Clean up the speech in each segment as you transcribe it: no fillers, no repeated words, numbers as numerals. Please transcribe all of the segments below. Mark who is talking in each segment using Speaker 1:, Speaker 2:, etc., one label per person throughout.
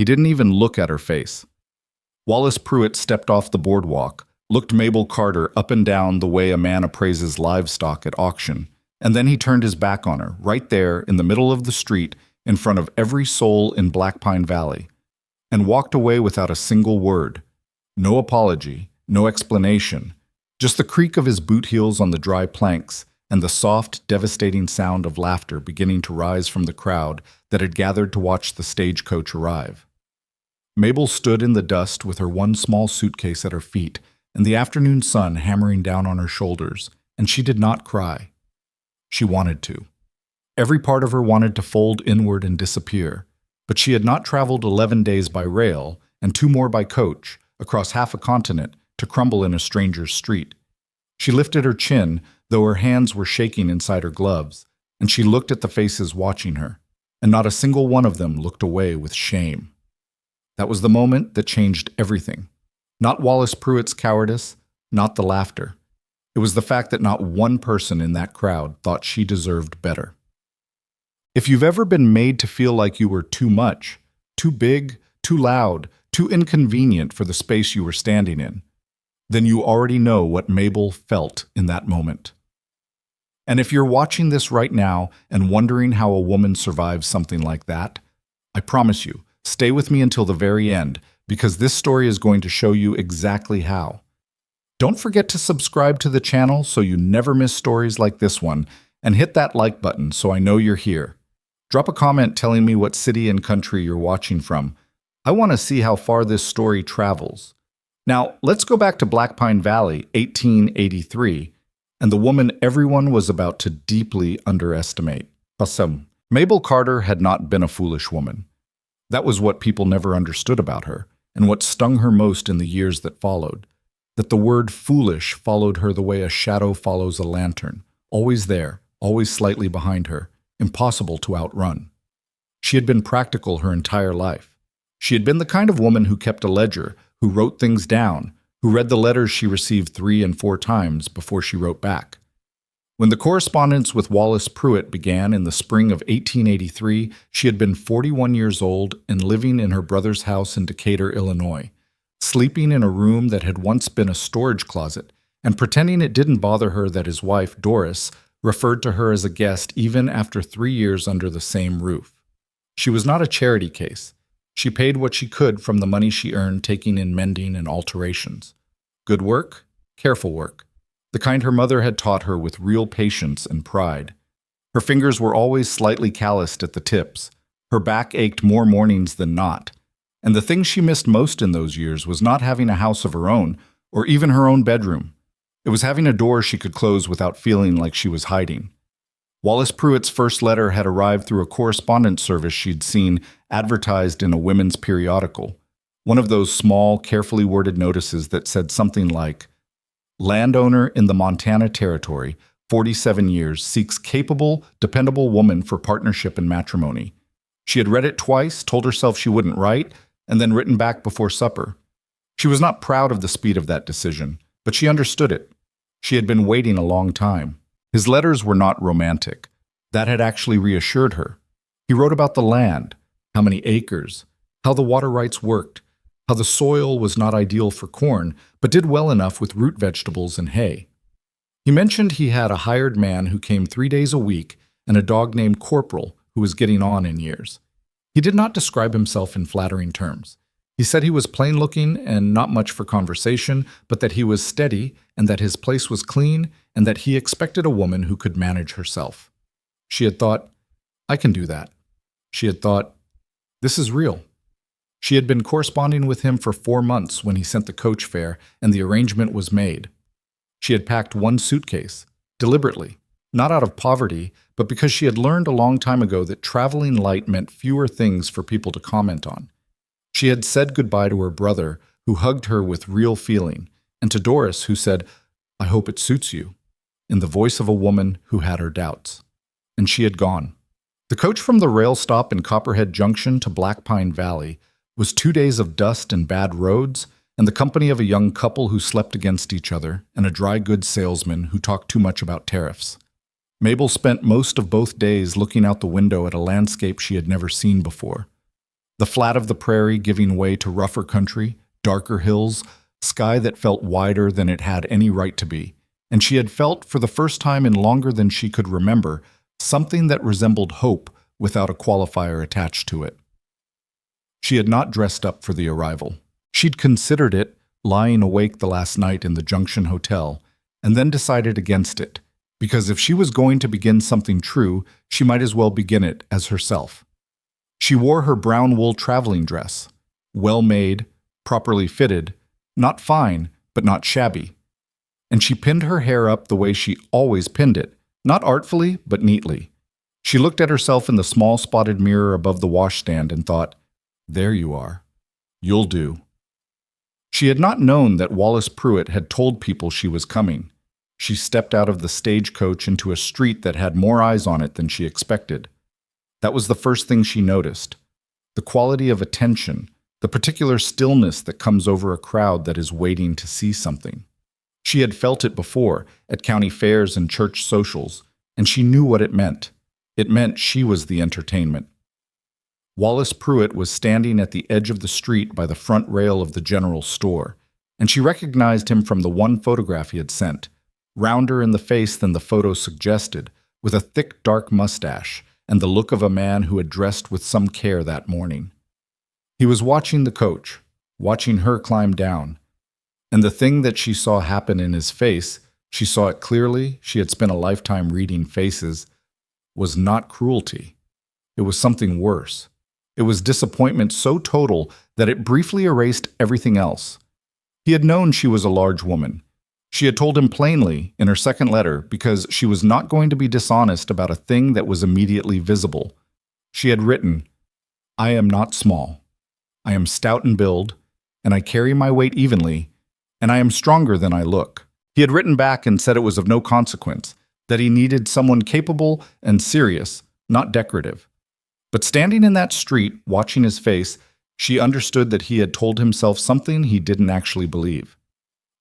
Speaker 1: He didn't even look at her face. Wallace Pruitt stepped off the boardwalk, looked Mabel Carter up and down the way a man appraises livestock at auction, and then he turned his back on her, right there in the middle of the street, in front of every soul in Black Pine Valley, and walked away without a single word. No apology, no explanation, just the creak of his boot heels on the dry planks and the soft, devastating sound of laughter beginning to rise from the crowd that had gathered to watch the stagecoach arrive. Mabel stood in the dust with her one small suitcase at her feet and the afternoon sun hammering down on her shoulders, and she did not cry. She wanted to. Every part of her wanted to fold inward and disappear, but she had not traveled 11 days by rail and 2 more by coach across half a continent to crumble in a stranger's street. She lifted her chin, though her hands were shaking inside her gloves, and she looked at the faces watching her, and not a single one of them looked away with shame. That was the moment that changed everything. Not Wallace Pruitt's cowardice, not the laughter. It was the fact that not one person in that crowd thought she deserved better. If you've ever been made to feel like you were too much, too big, too loud, too inconvenient for the space you were standing in, then you already know what Mabel felt in that moment. And if you're watching this right now and wondering how a woman survives something like that, I promise you, stay with me until the very end, because this story is going to show you exactly how. Don't forget to subscribe to the channel so you never miss stories like this one, and hit that like button so I know you're here. Drop a comment telling me what city and country you're watching from. I want to see how far this story travels. Now, let's go back to Black Pine Valley, 1883, and the woman everyone was about to deeply underestimate. Mabel Carter had not been a foolish woman. That was what people never understood about her, and what stung her most in the years that followed. That the word foolish followed her the way a shadow follows a lantern, always there, always slightly behind her, impossible to outrun. She had been practical her entire life. She had been the kind of woman who kept a ledger, who wrote things down, who read the letters she received 3 and 4 times before she wrote back. When the correspondence with Wallace Pruitt began in the spring of 1883, she had been 41 years old and living in her brother's house in Decatur, Illinois, sleeping in a room that had once been a storage closet, and pretending it didn't bother her that his wife, Doris, referred to her as a guest even after 3 years under the same roof. She was not a charity case. She paid what she could from the money she earned taking in mending and alterations. Good work, careful work. The kind her mother had taught her with real patience and pride. Her fingers were always slightly calloused at the tips. Her back ached more mornings than not. And the thing she missed most in those years was not having a house of her own, or even her own bedroom. It was having a door she could close without feeling like she was hiding. Wallace Pruitt's first letter had arrived through a correspondence service she'd seen advertised in a women's periodical, one of those small, carefully worded notices that said something like, "Landowner in the Montana Territory, 47 years, seeks capable, dependable woman for partnership and matrimony." She had read it twice, told herself she wouldn't write, and then written back before supper. She was not proud of the speed of that decision, but she understood it. She had been waiting a long time. His letters were not romantic. That had actually reassured her. He wrote about the land, how many acres, how the water rights worked, how the soil was not ideal for corn, but did well enough with root vegetables and hay. He mentioned he had a hired man who came 3 days a week and a dog named Corporal who was getting on in years. He did not describe himself in flattering terms. He said he was plain-looking and not much for conversation, but that he was steady and that his place was clean and that he expected a woman who could manage herself. She had thought, I can do that. She had thought, this is real. She had been corresponding with him for 4 months when he sent the coach fare and the arrangement was made. She had packed 1 suitcase, deliberately, not out of poverty, but because she had learned a long time ago that traveling light meant fewer things for people to comment on. She had said goodbye to her brother, who hugged her with real feeling, and to Doris, who said, I hope it suits you, in the voice of a woman who had her doubts. And she had gone. The coach from the rail stop in Copperhead Junction to Black Pine Valley was 2 days of dust and bad roads, and the company of a young couple who slept against each other, and a dry goods salesman who talked too much about tariffs. Mabel spent most of both days looking out the window at a landscape she had never seen before. The flat of the prairie giving way to rougher country, darker hills, sky that felt wider than it had any right to be. And she had felt, for the first time in longer than she could remember, something that resembled hope without a qualifier attached to it. She had not dressed up for the arrival. She'd considered it, lying awake the last night in the Junction Hotel, and then decided against it, because if she was going to begin something true, she might as well begin it as herself. She wore her brown wool traveling dress, well made, properly fitted, not fine, but not shabby. And she pinned her hair up the way she always pinned it, not artfully, but neatly. She looked at herself in the small spotted mirror above the washstand and thought, "There you are. You'll do." She had not known that Wallace Pruitt had told people she was coming. She stepped out of the stagecoach into a street that had more eyes on it than she expected. That was the first thing she noticed. The quality of attention, the particular stillness that comes over a crowd that is waiting to see something. She had felt it before, at county fairs and church socials, and she knew what it meant. It meant she was the entertainment. Wallace Pruitt was standing at the edge of the street by the front rail of the general store, and she recognized him from the one photograph he had sent, rounder in the face than the photo suggested, with a thick dark mustache and the look of a man who had dressed with some care that morning. He was watching the coach, watching her climb down, and the thing that she saw happen in his face, she saw it clearly, she had spent a lifetime reading faces, was not cruelty. It was something worse. It was disappointment so total that it briefly erased everything else. He had known she was a large woman. She had told him plainly in her second letter because she was not going to be dishonest about a thing that was immediately visible. She had written, "I am not small. I am stout in build, and I carry my weight evenly, and I am stronger than I look." He had written back and said it was of no consequence, that he needed someone capable and serious, not decorative. But standing in that street, watching his face, she understood that he had told himself something he didn't actually believe.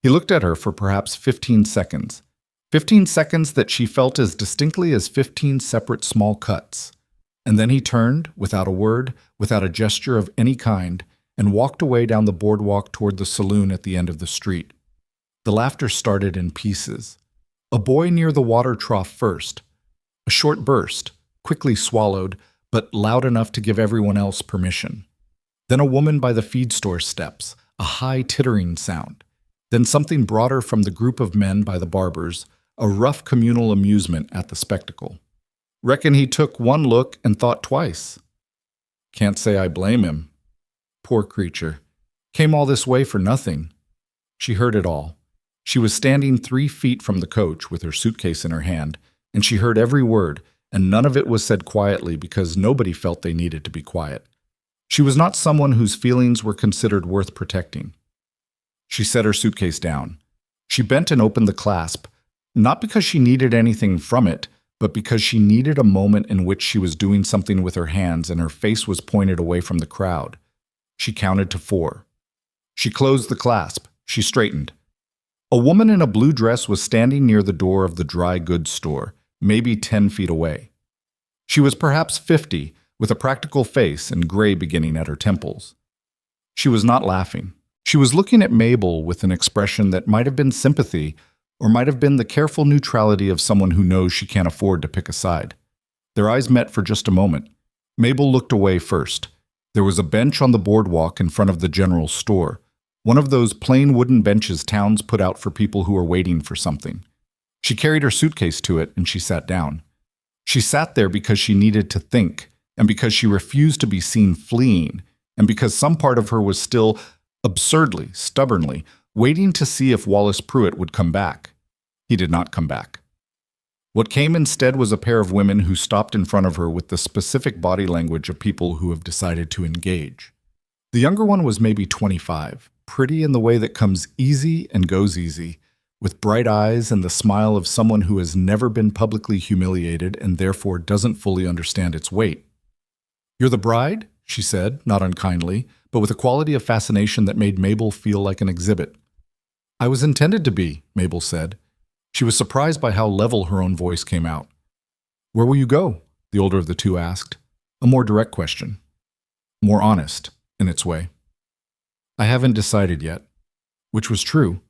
Speaker 1: He looked at her for perhaps 15 seconds. 15 seconds that she felt as distinctly as 15 separate small cuts. And then he turned, without a word, without a gesture of any kind, and walked away down the boardwalk toward the saloon at the end of the street. The laughter started in pieces. A boy near the water trough first. A short burst, quickly swallowed, but loud enough to give everyone else permission. Then a woman by the feed store steps, a high tittering sound. Then something broader from the group of men by the barbers, a rough communal amusement at the spectacle. Reckon he took one look and thought twice. Can't say I blame him. Poor creature. Came all this way for nothing. She heard it all. She was standing 3 feet from the coach with her suitcase in her hand, and she heard every word, and none of it was said quietly because nobody felt they needed to be quiet. She was not someone whose feelings were considered worth protecting. She set her suitcase down. She bent and opened the clasp, not because she needed anything from it, but because she needed a moment in which she was doing something with her hands and her face was pointed away from the crowd. She counted to 4. She closed the clasp. She straightened. A woman in a blue dress was standing near the door of the dry goods store, maybe 10 feet away. She was perhaps 50, with a practical face and gray beginning at her temples. She was not laughing. She was looking at Mabel with an expression that might have been sympathy or might have been the careful neutrality of someone who knows she can't afford to pick a side. Their eyes met for just a moment. Mabel looked away first. There was a bench on the boardwalk in front of the general store, one of those plain wooden benches towns put out for people who are waiting for something. She carried her suitcase to it and she sat down. She sat there because she needed to think, and because she refused to be seen fleeing, and because some part of her was still, absurdly, stubbornly, waiting to see if Wallace Pruitt would come back. He did not come back. What came instead was a pair of women who stopped in front of her with the specific body language of people who have decided to engage. The younger one was maybe 25, pretty in the way that comes easy and goes easy, with bright eyes and the smile of someone who has never been publicly humiliated and therefore doesn't fully understand its weight. "You're the bride?" she said, not unkindly, but with a quality of fascination that made Mabel feel like an exhibit. "I was intended to be," Mabel said. She was surprised by how level her own voice came out. "Where will you go?" the older of the two asked, a more direct question. more honest, in its way. I haven't decided yet. Which was true.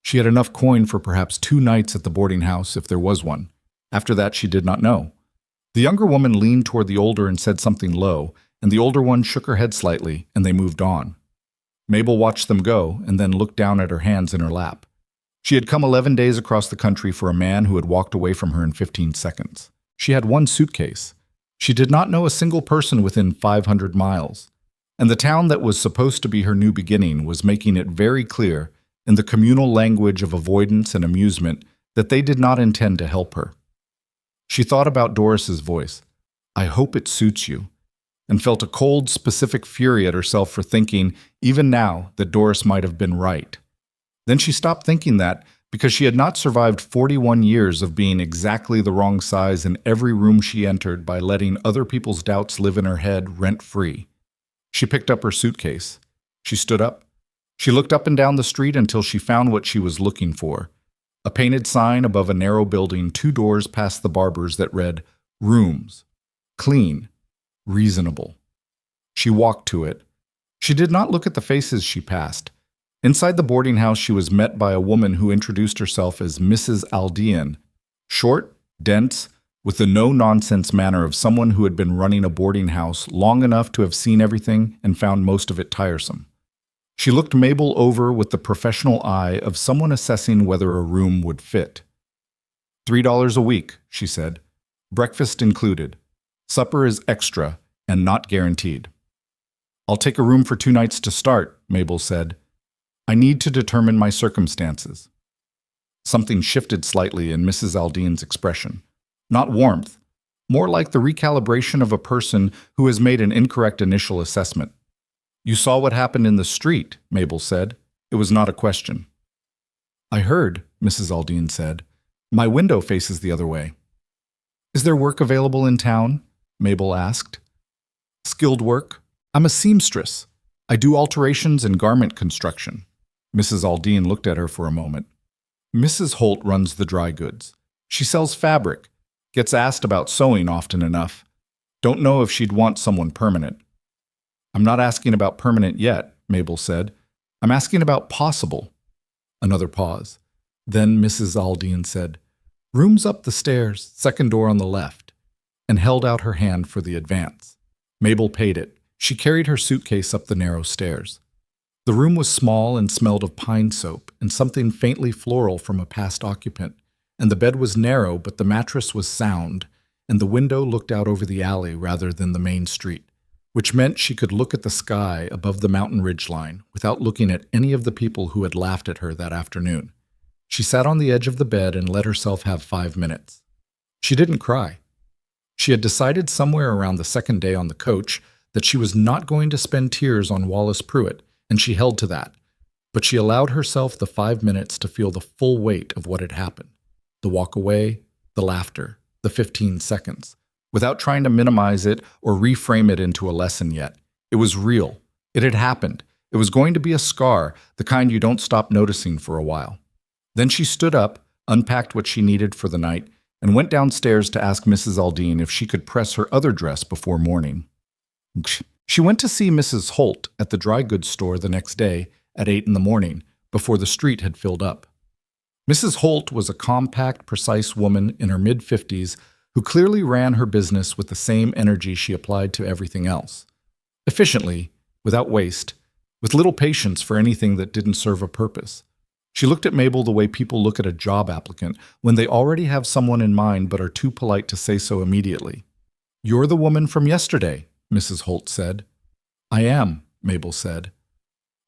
Speaker 1: She had enough coin for perhaps 2 nights at the boarding house if there was one. After that, she did not know. The younger woman leaned toward the older and said something low, and the older one shook her head slightly, and they moved on. Mabel watched them go and then looked down at her hands in her lap. She had come 11 days across the country for a man who had walked away from her in 15 seconds. She had 1 suitcase. She did not know a single person within 500 miles. And the town that was supposed to be her new beginning was making it very clear, in the communal language of avoidance and amusement, that they did not intend to help her. She thought about Doris's voice, "I hope it suits you," and felt a cold, specific fury at herself for thinking, even now, that Doris might have been right. Then she stopped thinking that because she had not survived 41 years of being exactly the wrong size in every room she entered by letting other people's doubts live in her head rent-free. She picked up her suitcase. She stood up. She looked up and down the street until she found what she was looking for. A painted sign above a narrow building 2 doors past the barber's that read, "Rooms. Clean. Reasonable." She walked to it. She did not look at the faces she passed. Inside the boarding house, she was met by a woman who introduced herself as Mrs. Aldean, short, dense, with the no-nonsense manner of someone who had been running a boarding house long enough to have seen everything and found most of it tiresome. She looked Mabel over with the professional eye of someone assessing whether a room would fit. $3 a week, she said. Breakfast included. Supper is extra and not guaranteed. I'll take a room for 2 nights to start, Mabel said. I need to determine my circumstances. Something shifted slightly in Mrs. Aldean's expression. Not warmth, more like the recalibration of a person who has made an incorrect initial assessment. You saw what happened in the street, Mabel said. It was not a question. I heard, Mrs. Aldean said. My window faces the other way. Is there work available in town? Mabel asked. Skilled work? I'm a seamstress. I do alterations and garment construction. Mrs. Aldean looked at her for a moment. Mrs. Holt runs the dry goods. She sells fabric, gets asked about sewing often enough. Don't know if she'd want someone permanent. I'm not asking about permanent yet, Mabel said. I'm asking about possible. Another pause. Then Mrs. Aldean said, Rooms up the stairs, 2nd door on the left, and held out her hand for the advance. Mabel paid it. She carried her suitcase up the narrow stairs. The room was small and smelled of pine soap and something faintly floral from a past occupant, and the bed was narrow but the mattress was sound, and the window looked out over the alley rather than the main street, which meant she could look at the sky above the mountain ridgeline without looking at any of the people who had laughed at her that afternoon. She sat on the edge of the bed and let herself have 5 minutes. She didn't cry. She had decided somewhere around the 2nd day on the coach that she was not going to spend tears on Wallace Pruitt, and she held to that. But she allowed herself the 5 minutes to feel the full weight of what had happened. The walk away, the laughter, the 15 seconds, without trying to minimize it or reframe it into a lesson yet. It was real. It had happened. It was going to be a scar, the kind you don't stop noticing for a while. Then she stood up, unpacked what she needed for the night, and went downstairs to ask Mrs. Aldean if she could press her other dress before morning. She went to see Mrs. Holt at the dry goods store the next day at 8 in the morning, before the street had filled up. Mrs. Holt was a compact, precise woman in her mid-50s who clearly ran her business with the same energy she applied to everything else. Efficiently, without waste, with little patience for anything that didn't serve a purpose. She looked at Mabel the way people look at a job applicant when they already have someone in mind but are too polite to say so immediately. You're the woman from yesterday, Mrs. Holt said. I am, Mabel said.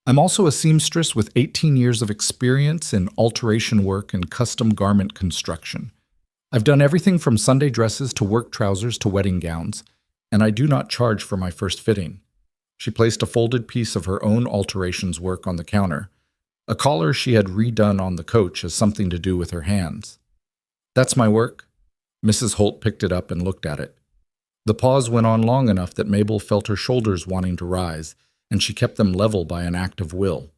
Speaker 1: I'm also a seamstress with 18 years of experience in alteration work and custom garment construction. I've done everything from Sunday dresses to work trousers to wedding gowns, and I do not charge for my first fitting. She placed a folded piece of her own alterations work on the counter. A collar she had redone on the coach has something to do with her hands. That's my work. Mrs. Holt picked it up and looked at it. The pause went on long enough that Mabel felt her shoulders wanting to rise, and she kept them level by an act of will.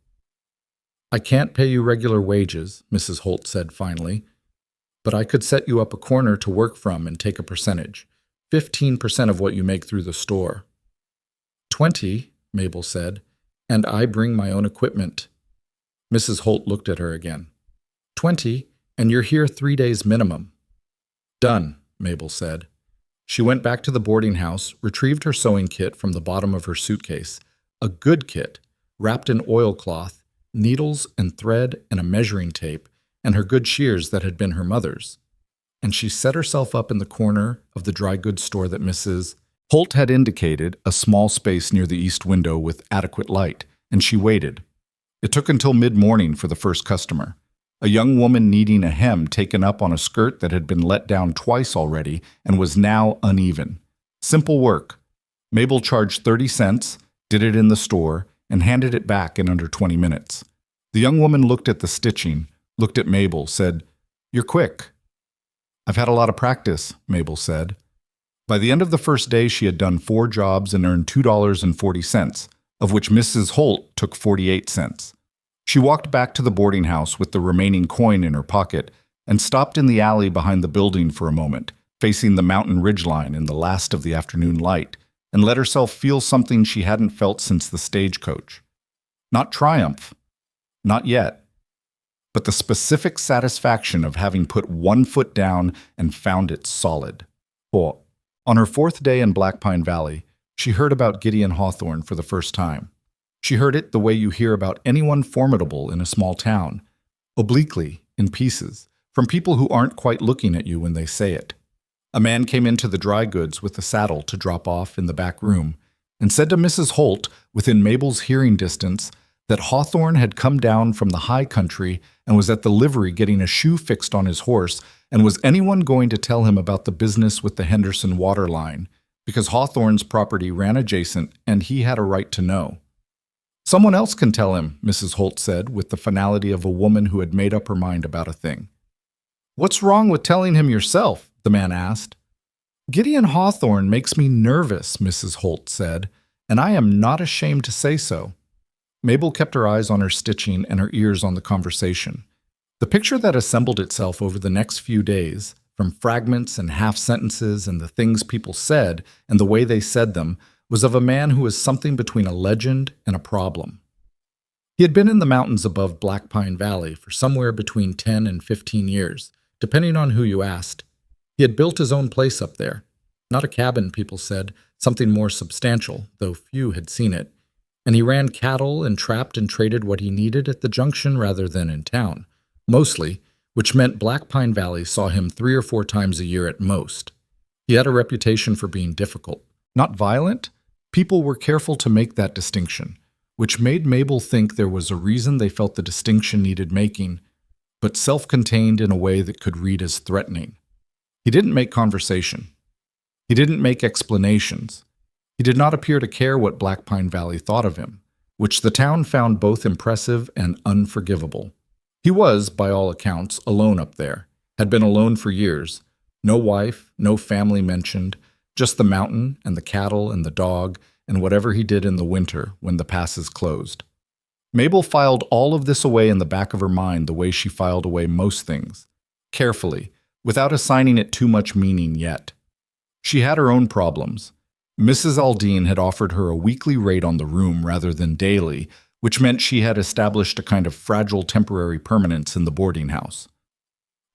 Speaker 1: I can't pay you regular wages, Mrs. Holt said finally, but I could set you up a corner to work from and take a percentage, 15% of what you make through the store. 20, Mabel said, and I bring my own equipment. Mrs. Holt looked at her again. 20, and you're here 3 days minimum. Done, Mabel said. She went back to the boarding house, retrieved her sewing kit from the bottom of her suitcase, a good kit, wrapped in oilcloth, needles and thread and a measuring tape, and her good shears that had been her mother's. And she set herself up in the corner of the dry goods store that Mrs. Holt had indicated, a small space near the east window with adequate light, and she waited. It took until mid-morning for the first customer, a young woman needing a hem taken up on a skirt that had been let down twice already and was now uneven. Simple work. Mabel charged 30 cents, did it in the store, and handed it back in under 20 minutes. The young woman looked at the stitching, looked at Mabel, said, "You're quick." "I've had a lot of practice," Mabel said. By the end of the first day, she had done 4 jobs and earned $2.40, of which Mrs. Holt took 48 cents. She walked back to the boarding house with the remaining coin in her pocket and stopped in the alley behind the building for a moment, facing the mountain ridgeline in the last of the afternoon light, and let herself feel something she hadn't felt since the stagecoach. Not triumph, not yet, but the specific satisfaction of having put one foot down and found it solid. On her 4th day in Black Pine Valley, she heard about Gideon Hawthorne for the first time. She heard it the way you hear about anyone formidable in a small town, obliquely, in pieces, from people who aren't quite looking at you when they say it. A man came into the dry goods with a saddle to drop off in the back room and said to Mrs. Holt, within Mabel's hearing distance, that Hawthorne had come down from the high country and was at the livery getting a shoe fixed on his horse, and was anyone going to tell him about the business with the Henderson water line, because Hawthorne's property ran adjacent and he had a right to know. "Someone else can tell him," Mrs. Holt said, with the finality of a woman who had made up her mind about a thing. "What's wrong with telling him yourself?" the man asked. "Gideon Hawthorne makes me nervous," Mrs. Holt said, "and I am not ashamed to say so." Mabel kept her eyes on her stitching and her ears on the conversation. The picture that assembled itself over the next few days, from fragments and half-sentences and the things people said and the way they said them, was of a man who was something between a legend and a problem. He had been in the mountains above Black Pine Valley for somewhere between 10 and 15 years, depending on who you asked. He had built his own place up there. Not a cabin, people said, something more substantial, though few had seen it. And he ran cattle and trapped and traded what he needed at the junction rather than in town, mostly, which meant Black Pine Valley saw him 3 or 4 times a year at most. He had a reputation for being difficult. Not violent? People were careful to make that distinction, which made Mabel think there was a reason they felt the distinction needed making, but self-contained in a way that could read as threatening. He didn't make conversation. He didn't make explanations. He did not appear to care what Black Pine Valley thought of him, which the town found both impressive and unforgivable. He was, by all accounts, alone up there, had been alone for years. No wife, no family mentioned, just the mountain and the cattle and the dog and whatever he did in the winter when the passes closed. Mabel filed all of this away in the back of her mind the way she filed away most things, carefully, without assigning it too much meaning yet. She had her own problems. Mrs. Aldine had offered her a weekly rate on the room rather than daily, which meant she had established a kind of fragile temporary permanence in the boarding house.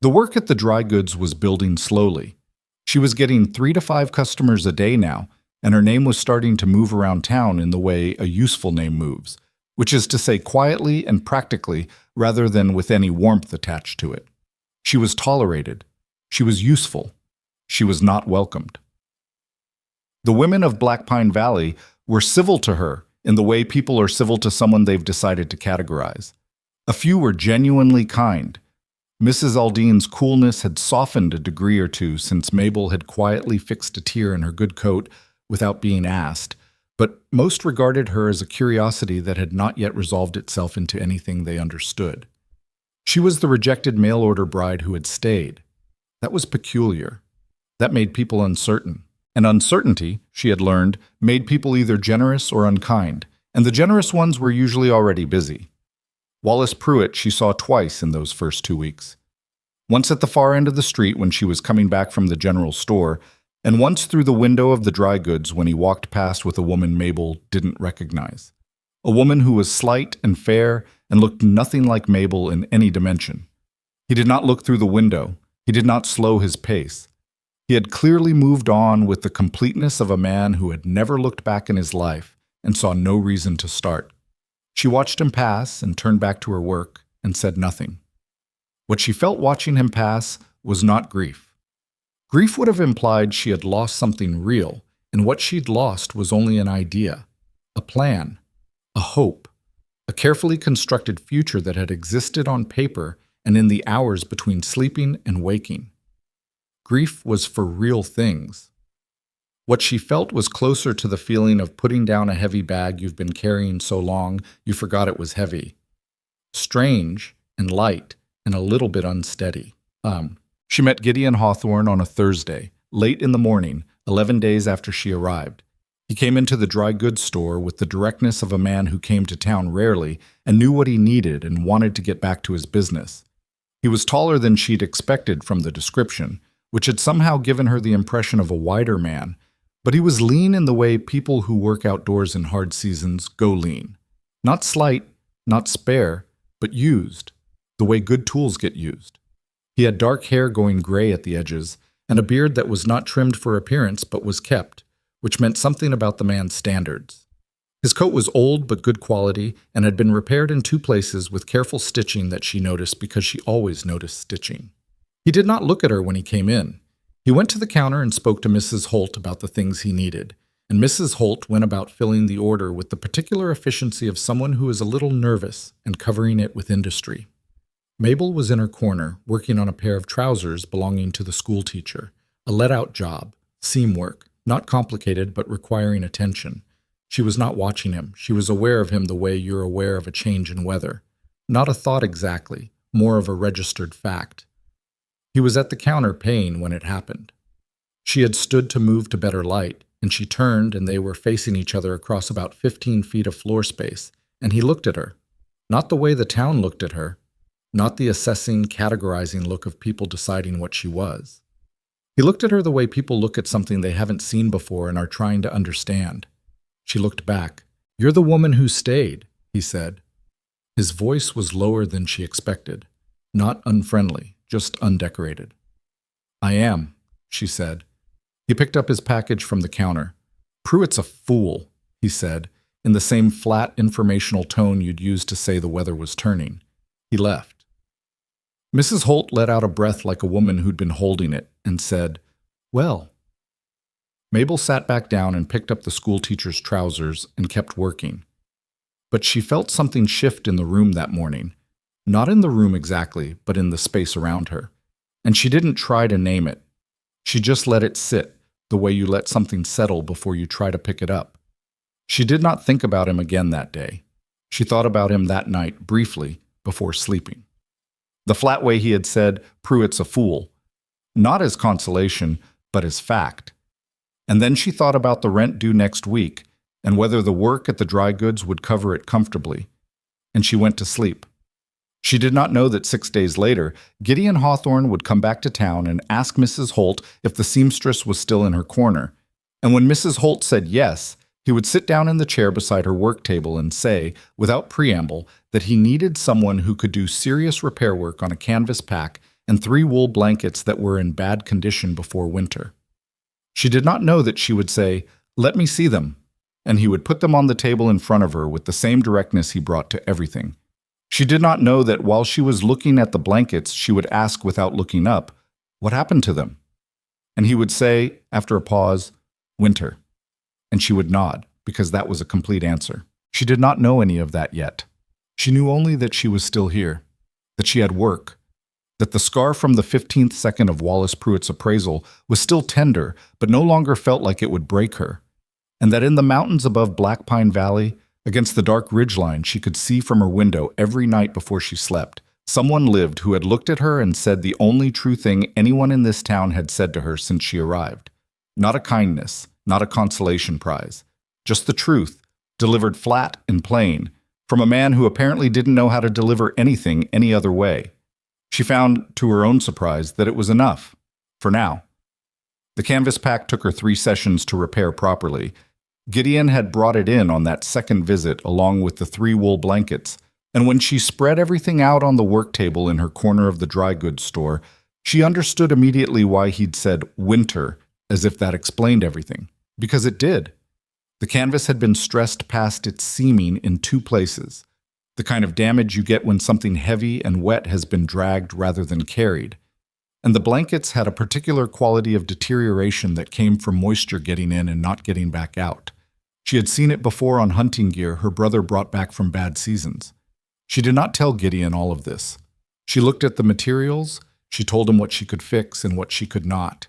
Speaker 1: The work at the dry goods was building slowly. She was getting 3 to 5 customers a day now, and her name was starting to move around town in the way a useful name moves, which is to say quietly and practically rather than with any warmth attached to it. She was tolerated. She was useful. She was not welcomed. The women of Black Pine Valley were civil to her in the way people are civil to someone they've decided to categorize. A few were genuinely kind. Mrs. Aldine's coolness had softened a degree or two since Mabel had quietly fixed a tear in her good coat without being asked, but most regarded her as a curiosity that had not yet resolved itself into anything they understood. She was the rejected mail-order bride who had stayed. That was peculiar. That made people uncertain. And uncertainty, she had learned, made people either generous or unkind, and the generous ones were usually already busy. Wallace Pruitt she saw twice in those first 2 weeks. Once at the far end of the street when she was coming back from the general store, and once through the window of the dry goods when he walked past with a woman Mabel didn't recognize. A woman who was slight and fair and looked nothing like Mabel in any dimension. He did not look through the window. He did not slow his pace. He had clearly moved on with the completeness of a man who had never looked back in his life and saw no reason to start. She watched him pass and turned back to her work and said nothing. What she felt watching him pass was not grief. Grief would have implied she had lost something real, and what she'd lost was only an idea, a plan, a hope, a carefully constructed future that had existed on paper and in the hours between sleeping and waking. Grief was for real things. What she felt was closer to the feeling of putting down a heavy bag you've been carrying so long you forgot it was heavy. Strange and light and a little bit unsteady. She met Gideon Hawthorne on a Thursday, late in the morning, 11 days after she arrived. He came into the dry goods store with the directness of a man who came to town rarely and knew what he needed and wanted to get back to his business. He was taller than she'd expected from the description, which had somehow given her the impression of a wider man, but he was lean in the way people who work outdoors in hard seasons go lean. Not slight, not spare, but used, the way good tools get used. He had dark hair going gray at the edges, and a beard that was not trimmed for appearance but was kept, which meant something about the man's standards. His coat was old but good quality and had been repaired in 2 places with careful stitching that she noticed because she always noticed stitching. He did not look at her when he came in. He went to the counter and spoke to Mrs. Holt about the things he needed, and Mrs. Holt went about filling the order with the particular efficiency of someone who is a little nervous and covering it with industry. Mabel was in her corner, working on a pair of trousers belonging to the school teacher, a let-out job, seam work, not complicated but requiring attention. She was not watching him. She was aware of him the way you're aware of a change in weather. Not a thought exactly, more of a registered fact. He was at the counter paying when it happened. She had stood to move to better light, and she turned and they were facing each other across about 15 feet of floor space, and he looked at her. Not the way the town looked at her. Not the assessing, categorizing look of people deciding what she was. He looked at her the way people look at something they haven't seen before and are trying to understand. She looked back. "You're the woman who stayed," he said. His voice was lower than she expected. Not unfriendly, just undecorated. "I am," she said. He picked up his package from the counter. "Pruitt's a fool," he said, in the same flat, informational tone you'd use to say the weather was turning. He left. Mrs. Holt let out a breath like a woman who'd been holding it and said, "Well." Mabel sat back down and picked up the schoolteacher's trousers and kept working. But she felt something shift in the room that morning. Not in the room exactly, but in the space around her. And she didn't try to name it. She just let it sit, the way you let something settle before you try to pick it up. She did not think about him again that day. She thought about him that night, briefly, before sleeping. The flat way he had said, "Pruitt's a fool," not as consolation, but as fact. And then she thought about the rent due next week, and whether the work at the dry goods would cover it comfortably. And she went to sleep. She did not know that 6 days later, Gideon Hawthorne would come back to town and ask Mrs. Holt if the seamstress was still in her corner. And when Mrs. Holt said yes, he would sit down in the chair beside her work table and say, without preamble, that he needed someone who could do serious repair work on a canvas pack and 3 wool blankets that were in bad condition before winter. She did not know that she would say, "Let me see them," and he would put them on the table in front of her with the same directness he brought to everything. She did not know that while she was looking at the blankets, she would ask without looking up, "What happened to them?" And he would say, after a pause, "Winter." And she would nod, because that was a complete answer. She did not know any of that yet. She knew only that she was still here, that she had work, that the scar from the 15th second of Wallace Pruitt's appraisal was still tender, but no longer felt like it would break her, and that in the mountains above Black Pine Valley, against the dark ridgeline she could see from her window every night before she slept, someone lived who had looked at her and said the only true thing anyone in this town had said to her since she arrived. Not a kindness, not a consolation prize, just the truth, delivered flat and plain, from a man who apparently didn't know how to deliver anything any other way. She found, to her own surprise, that it was enough, for now. The canvas pack took her 3 sessions to repair properly. Gideon had brought it in on that second visit along with the 3 wool blankets, and when she spread everything out on the work table in her corner of the dry goods store, she understood immediately why he'd said winter, as if that explained everything. Because it did. The canvas had been stressed past its seaming in 2 places, the kind of damage you get when something heavy and wet has been dragged rather than carried. And the blankets had a particular quality of deterioration that came from moisture getting in and not getting back out. She had seen it before on hunting gear her brother brought back from bad seasons. She did not tell Gideon all of this. She looked at the materials, she told him what she could fix and what she could not.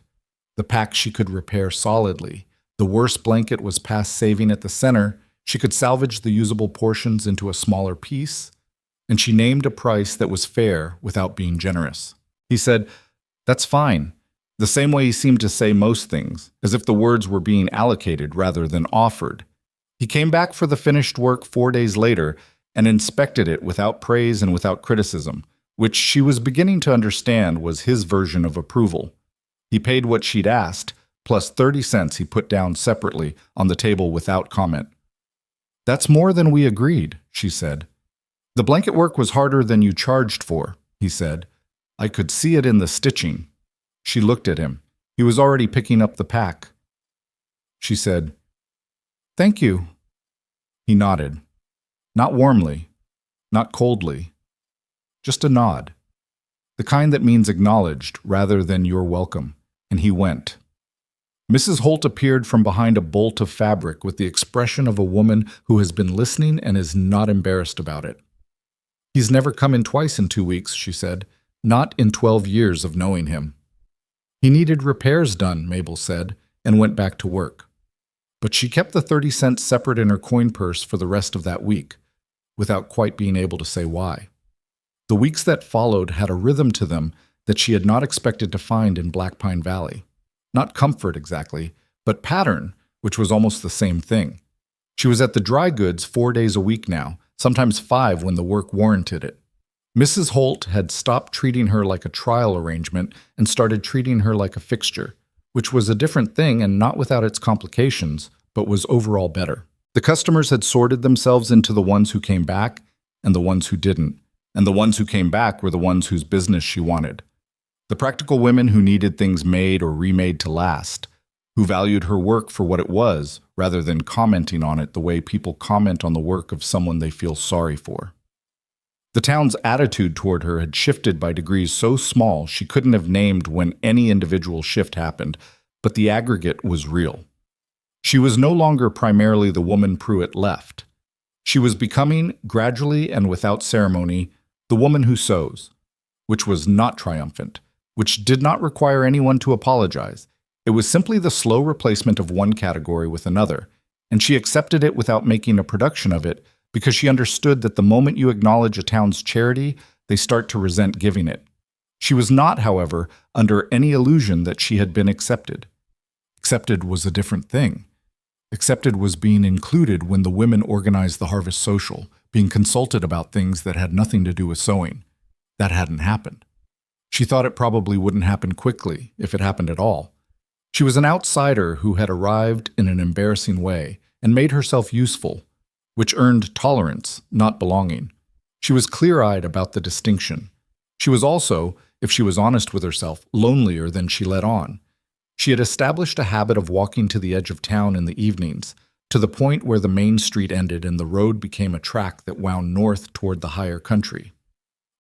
Speaker 1: The pack she could repair solidly. The worst blanket was past saving at the center. She could salvage the usable portions into a smaller piece, and she named a price that was fair without being generous. He said, "That's fine," the same way he seemed to say most things, as if the words were being allocated rather than offered. He came back for the finished work 4 days later and inspected it without praise and without criticism, which she was beginning to understand was his version of approval. He paid what she'd asked, plus 30 cents he put down separately on the table without comment. "That's more than we agreed," she said. "The blanket work was harder than you charged for," he said. "I could see it in the stitching." She looked at him. He was already picking up the pack. She said, "Thank you." He nodded. Not warmly, not coldly, just a nod. The kind that means acknowledged rather than you're welcome. And he went. Mrs. Holt appeared from behind a bolt of fabric with the expression of a woman who has been listening and is not embarrassed about it. "He's never come in twice in 2 weeks," she said. "Not in 12 years of knowing him." "He needed repairs done," Mabel said, and went back to work. But she kept the 30 cents separate in her coin purse for the rest of that week, without quite being able to say why. The weeks that followed had a rhythm to them that she had not expected to find in Black Pine Valley. Not comfort exactly, but pattern, which was almost the same thing. She was at the dry goods 4 days a week now, sometimes 5 when the work warranted it. Mrs. Holt had stopped treating her like a trial arrangement and started treating her like a fixture, which was a different thing and not without its complications, but was overall better. The customers had sorted themselves into the ones who came back and the ones who didn't, and the ones who came back were the ones whose business she wanted. The practical women who needed things made or remade to last, who valued her work for what it was, rather than commenting on it the way people comment on the work of someone they feel sorry for. The town's attitude toward her had shifted by degrees so small she couldn't have named when any individual shift happened, but the aggregate was real. She was no longer primarily the woman Pruitt left. She was becoming, gradually and without ceremony, the woman who sews, which was not triumphant, which did not require anyone to apologize. It was simply the slow replacement of one category with another, and she accepted it without making a production of it because she understood that the moment you acknowledge a town's charity, they start to resent giving it. She was not, however, under any illusion that she had been accepted. Accepted was a different thing. Accepted was being included when the women organized the Harvest Social, being consulted about things that had nothing to do with sewing. That hadn't happened. She thought it probably wouldn't happen quickly, if it happened at all. She was an outsider who had arrived in an embarrassing way and made herself useful, which earned tolerance, not belonging. She was clear-eyed about the distinction. She was also, if she was honest with herself, lonelier than she let on. She had established a habit of walking to the edge of town in the evenings, to the point where the main street ended and the road became a track that wound north toward the higher country.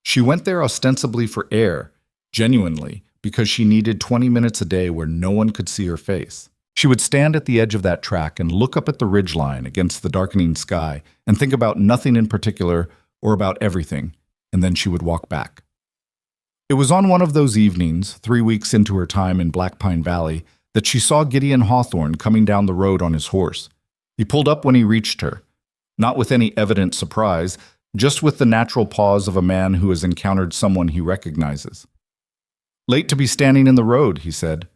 Speaker 1: She went there ostensibly for air, genuinely, because she needed 20 minutes a day where no one could see her face. She would stand at the edge of that track and look up at the ridgeline against the darkening sky and think about nothing in particular or about everything, and then she would walk back. It was on one of those evenings, 3 weeks into her time in Black Pine Valley, that she saw Gideon Hawthorne coming down the road on his horse. He pulled up when he reached her, not with any evident surprise, just with the natural pause of a man who has encountered someone he recognizes. "Late to be standing in the road," he said.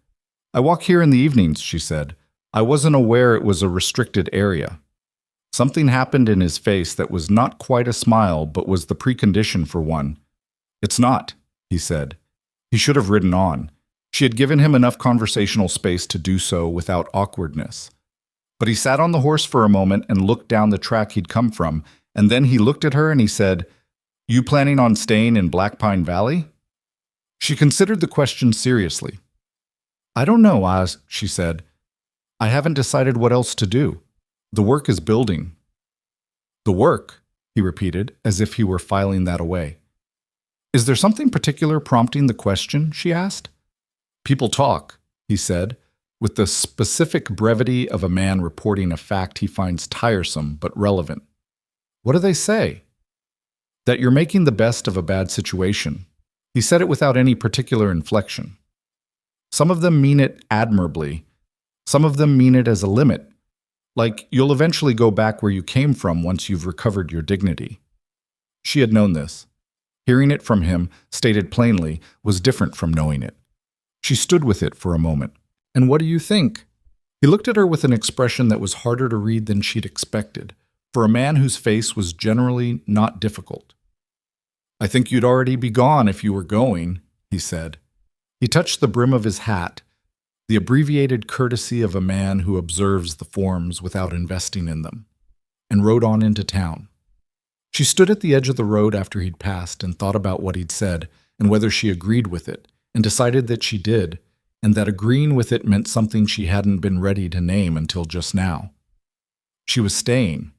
Speaker 1: "I walk here in the evenings," she said. "I wasn't aware it was a restricted area." Something happened in his face that was not quite a smile, but was the precondition for one. "It's not," he said. He should have ridden on. She had given him enough conversational space to do so without awkwardness. But he sat on the horse for a moment and looked down the track he'd come from, and then he looked at her and he said, "You planning on staying in Black Pine Valley?" She considered the question seriously. "I don't know, Oz," she said. "I haven't decided what else to do. The work is building." "The work?" he repeated, as if he were filing that away. "Is there something particular prompting the question?" she asked. "People talk," he said, with the specific brevity of a man reporting a fact he finds tiresome but relevant. "What do they say?" "That you're making the best of a bad situation." He said it without any particular inflection. "Some of them mean it admirably. Some of them mean it as a limit. Like you'll eventually go back where you came from once you've recovered your dignity." She had known this. Hearing it from him, stated plainly, was different from knowing it. She stood with it for a moment. "And what do you think?" He looked at her with an expression that was harder to read than she'd expected, for a man whose face was generally not difficult. "I think you'd already be gone if you were going," he said. He touched the brim of his hat, the abbreviated courtesy of a man who observes the forms without investing in them, and rode on into town. She stood at the edge of the road after he'd passed and thought about what he'd said and whether she agreed with it, and decided that she did, and that agreeing with it meant something she hadn't been ready to name until just now. She was staying,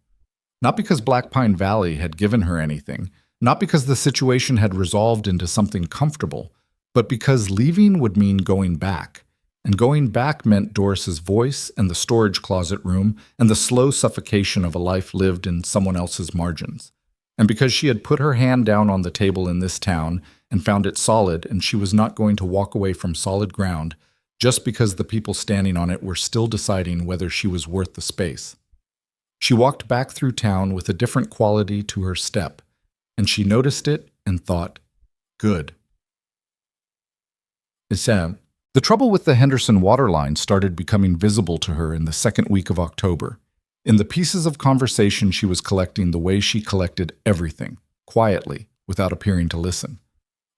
Speaker 1: not because Black Pine Valley had given her anything, not because the situation had resolved into something comfortable, but because leaving would mean going back, and going back meant Doris's voice and the storage closet room and the slow suffocation of a life lived in someone else's margins. And because she had put her hand down on the table in this town and found it solid, and she was not going to walk away from solid ground just because the people standing on it were still deciding whether she was worth the space. She walked back through town with a different quality to her step, and she noticed it and thought, "Good." The trouble with the Henderson waterline started becoming visible to her in the second week of October. In the pieces of conversation she was collecting the way she collected everything, quietly, without appearing to listen.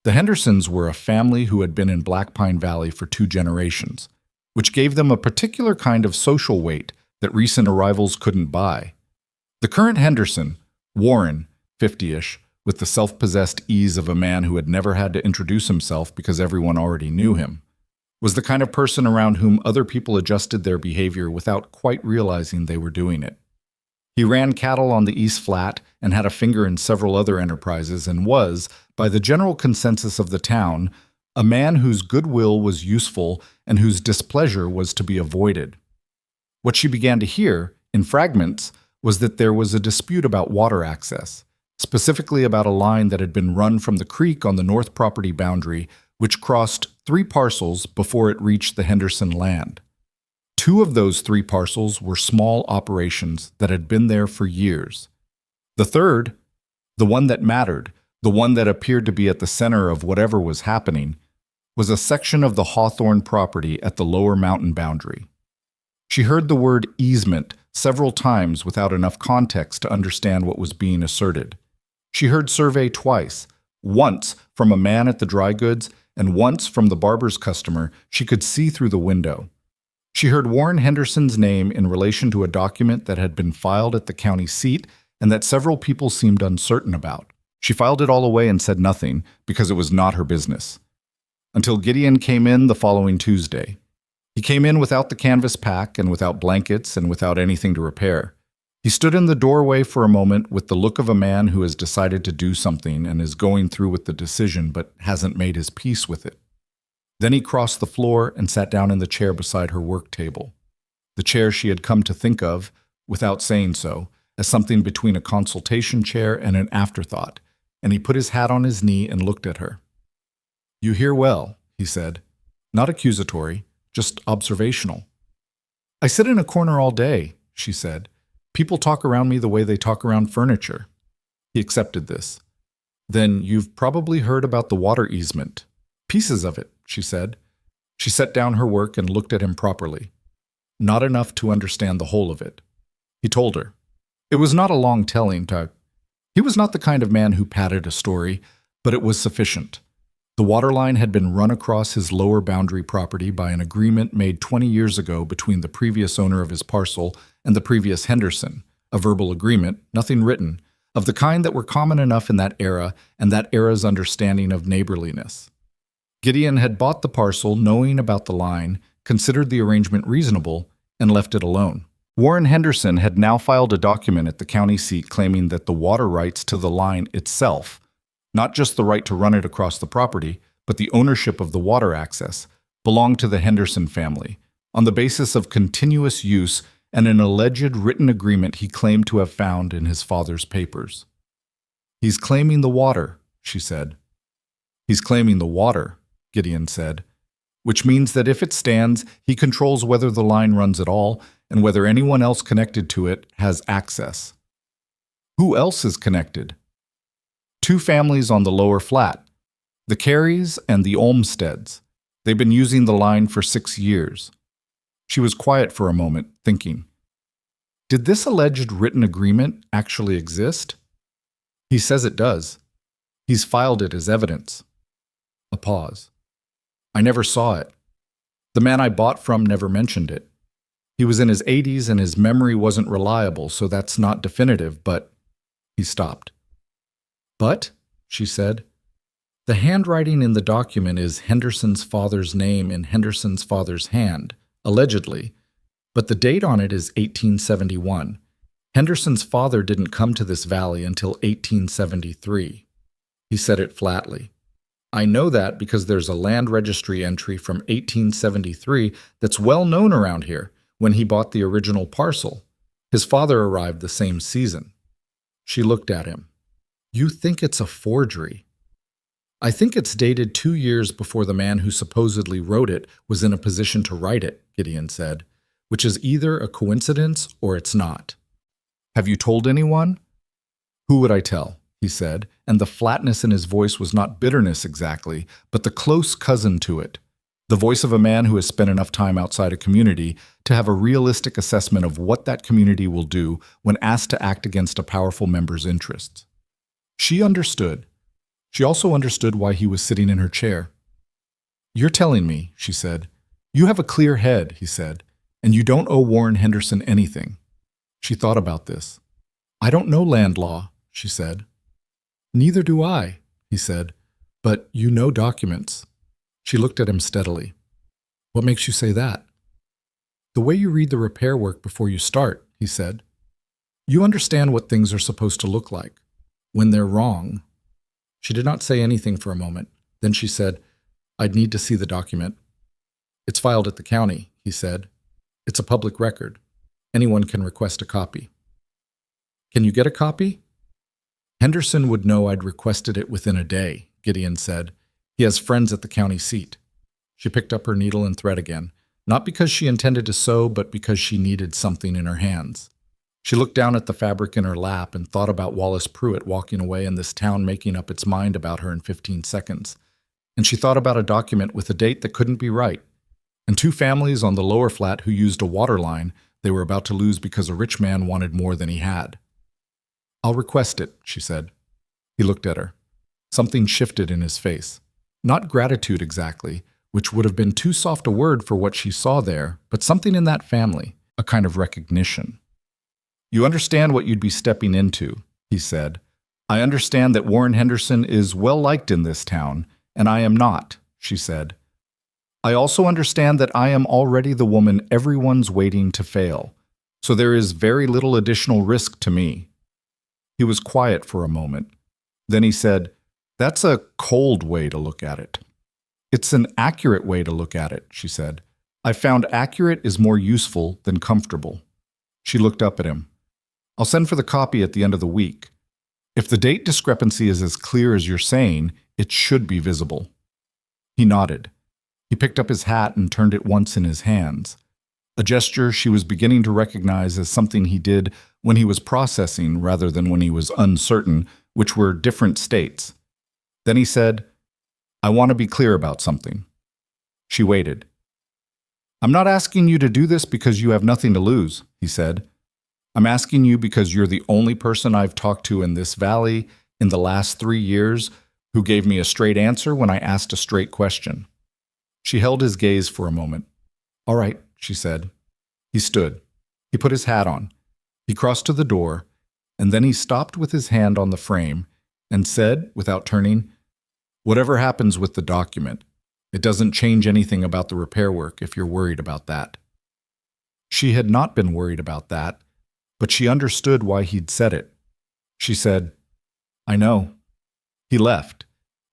Speaker 1: The Hendersons were a family who had been in Black Pine Valley for 2 generations, which gave them a particular kind of social weight that recent arrivals couldn't buy. The current Henderson, Warren, 50-ish, with the self-possessed ease of a man who had never had to introduce himself because everyone already knew him, was the kind of person around whom other people adjusted their behavior without quite realizing they were doing it. He ran cattle on the East Flat and had a finger in several other enterprises and was, by the general consensus of the town, a man whose goodwill was useful and whose displeasure was to be avoided. What she began to hear, in fragments, was that there was a dispute about water access, specifically about a line that had been run from the creek on the north property boundary, which crossed 3 parcels before it reached the Henderson land. 2 of those 3 parcels were small operations that had been there for years. The third, the one that mattered, the one that appeared to be at the center of whatever was happening, was a section of the Hawthorne property at the lower mountain boundary. She heard the word easement several times without enough context to understand what was being asserted. She heard survey twice, once from a man at the dry goods and once from the barber's customer she could see through the window. She heard Warren Henderson's name in relation to a document that had been filed at the county seat and that several people seemed uncertain about. She filed it all away and said nothing because it was not her business. Until Gideon came in the following Tuesday. He came in without the canvas pack and without blankets and without anything to repair. He stood in the doorway for a moment with the look of a man who has decided to do something and is going through with the decision but hasn't made his peace with it. Then he crossed the floor and sat down in the chair beside her work table, the chair she had come to think of, without saying so, as something between a consultation chair and an afterthought, and he put his hat on his knee and looked at her. "You hear well," he said, not accusatory, just observational. "I sit in a corner all day," she said. "People talk around me the way they talk around furniture." He accepted this. "Then you've probably heard about the water easement." "Pieces of it," she said. She set down her work and looked at him properly. Not enough to understand the whole of it. He told her. It was not a long telling. He was not the kind of man who padded a story, but it was sufficient. The water line had been run across his lower boundary property by an agreement made 20 years ago between the previous owner of his parcel and the previous Henderson, a verbal agreement, nothing written, of the kind that were common enough in that era and that era's understanding of neighborliness. Gideon had bought the parcel knowing about the line, considered the arrangement reasonable, and left it alone. Warren Henderson had now filed a document at the county seat claiming that the water rights to the line itself, not just the right to run it across the property, but the ownership of the water access, belonged to the Henderson family, on the basis of continuous use and an alleged written agreement he claimed to have found in his father's papers. "He's claiming the water," she said. "He's claiming the water," Gideon said, "which means that if it stands, he controls whether the line runs at all and whether anyone else connected to it has access." "Who else is connected?" "Two families on the lower flat, the Careys and the Olmsteads. They've been using the line for 6 years. She was quiet for a moment, thinking. Did this alleged written agreement actually exist? He says it does. He's filed it as evidence. A pause. I never saw it. The man I bought from never mentioned it. He was in his 80s and his memory wasn't reliable, so that's not definitive, but... He stopped. But, she said, the handwriting in the document is Henderson's father's name in Henderson's father's hand, allegedly, but the date on it is 1871. Henderson's father didn't come to this valley until 1873. He said it flatly. I know that because there's a land registry entry from 1873 that's well known around here when he bought the original parcel. His father arrived the same season. She looked at him. You think it's a forgery? I think it's dated 2 years before the man who supposedly wrote it was in a position to write it, Gideon said, which is either a coincidence or it's not. Have you told anyone? Who would I tell? He said, and the flatness in his voice was not bitterness exactly, but the close cousin to it. The voice of a man who has spent enough time outside a community to have a realistic assessment of what that community will do when asked to act against a powerful member's interests. She understood. She also understood why he was sitting in her chair. You're telling me, she said. You have a clear head, he said, and you don't owe Warren Henderson anything. She thought about this. I don't know land law, she said. Neither do I, he said, but you know documents. She looked at him steadily. What makes you say that? The way you read the repair work before you start, he said. You understand what things are supposed to look like. When they're wrong. She did not say anything for a moment. Then she said, I'd need to see the document. It's filed at the county, he said. It's a public record. Anyone can request a copy. Can you get a copy? Henderson would know I'd requested it within a day, Gideon said. He has friends at the county seat. She picked up her needle and thread again, not because she intended to sew, but because she needed something in her hands. She looked down at the fabric in her lap and thought about Wallace Pruitt walking away and this town making up its mind about her in 15 seconds. And she thought about a document with a date that couldn't be right, and 2 families on the lower flat who used a water line they were about to lose because a rich man wanted more than he had. I'll request it, she said. He looked at her. Something shifted in his face. Not gratitude exactly, which would have been too soft a word for what she saw there, but something in that family, a kind of recognition. You understand what you'd be stepping into, he said. I understand that Warren Henderson is well liked in this town, and I am not, she said. I also understand that I am already the woman everyone's waiting to fail, so there is very little additional risk to me. He was quiet for a moment. Then he said, That's a cold way to look at it. It's an accurate way to look at it, she said. I found accurate is more useful than comfortable. She looked up at him. I'll send for the copy at the end of the week. If the date discrepancy is as clear as you're saying, it should be visible. He nodded. He picked up his hat and turned it once in his hands, a gesture she was beginning to recognize as something he did when he was processing rather than when he was uncertain, which were different states. Then he said, I want to be clear about something. She waited. I'm not asking you to do this because you have nothing to lose, he said. I'm asking you because you're the only person I've talked to in this valley in the last 3 years who gave me a straight answer when I asked a straight question. She held his gaze for a moment. "All right," she said. He stood. He put his hat on. He crossed to the door, and then he stopped with his hand on the frame and said, without turning, "Whatever happens with the document, it doesn't change anything about the repair work if you're worried about that." She had not been worried about that, but she understood why he'd said it. She said, "I know." He left.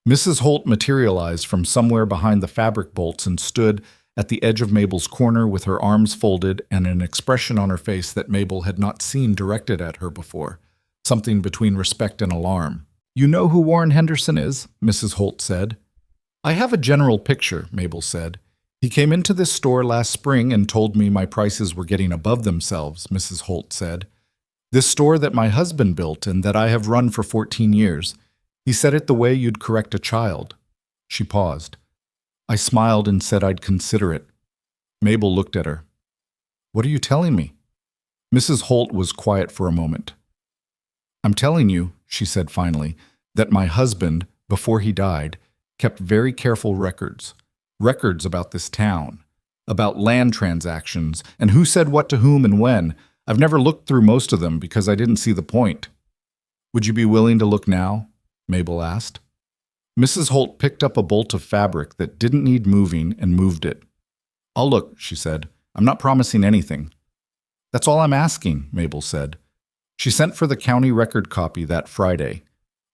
Speaker 1: Mrs. Holt materialized from somewhere behind the fabric bolts and stood at the edge of Mabel's corner with her arms folded and an expression on her face that Mabel had not seen directed at her before, something between respect and alarm. "You know who Warren Henderson is?" Mrs. Holt said. "I have a general picture," Mabel said. "He came into this store last spring and told me my prices were getting above themselves," Mrs. Holt said. "This store that my husband built and that I have run for 14 years. He said it the way you'd correct a child." She paused. I smiled and said I'd consider it. Mabel looked at her. "What are you telling me?" Mrs. Holt was quiet for a moment. "I'm telling you," she said finally, "that my husband, before he died, kept very careful records about this town, about land transactions, and who said what to whom and when. I've never looked through most of them because I didn't see the point." "Would you be willing to look now?" Mabel asked. Mrs. Holt picked up a bolt of fabric that didn't need moving and moved it. "I'll look," she said. "I'm not promising anything." "That's all I'm asking," Mabel said. She sent for the county record copy that Friday.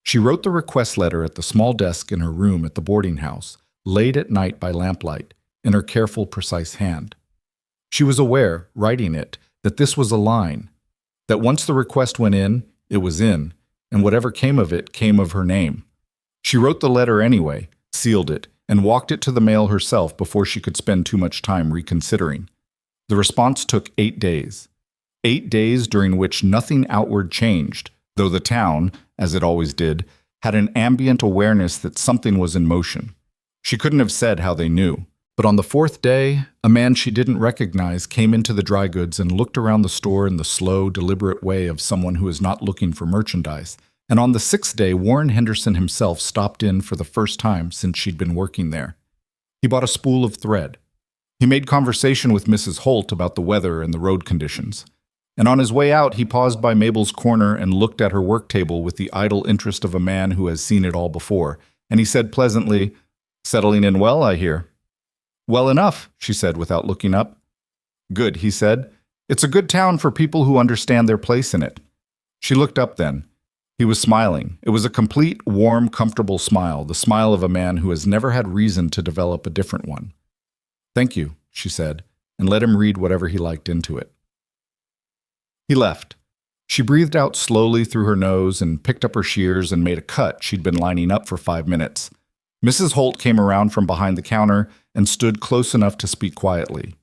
Speaker 1: She wrote the request letter at the small desk in her room at the boarding house, late at night by lamplight, in her careful, precise hand. She was aware, writing it, that this was a line, that once the request went in, it was in, and whatever came of it came of her name. She wrote the letter anyway, sealed it, and walked it to the mail herself before she could spend too much time reconsidering. The response took 8 days. 8 days during which nothing outward changed, though the town, as it always did, had an ambient awareness that something was in motion. She couldn't have said how they knew. But on the 4th day, a man she didn't recognize came into the dry goods and looked around the store in the slow, deliberate way of someone who is not looking for merchandise. And on the 6th day, Warren Henderson himself stopped in for the first time since she'd been working there. He bought a spool of thread. He made conversation with Mrs. Holt about the weather and the road conditions. And on his way out, he paused by Mabel's corner and looked at her work table with the idle interest of a man who has seen it all before. And he said pleasantly, "Settling in well, I hear." "Well enough," she said without looking up. "Good," he said. "It's a good town for people who understand their place in it." She looked up then. He was smiling. It was a complete, warm, comfortable smile, the smile of a man who has never had reason to develop a different one. "Thank you," she said, and let him read whatever he liked into it. He left. She breathed out slowly through her nose and picked up her shears and made a cut she'd been lining up for 5 minutes. Mrs. Holt came around from behind the counter and stood close enough to speak quietly.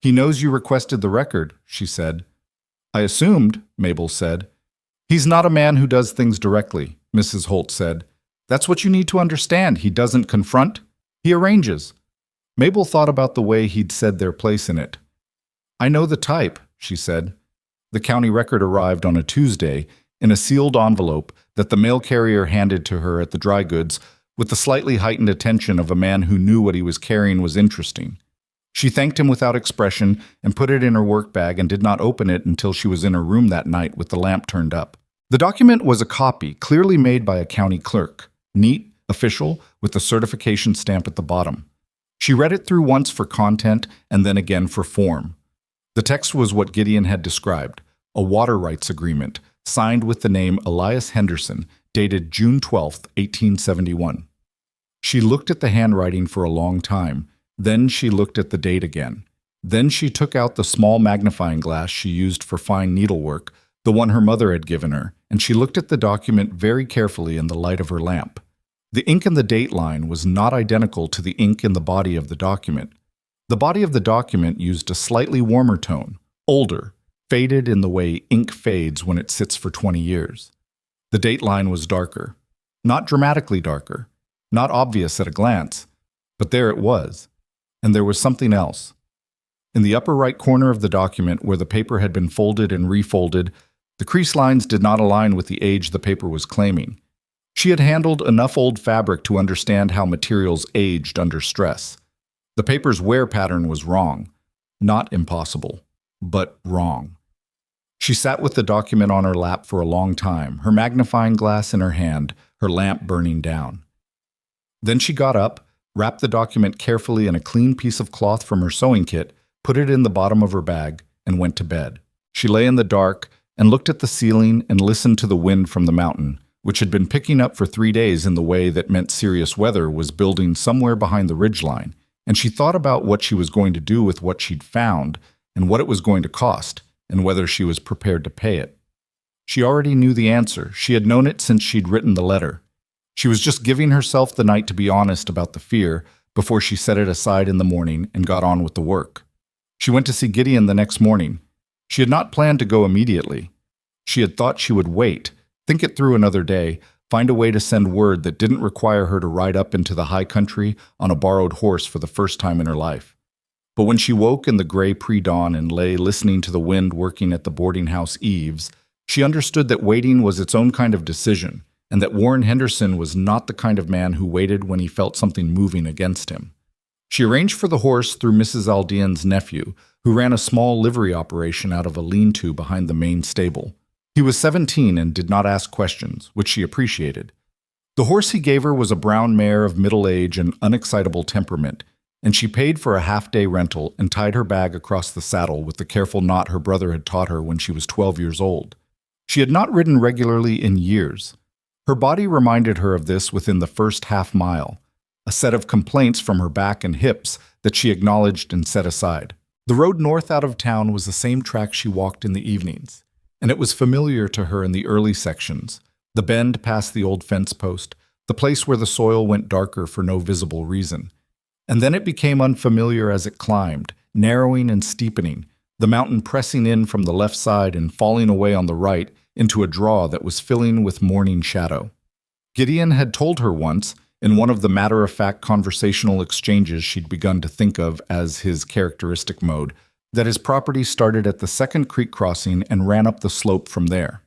Speaker 1: "He knows you requested the record," she said. "I assumed," Mabel said. "He's not a man who does things directly," Mrs. Holt said. "That's what you need to understand. He doesn't confront. He arranges." Mabel thought about the way he'd said their place in it. "I know the type," she said. The county record arrived on a Tuesday in a sealed envelope that the mail carrier handed to her at the dry goods with the slightly heightened attention of a man who knew what he was carrying was interesting. She thanked him without expression and put it in her work bag and did not open it until she was in her room that night with the lamp turned up. The document was a copy, clearly made by a county clerk, neat, official, with the certification stamp at the bottom. She read it through once for content and then again for form. The text was what Gideon had described, a water rights agreement, signed with the name Elias Henderson, dated June 12, 1871. She looked at the handwriting for a long time. Then she looked at the date again. Then she took out the small magnifying glass she used for fine needlework, the one her mother had given her, and she looked at the document very carefully in the light of her lamp. The ink in the date line was not identical to the ink in the body of the document. The body of the document used a slightly warmer tone, older, faded in the way ink fades when it sits for 20 years. The date line was darker, not dramatically darker, not obvious at a glance, but there it was. And there was something else. In the upper right corner of the document, where the paper had been folded and refolded, the crease lines did not align with the age the paper was claiming. She had handled enough old fabric to understand how materials aged under stress. The paper's wear pattern was wrong. Not impossible, but wrong. She sat with the document on her lap for a long time, her magnifying glass in her hand, her lamp burning down. Then she got up, wrapped the document carefully in a clean piece of cloth from her sewing kit, put it in the bottom of her bag, and went to bed. She lay in the dark and looked at the ceiling and listened to the wind from the mountain, which had been picking up for 3 days in the way that meant serious weather was building somewhere behind the ridgeline, and she thought about what she was going to do with what she'd found and what it was going to cost, and whether she was prepared to pay it. She already knew the answer. She had known it since she'd written the letter. She was just giving herself the night to be honest about the fear before she set it aside in the morning and got on with the work. She went to see Gideon the next morning. She had not planned to go immediately. She had thought she would wait, think it through another day, find a way to send word that didn't require her to ride up into the high country on a borrowed horse for the first time in her life. But when she woke in the gray pre-dawn and lay listening to the wind working at the boarding house eaves, she understood that waiting was its own kind of decision, and that Warren Henderson was not the kind of man who waited when he felt something moving against him. She arranged for the horse through Mrs. Aldean's nephew, who ran a small livery operation out of a lean-to behind the main stable. He was 17 and did not ask questions, which she appreciated. The horse he gave her was a brown mare of middle age and unexcitable temperament, and she paid for a half-day rental and tied her bag across the saddle with the careful knot her brother had taught her when she was 12 years old. She had not ridden regularly in years. Her body reminded her of this within the first half-mile, a set of complaints from her back and hips that she acknowledged and set aside. The road north out of town was the same track she walked in the evenings, and it was familiar to her in the early sections, the bend past the old fence post, the place where the soil went darker for no visible reason. And then it became unfamiliar as it climbed, narrowing and steepening, the mountain pressing in from the left side and falling away on the right into a draw that was filling with morning shadow. Gideon had told her once, in one of the matter-of-fact conversational exchanges she'd begun to think of as his characteristic mode, that his property started at the second creek crossing and ran up the slope from there.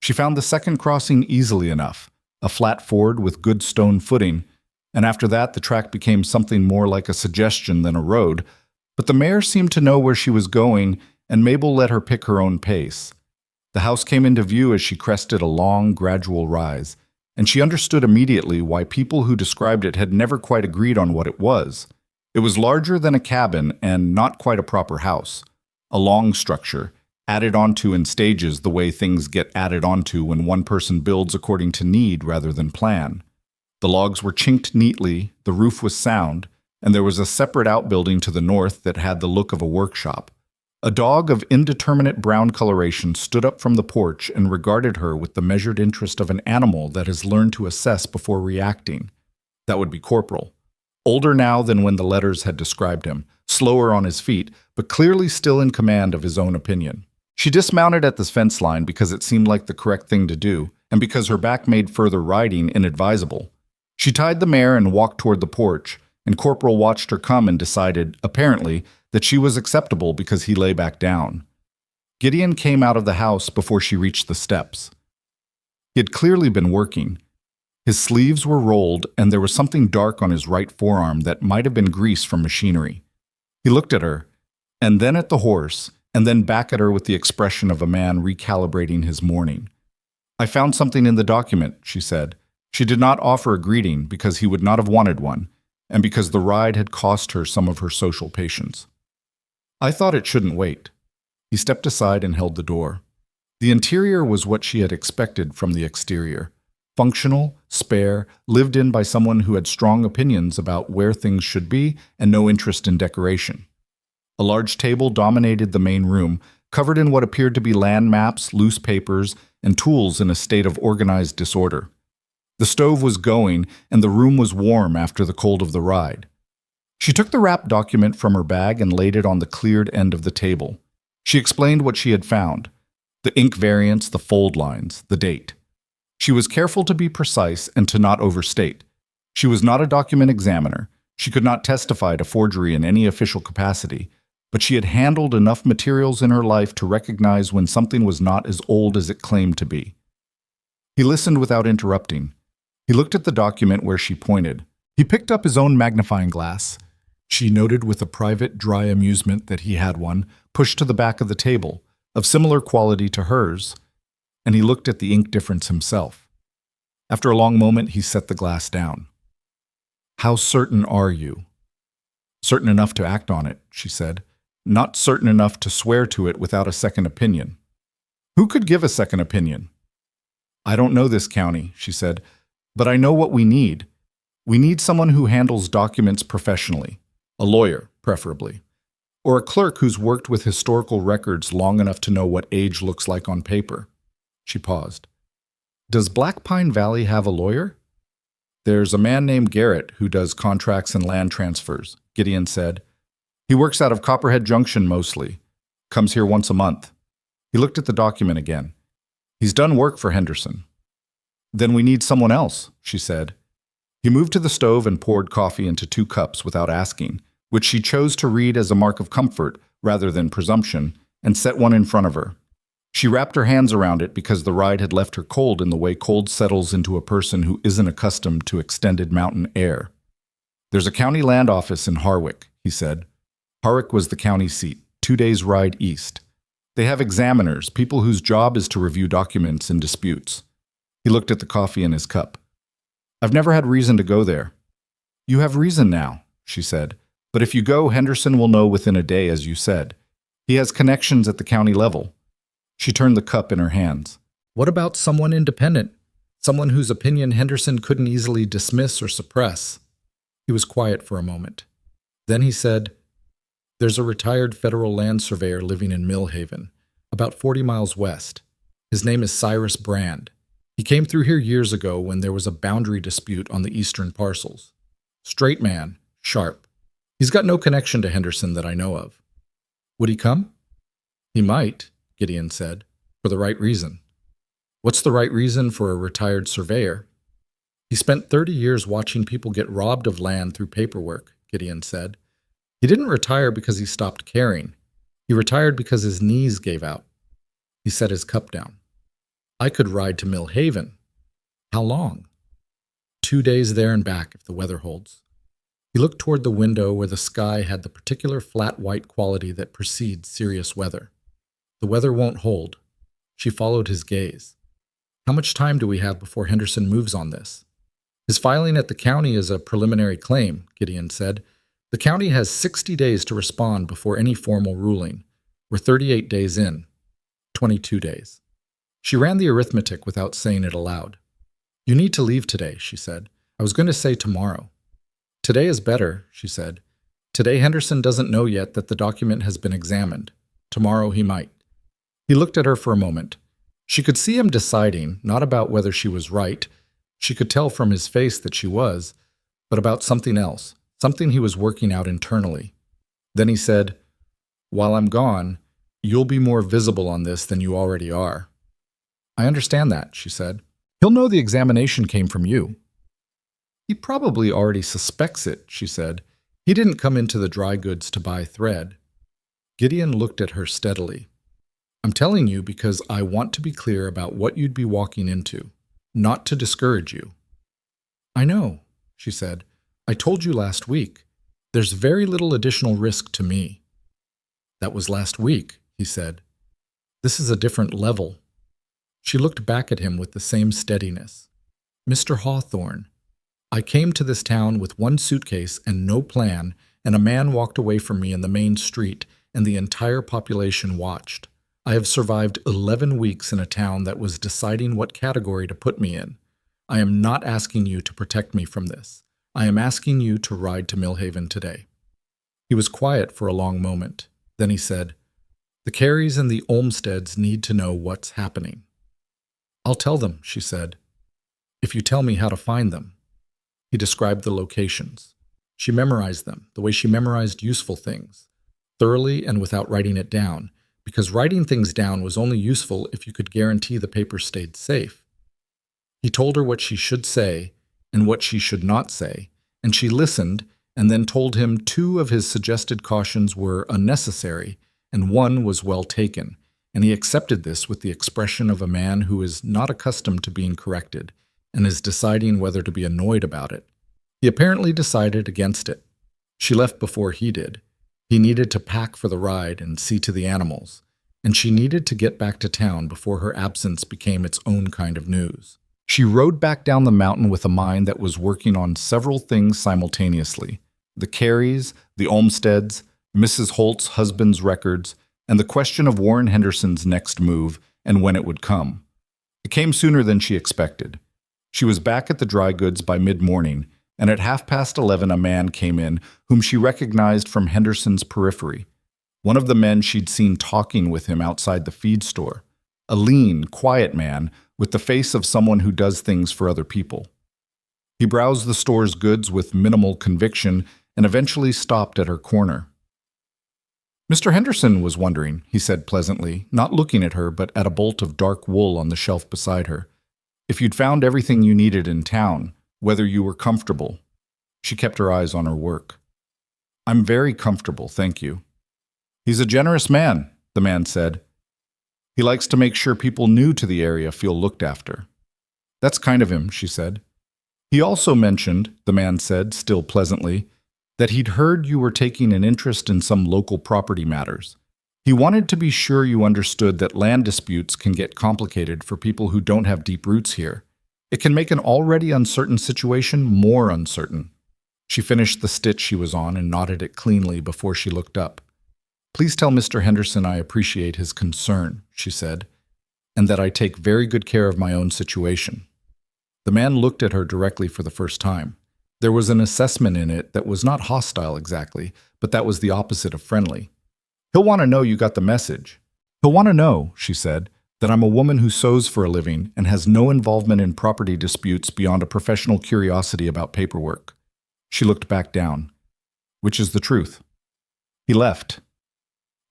Speaker 1: She found the second crossing easily enough, a flat ford with good stone footing, and after that the track became something more like a suggestion than a road, but the mare seemed to know where she was going, and Mabel let her pick her own pace. The house came into view as she crested a long, gradual rise, and she understood immediately why people who described it had never quite agreed on what it was. It was larger than a cabin and not quite a proper house. A long structure, added onto in stages the way things get added onto when one person builds according to need rather than plan. The logs were chinked neatly, the roof was sound, and there was a separate outbuilding to the north that had the look of a workshop. A dog of indeterminate brown coloration stood up from the porch and regarded her with the measured interest of an animal that has learned to assess before reacting. That would be Corporal. Older now than when the letters had described him, slower on his feet, but clearly still in command of his own opinion. She dismounted at the fence line because it seemed like the correct thing to do, and because her back made further riding inadvisable. She tied the mare and walked toward the porch, and Corporal watched her come and decided, apparently, that she was acceptable because he lay back down. Gideon came out of the house before she reached the steps. He had clearly been working. His sleeves were rolled, and there was something dark on his right forearm that might have been grease from machinery. He looked at her, and then at the horse, and then back at her with the expression of a man recalibrating his morning. "I found something in the document," she said. She did not offer a greeting because he would not have wanted one, and because the ride had cost her some of her social patience. "I thought it shouldn't wait." He stepped aside and held the door. The interior was what she had expected from the exterior. Functional, spare, lived in by someone who had strong opinions about where things should be and no interest in decoration. A large table dominated the main room, covered in what appeared to be land maps, loose papers, and tools in a state of organized disorder. The stove was going, and the room was warm after the cold of the ride. She took the wrapped document from her bag and laid it on the cleared end of the table. She explained what she had found: the ink variants, the fold lines, the date. She was careful to be precise and to not overstate. She was not a document examiner. She could not testify to forgery in any official capacity, but she had handled enough materials in her life to recognize when something was not as old as it claimed to be. He listened without interrupting. He looked at the document where she pointed. He picked up his own magnifying glass. She noted with a private, dry amusement that he had one, pushed to the back of the table, of similar quality to hers, and he looked at the ink difference himself. After a long moment, he set the glass down. "How certain are you?" "Certain enough to act on it," she said. "Not certain enough to swear to it without a second opinion." "Who could give a second opinion?" "I don't know this county," she said, "but I know what we need. We need someone who handles documents professionally, a lawyer, preferably, or a clerk who's worked with historical records long enough to know what age looks like on paper." She paused. "Does Black Pine Valley have a lawyer?" "There's a man named Garrett who does contracts and land transfers," Gideon said. "He works out of Copperhead Junction mostly. Comes here once a month." He looked at the document again. "He's done work for Henderson." "Then we need someone else," she said. He moved to the stove and poured coffee into 2 cups without asking, which she chose to read as a mark of comfort rather than presumption, and set one in front of her. She wrapped her hands around it because the ride had left her cold in the way cold settles into a person who isn't accustomed to extended mountain air. "There's a county land office in Harwick," he said. Harwick was the county seat, 2 days' ride east. "They have examiners, people whose job is to review documents and disputes." He looked at the coffee in his cup. "I've never had reason to go there." "You have reason now," she said. "But if you go, Henderson will know within a day, as you said. He has connections at the county level." She turned the cup in her hands. "What about someone independent? Someone whose opinion Henderson couldn't easily dismiss or suppress?" He was quiet for a moment. Then he said, "There's a retired federal land surveyor living in Millhaven, about 40 miles west. His name is Cyrus Brand. He came through here years ago when there was a boundary dispute on the eastern parcels. Straight man, sharp. He's got no connection to Henderson that I know of." "Would he come?" "He might," Gideon said, "for the right reason." "What's the right reason for a retired surveyor?" "He spent 30 years watching people get robbed of land through paperwork," Gideon said. "He didn't retire because he stopped caring. He retired because his knees gave out." He set his cup down. "I could ride to Millhaven." "How long?" 2 days there and back if the weather holds." He looked toward the window where the sky had the particular flat white quality that precedes serious weather. "The weather won't hold." She followed his gaze. "How much time do we have before Henderson moves on this?" "His filing at the county is a preliminary claim," Gideon said. "The county has 60 days to respond before any formal ruling. We're 38 days in. 22 days. She ran the arithmetic without saying it aloud. "You need to leave today," she said. "I was going to say tomorrow." "Today is better," she said. "Today Henderson doesn't know yet that the document has been examined. Tomorrow he might." He looked at her for a moment. She could see him deciding, not about whether she was right, she could tell from his face that she was, but about something else, something he was working out internally. Then he said, "While I'm gone, you'll be more visible on this than you already are." "I understand that," she said. "He'll know the examination came from you." "He probably already suspects it," she said. "He didn't come into the dry goods to buy thread." Gideon looked at her steadily. "I'm telling you because I want to be clear about what you'd be walking into, not to discourage you." "I know," she said. "I told you last week. There's very little additional risk to me." "That was last week," he said. "This is a different level." She looked back at him with the same steadiness. "Mr. Hawthorne, I came to this town with 1 suitcase and no plan, and a man walked away from me in the main street, and the entire population watched. I have survived 11 weeks in a town that was deciding what category to put me in. I am not asking you to protect me from this. I am asking you to ride to Millhaven today." He was quiet for a long moment. Then he said, "The Careys and the Olmsteads need to know what's happening." "I'll tell them," she said, "if you tell me how to find them." He described the locations. She memorized them, the way she memorized useful things, thoroughly and without writing it down, because writing things down was only useful if you could guarantee the paper stayed safe. He told her what she should say and what she should not say, and she listened and then told him 2 of his suggested cautions were unnecessary and 1 was well taken, and he accepted this with the expression of a man who is not accustomed to being corrected. and is deciding whether to be annoyed about it. He apparently decided against it. She left before he did. He needed to pack for the ride and see to the animals, and she needed to get back to town before her absence became its own kind of news. She rode back down the mountain with a mind that was working on several things simultaneously: the Careys, the Olmsteads, Mrs. Holt's husband's records, and the question of Warren Henderson's next move and when it would come. It came sooner than she expected. She was back at the dry goods by mid-morning, and at 11:30 a man came in whom she recognized from Henderson's periphery. One of the men she'd seen talking with him outside the feed store. A lean, quiet man with the face of someone who does things for other people. He browsed the store's goods with minimal conviction and eventually stopped at her corner. "Mr. Henderson was wondering," he said pleasantly, not looking at her but at a bolt of dark wool on the shelf beside her, "if you'd found everything you needed in town, whether you were comfortable." She kept her eyes on her work. "I'm very comfortable, thank you." "He's a generous man," the man said. "He likes to make sure people new to the area feel looked after." "That's kind of him," she said. "He also mentioned," the man said, still pleasantly, "that he'd heard you were taking an interest in some local property matters. He wanted to be sure you understood that land disputes can get complicated for people who don't have deep roots here. It can make an already uncertain situation more uncertain." She finished the stitch she was on and knotted it cleanly before she looked up. "Please tell Mr. Henderson I appreciate his concern," she said, "and that I take very good care of my own situation." The man looked at her directly for the first time. There was an assessment in it that was not hostile exactly, but that was the opposite of friendly. "He'll want to know you got the message. He'll want to know," she said, "that I'm a woman who sews for a living and has no involvement in property disputes beyond a professional curiosity about paperwork." She looked back down. "Which is the truth." He left.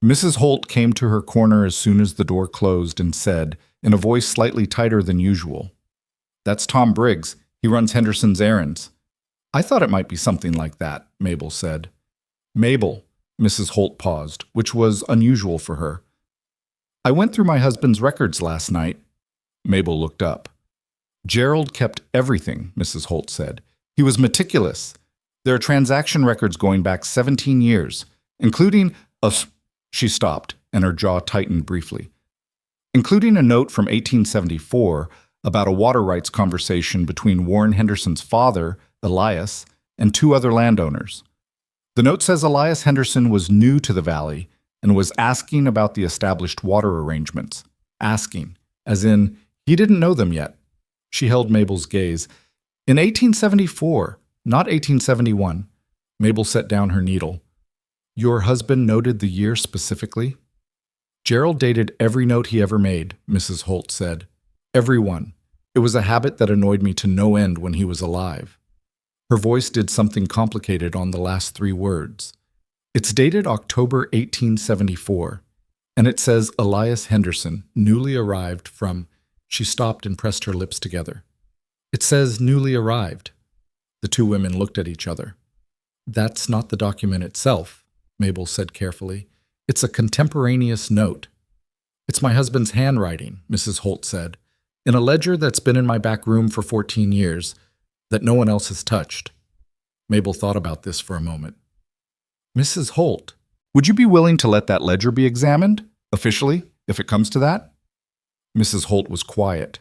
Speaker 1: Mrs. Holt came to her corner as soon as the door closed and said, in a voice slightly tighter than usual, "That's Tom Briggs. He runs Henderson's errands." "I thought it might be something like that," Mabel said. "Mabel," Mrs. Holt paused, which was unusual for her. "I went through my husband's records last night." Mabel looked up. "Gerald kept everything," Mrs. Holt said. "He was meticulous. There are transaction records going back 17 years, including a..." She stopped, and her jaw tightened briefly. "Including a note from 1874 about a water rights conversation between Warren Henderson's father, Elias, and two other landowners. The note says Elias Henderson was new to the valley and was asking about the established water arrangements. Asking, as in, he didn't know them yet." She held Mabel's gaze. "In 1874, not 1871. Mabel set down her needle. "Your husband noted the year specifically?" "Gerald dated every note he ever made," Mrs. Holt said. "Every one. It was a habit that annoyed me to no end when he was alive." Her voice did something complicated on the last three words. "It's dated October 1874, and it says Elias Henderson, newly arrived from..." She stopped and pressed her lips together. "It says newly arrived." The two women looked at each other. "That's not the document itself," Mabel said carefully. "It's a contemporaneous note." "It's my husband's handwriting," Mrs. Holt said, "in a ledger that's been in my back room for 14 years, that no one else has touched." Mabel thought about this for a moment. "Mrs. Holt, would you be willing to let that ledger be examined, officially, if it comes to that?" Mrs. Holt was quiet.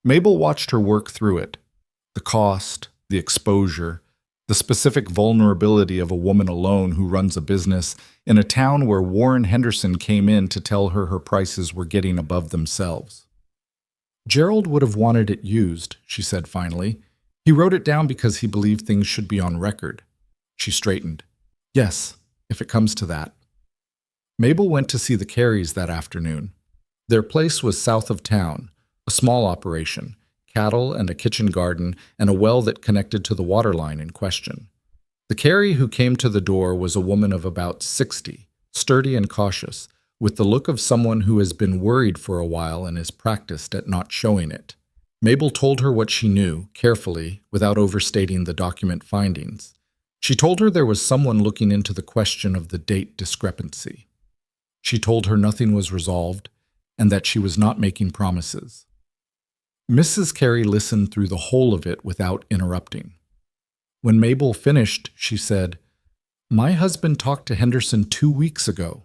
Speaker 1: Mabel watched her work through it. The cost, the exposure, the specific vulnerability of a woman alone who runs a business in a town where Warren Henderson came in to tell her her prices were getting above themselves. "Gerald would have wanted it used," she said finally. "He wrote it down because he believed things should be on record." She straightened. "Yes, if it comes to that." Mabel went to see the Careys that afternoon. Their place was south of town, a small operation, cattle and a kitchen garden and a well that connected to the water line in question. The Carey who came to the door was a woman of about 60, sturdy and cautious, with the look of someone who has been worried for a while and is practiced at not showing it. Mabel told her what she knew, carefully, without overstating the document findings. She told her there was someone looking into the question of the date discrepancy. She told her nothing was resolved, and that she was not making promises. Mrs. Carey listened through the whole of it without interrupting. When Mabel finished, she said, "My husband talked to Henderson 2 weeks ago.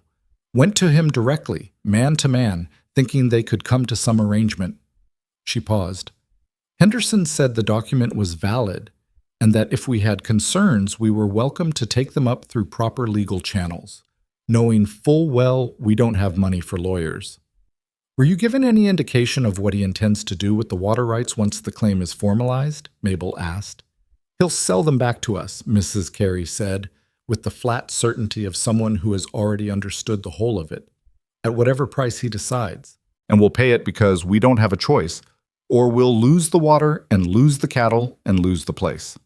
Speaker 1: Went to him directly, man to man, thinking they could come to some arrangement." She paused. "Henderson said the document was valid, and that if we had concerns, we were welcome to take them up through proper legal channels, knowing full well we don't have money for lawyers." "Were you given any indication of what he intends to do with the water rights once the claim is formalized?" Mabel asked. "He'll sell them back to us," Mrs. Carey said, with the flat certainty of someone who has already understood the whole of it, "at whatever price he decides. And we'll pay it because we don't have a choice, or we'll lose the water and lose the cattle and lose the place."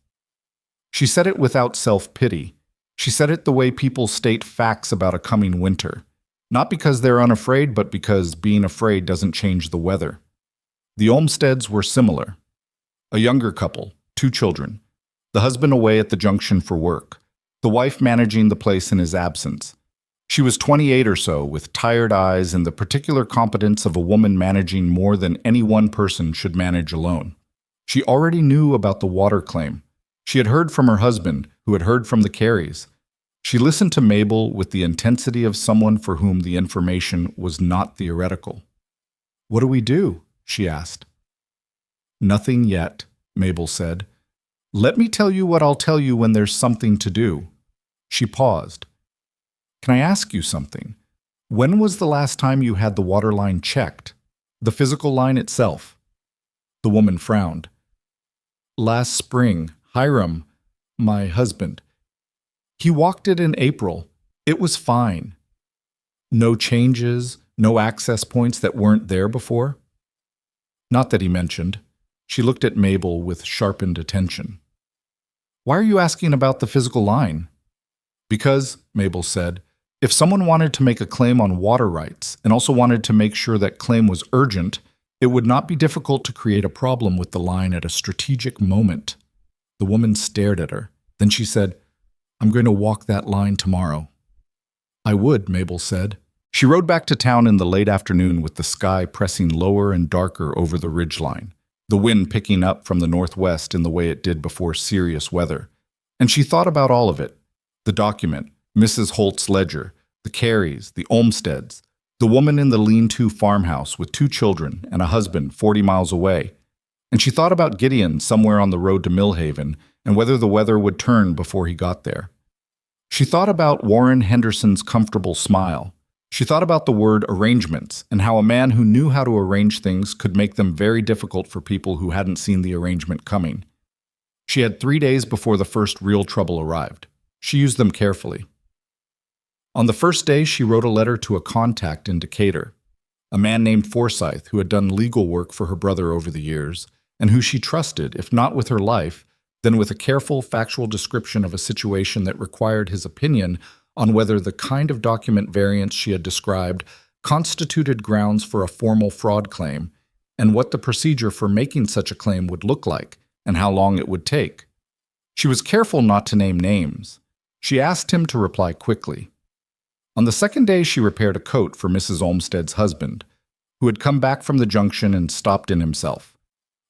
Speaker 1: She said it without self-pity. She said it the way people state facts about a coming winter. Not because they're unafraid, but because being afraid doesn't change the weather. The Olmsteads were similar. A younger couple, 2 children. The husband away at the junction for work. The wife managing the place in his absence. She was 28 or so, with tired eyes and the particular competence of a woman managing more than any one person should manage alone. She already knew about the water claim. She had heard from her husband, who had heard from the Careys. She listened to Mabel with the intensity of someone for whom the information was not theoretical. "What do we do?" she asked. "Nothing yet," Mabel said. "Let me tell you what I'll tell you when there's something to do." She paused. "Can I ask you something? When was the last time you had the water line checked? The physical line itself?" The woman frowned. "Last spring, Hiram, my husband. He walked it in April. It was fine. No changes, no access points that weren't there before?" "Not that he mentioned." She looked at Mabel with sharpened attention. "Why are you asking about the physical line?" "Because," Mabel said, "if someone wanted to make a claim on water rights and also wanted to make sure that claim was urgent, it would not be difficult to create a problem with the line at a strategic moment." The woman stared at her. Then she said, "I'm going to walk that line tomorrow." "I would," Mabel said. She rode back to town in the late afternoon with the sky pressing lower and darker over the ridgeline, the wind picking up from the northwest in the way it did before serious weather. And she thought about all of it. The document, Mrs. Holt's ledger, the Careys, the Olmsteads, the woman in the lean-to farmhouse with 2 children and a husband 40 miles away. And she thought about Gideon somewhere on the road to Millhaven and whether the weather would turn before he got there. She thought about Warren Henderson's comfortable smile. She thought about the word arrangements and how a man who knew how to arrange things could make them very difficult for people who hadn't seen the arrangement coming. She had 3 days before the first real trouble arrived. She used them carefully. On the first day, she wrote a letter to a contact in Decatur, a man named Forsyth who had done legal work for her brother over the years, and who she trusted, if not with her life, then with a careful, factual description of a situation that required his opinion on whether the kind of document variance she had described constituted grounds for a formal fraud claim, and what the procedure for making such a claim would look like, and how long it would take. She was careful not to name names. She asked him to reply quickly. On the second day, she repaired a coat for Mrs. Olmstead's husband, who had come back from the junction and stopped in himself.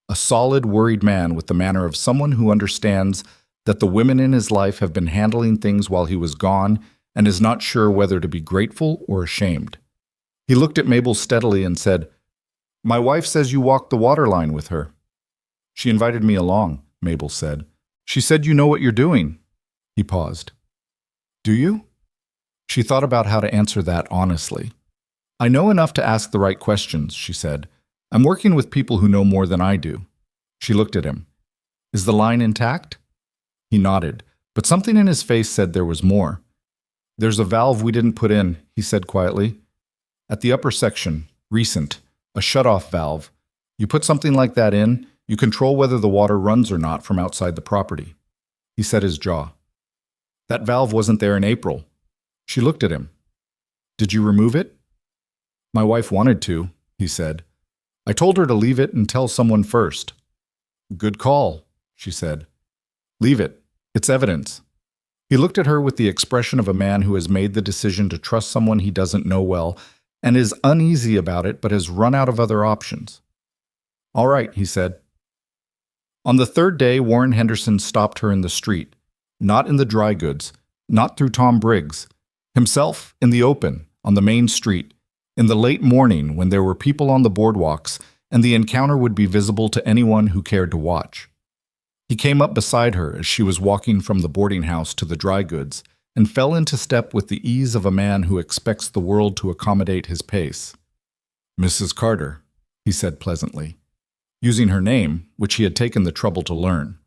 Speaker 1: A solid, worried man with the manner of someone who understands that the women in his life have been handling things while he was gone and is not sure whether to be grateful or ashamed. He looked at Mabel steadily and said, "My wife says you walked the water line with her." "She invited me along," Mabel said. "She said you know what you're doing." He paused. "Do you?" She thought about how to answer that honestly. "I know enough to ask the right questions," she said. "I'm working with people who know more than I do." She looked at him. "Is the line intact?" He nodded, but something in his face said there was more. "There's a valve we didn't put in," he said quietly. "At the upper section, recent, a shut-off valve. You put something like that in, you control whether the water runs or not from outside the property." He set his jaw. "That valve wasn't there in April." She looked at him. "Did you remove it?" "My wife wanted to," he said. "I told her to leave it and tell someone first." "Good call," she said. "Leave it. It's evidence." He looked at her with the expression of a man who has made the decision to trust someone he doesn't know well and is uneasy about it but has run out of other options. All right, he said. On the third day, Warren Henderson stopped her in the street, not in the dry goods, not through Tom Briggs, himself in the open, on the main street, in the late morning when there were people on the boardwalks and the encounter would be visible to anyone who cared to watch. He came up beside her as she was walking from the boarding house to the dry goods and fell into step with the ease of a man who expects the world to accommodate his pace. "Mrs. Carter," he said pleasantly, using her name, which he had taken the trouble to learn.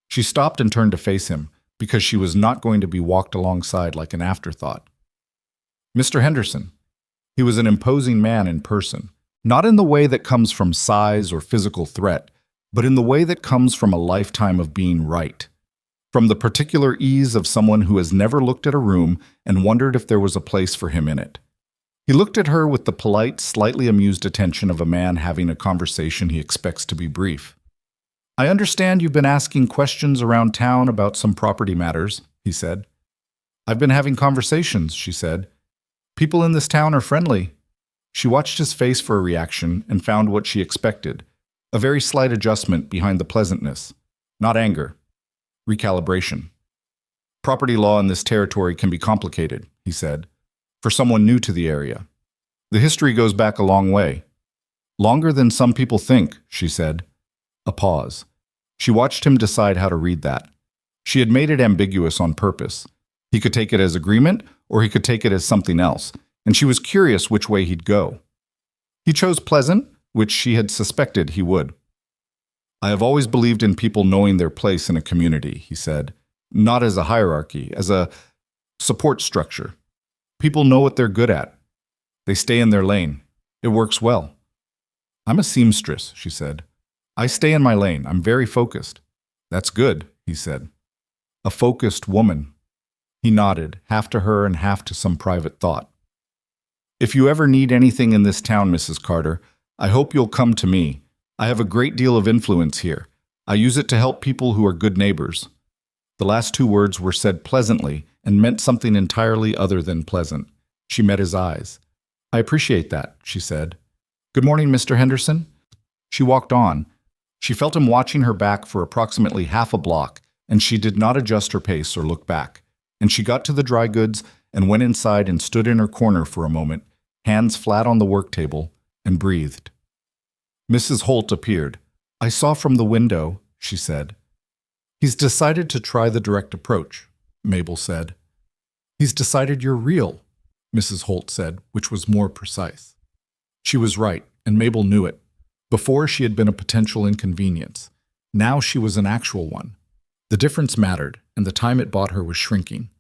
Speaker 1: She stopped and turned to face him, because she was not going to be walked alongside like an afterthought. Mr. Henderson. He was an imposing man in person, not in the way that comes from size or physical threat, but in the way that comes from a lifetime of being right, from the particular ease of someone who has never looked at a room and wondered if there was a place for him in it. He looked at her with the polite, slightly amused attention of a man having a conversation he expects to be brief. "I understand you've been asking questions around town about some property matters," he said. "I've been having conversations," she said. "People in this town are friendly." She watched his face for a reaction and found what she expected, a very slight adjustment behind the pleasantness. Not anger. Recalibration. "Property law in this territory can be complicated," he said, "for someone new to the area. The history goes back a long way." "Longer than some people think," she said. A pause. She watched him decide how to read that. She had made it ambiguous on purpose. He could take it as agreement, or he could take it as something else, and she was curious which way he'd go. He chose pleasant, which she had suspected he would. "I have always believed in people knowing their place in a community," he said, "not as a hierarchy, as a support structure. People know what they're good at. They stay in their lane. It works well." "I'm a seamstress," she said. "I stay in my lane. I'm very focused." "That's good," he said. "A focused woman." He nodded, half to her and half to some private thought. "If you ever need anything in this town, Mrs. Carter, I hope you'll come to me. I have a great deal of influence here. I use it to help people who are good neighbors." The last two words were said pleasantly and meant something entirely other than pleasant. She met his eyes. "I appreciate that," she said. "Good morning, Mr. Henderson." She walked on. She felt him watching her back for approximately half a block, and she did not adjust her pace or look back. And she got to the dry goods and went inside and stood in her corner for a moment, hands flat on the work table, and breathed. Mrs. Holt appeared. "I saw from the window," she said. "He's decided to try the direct approach," Mabel said. "He's decided you're real," Mrs. Holt said, which was more precise. She was right, and Mabel knew it. Before, she had been a potential inconvenience. Now she was an actual one. The difference mattered, and the time it bought her was shrinking.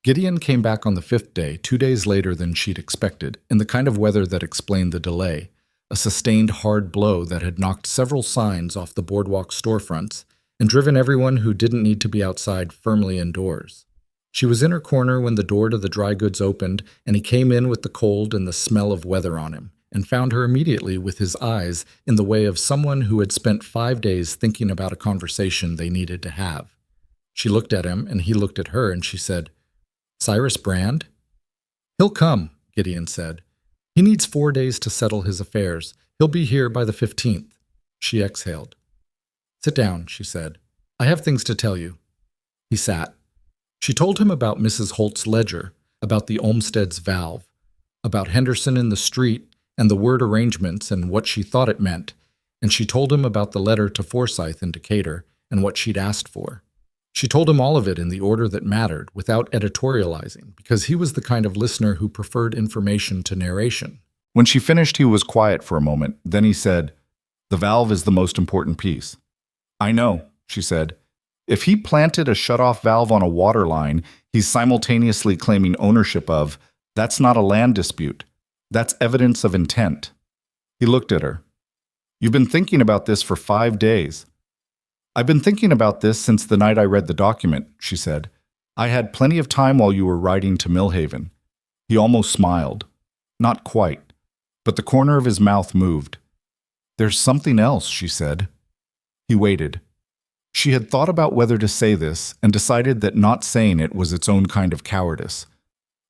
Speaker 1: Gideon came back on the 5th day, 2 days later than she'd expected, in the kind of weather that explained the delay, a sustained hard blow that had knocked several signs off the boardwalk storefronts and driven everyone who didn't need to be outside firmly indoors. She was in her corner when the door to the dry goods opened, and he came in with the cold and the smell of weather on him, and found her immediately with his eyes in the way of someone who had spent 5 days thinking about a conversation they needed to have. She looked at him, and he looked at her, and she said, "Cyrus Brand?" "He'll come," Gideon said. "He needs 4 days to settle his affairs. He'll be here by the 15th. She exhaled. "Sit down," she said. "I have things to tell you." He sat. She told him about Mrs. Holt's ledger, about the Olmsted's valve, about Henderson in the street and the word arrangements and what she thought it meant, and she told him about the letter to Forsyth in Decatur and what she'd asked for. She told him all of it in the order that mattered, without editorializing, because he was the kind of listener who preferred information to narration. When she finished, he was quiet for a moment. Then he said, "The valve is the most important piece." "I know," she said. "If he planted a shut-off valve on a water line he's simultaneously claiming ownership of, that's not a land dispute. That's evidence of intent." He looked at her. "You've been thinking about this for 5 days." "I've been thinking about this since the night I read the document," she said. "I had plenty of time while you were riding to Millhaven." He almost smiled. Not quite, but the corner of his mouth moved. "There's something else," she said. He waited. She had thought about whether to say this and decided that not saying it was its own kind of cowardice.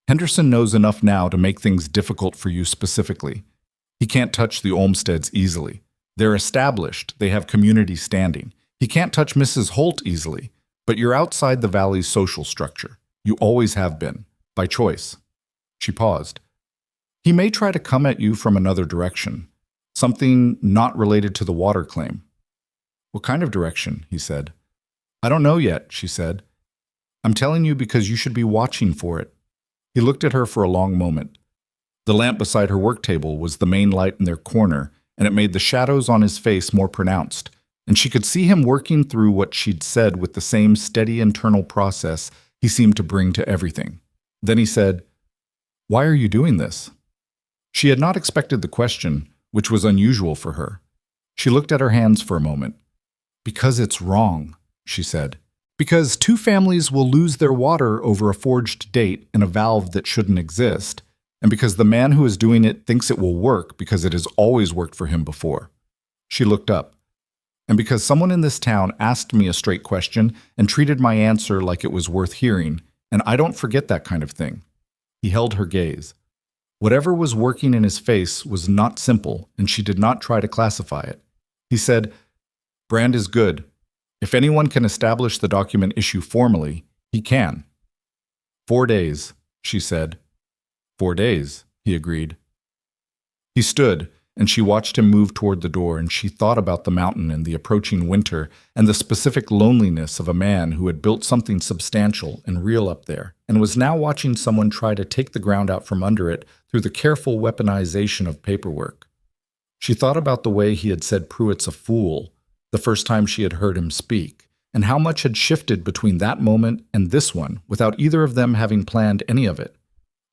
Speaker 1: Henderson knows enough now to make things difficult for you specifically. He can't touch the Olmsteds easily. They're established, they have community standing. He can't touch Mrs. Holt easily, but you're outside the valley's social structure. You always have been, by choice. She paused. He may try to come at you from another direction, something not related to the water claim. What kind of direction? He said. I don't know yet, she said. I'm telling you because you should be watching for it. He looked at her for a long moment. The lamp beside her work table was the main light in their corner, and it made the shadows on his face more pronounced, and she could see him working through what she'd said with the same steady internal process he seemed to bring to everything. Then he said, Why are you doing this? She had not expected the question, which was unusual for her. She looked at her hands for a moment. Because it's wrong, she said. Because two families will lose their water over a forged date in a valve that shouldn't exist, and because the man who is doing it thinks it will work because it has always worked for him before. She looked up. And because someone in this town asked me a straight question and treated my answer like it was worth hearing, and I don't forget that kind of thing. He held her gaze. Whatever was working in his face was not simple, and she did not try to classify it. He said, Brand is good. If anyone can establish the document issue formally, he can. 4 days, she said. 4 days, he agreed. He stood, and she watched him move toward the door, and she thought about the mountain and the approaching winter and the specific loneliness of a man who had built something substantial and real up there, and was now watching someone try to take the ground out from under it through the careful weaponization of paperwork. She thought about the way he had said Pruitt's a fool the first time she had heard him speak, and how much had shifted between that moment and this one without either of them having planned any of it.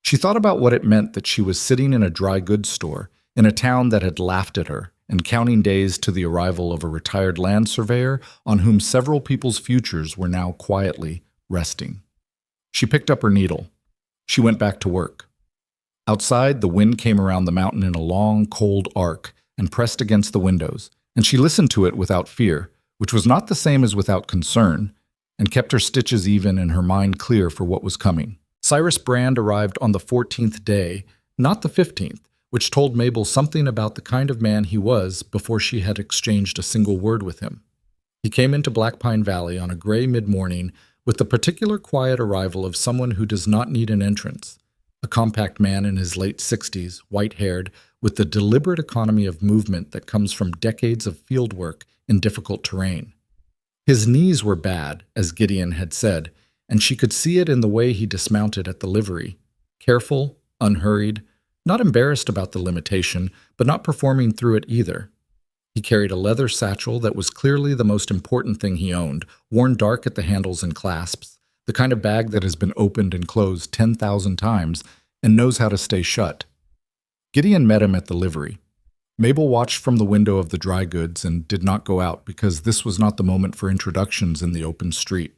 Speaker 1: She thought about what it meant that she was sitting in a dry goods store in a town that had laughed at her and counting days to the arrival of a retired land surveyor on whom several people's futures were now quietly resting. She picked up her needle. She went back to work. Outside, the wind came around the mountain in a long, cold arc and pressed against the windows, and she listened to it without fear, which was not the same as without concern, and kept her stitches even and her mind clear for what was coming. Cyrus Brand arrived on the 14th day, not the 15th, which told Mabel something about the kind of man he was before she had exchanged a single word with him. He came into Black Pine Valley on a gray mid-morning with the particular quiet arrival of someone who does not need an entrance, a compact man in his late 60s, white-haired, with the deliberate economy of movement that comes from decades of field work in difficult terrain. His knees were bad, as Gideon had said, and she could see it in the way he dismounted at the livery, careful, unhurried, not embarrassed about the limitation, but not performing through it either. He carried a leather satchel that was clearly the most important thing he owned, worn dark at the handles and clasps, the kind of bag that has been opened and closed 10,000 times and knows how to stay shut. Gideon met him at the livery. Mabel watched from the window of the dry goods and did not go out because this was not the moment for introductions in the open street.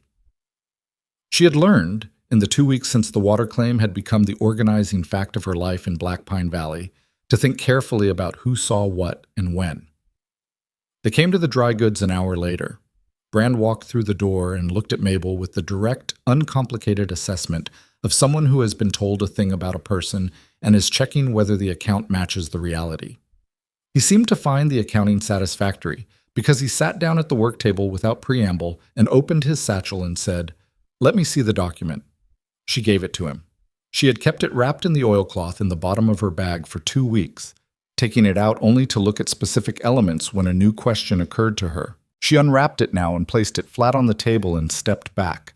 Speaker 1: She had learned, in the 2 weeks since the water claim had become the organizing fact of her life in Black Pine Valley, to think carefully about who saw what and when. They came to the dry goods an hour later. Brand walked through the door and looked at Mabel with the direct, uncomplicated assessment of someone who has been told a thing about a person and is checking whether the account matches the reality. He seemed to find the accounting satisfactory because he sat down at the work table without preamble and opened his satchel and said, "Let me see the document." She gave it to him. She had kept it wrapped in the oilcloth in the bottom of her bag for 2 weeks, taking it out only to look at specific elements when a new question occurred to her. She unwrapped it now and placed it flat on the table and stepped back.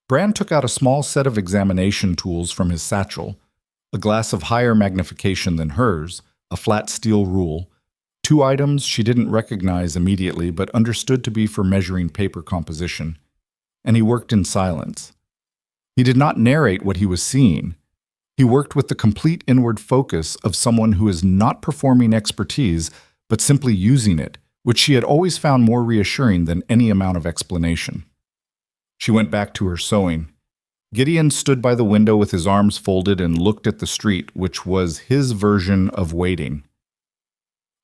Speaker 1: Brand took out a small set of examination tools from his satchel, a glass of higher magnification than hers, a flat steel rule, 2 items she didn't recognize immediately but understood to be for measuring paper composition, and he worked in silence. He did not narrate what he was seeing. He worked with the complete inward focus of someone who is not performing expertise but simply using it, which she had always found more reassuring than any amount of explanation. She went back to her sewing. Gideon stood by the window with his arms folded and looked at the street, which was his version of waiting.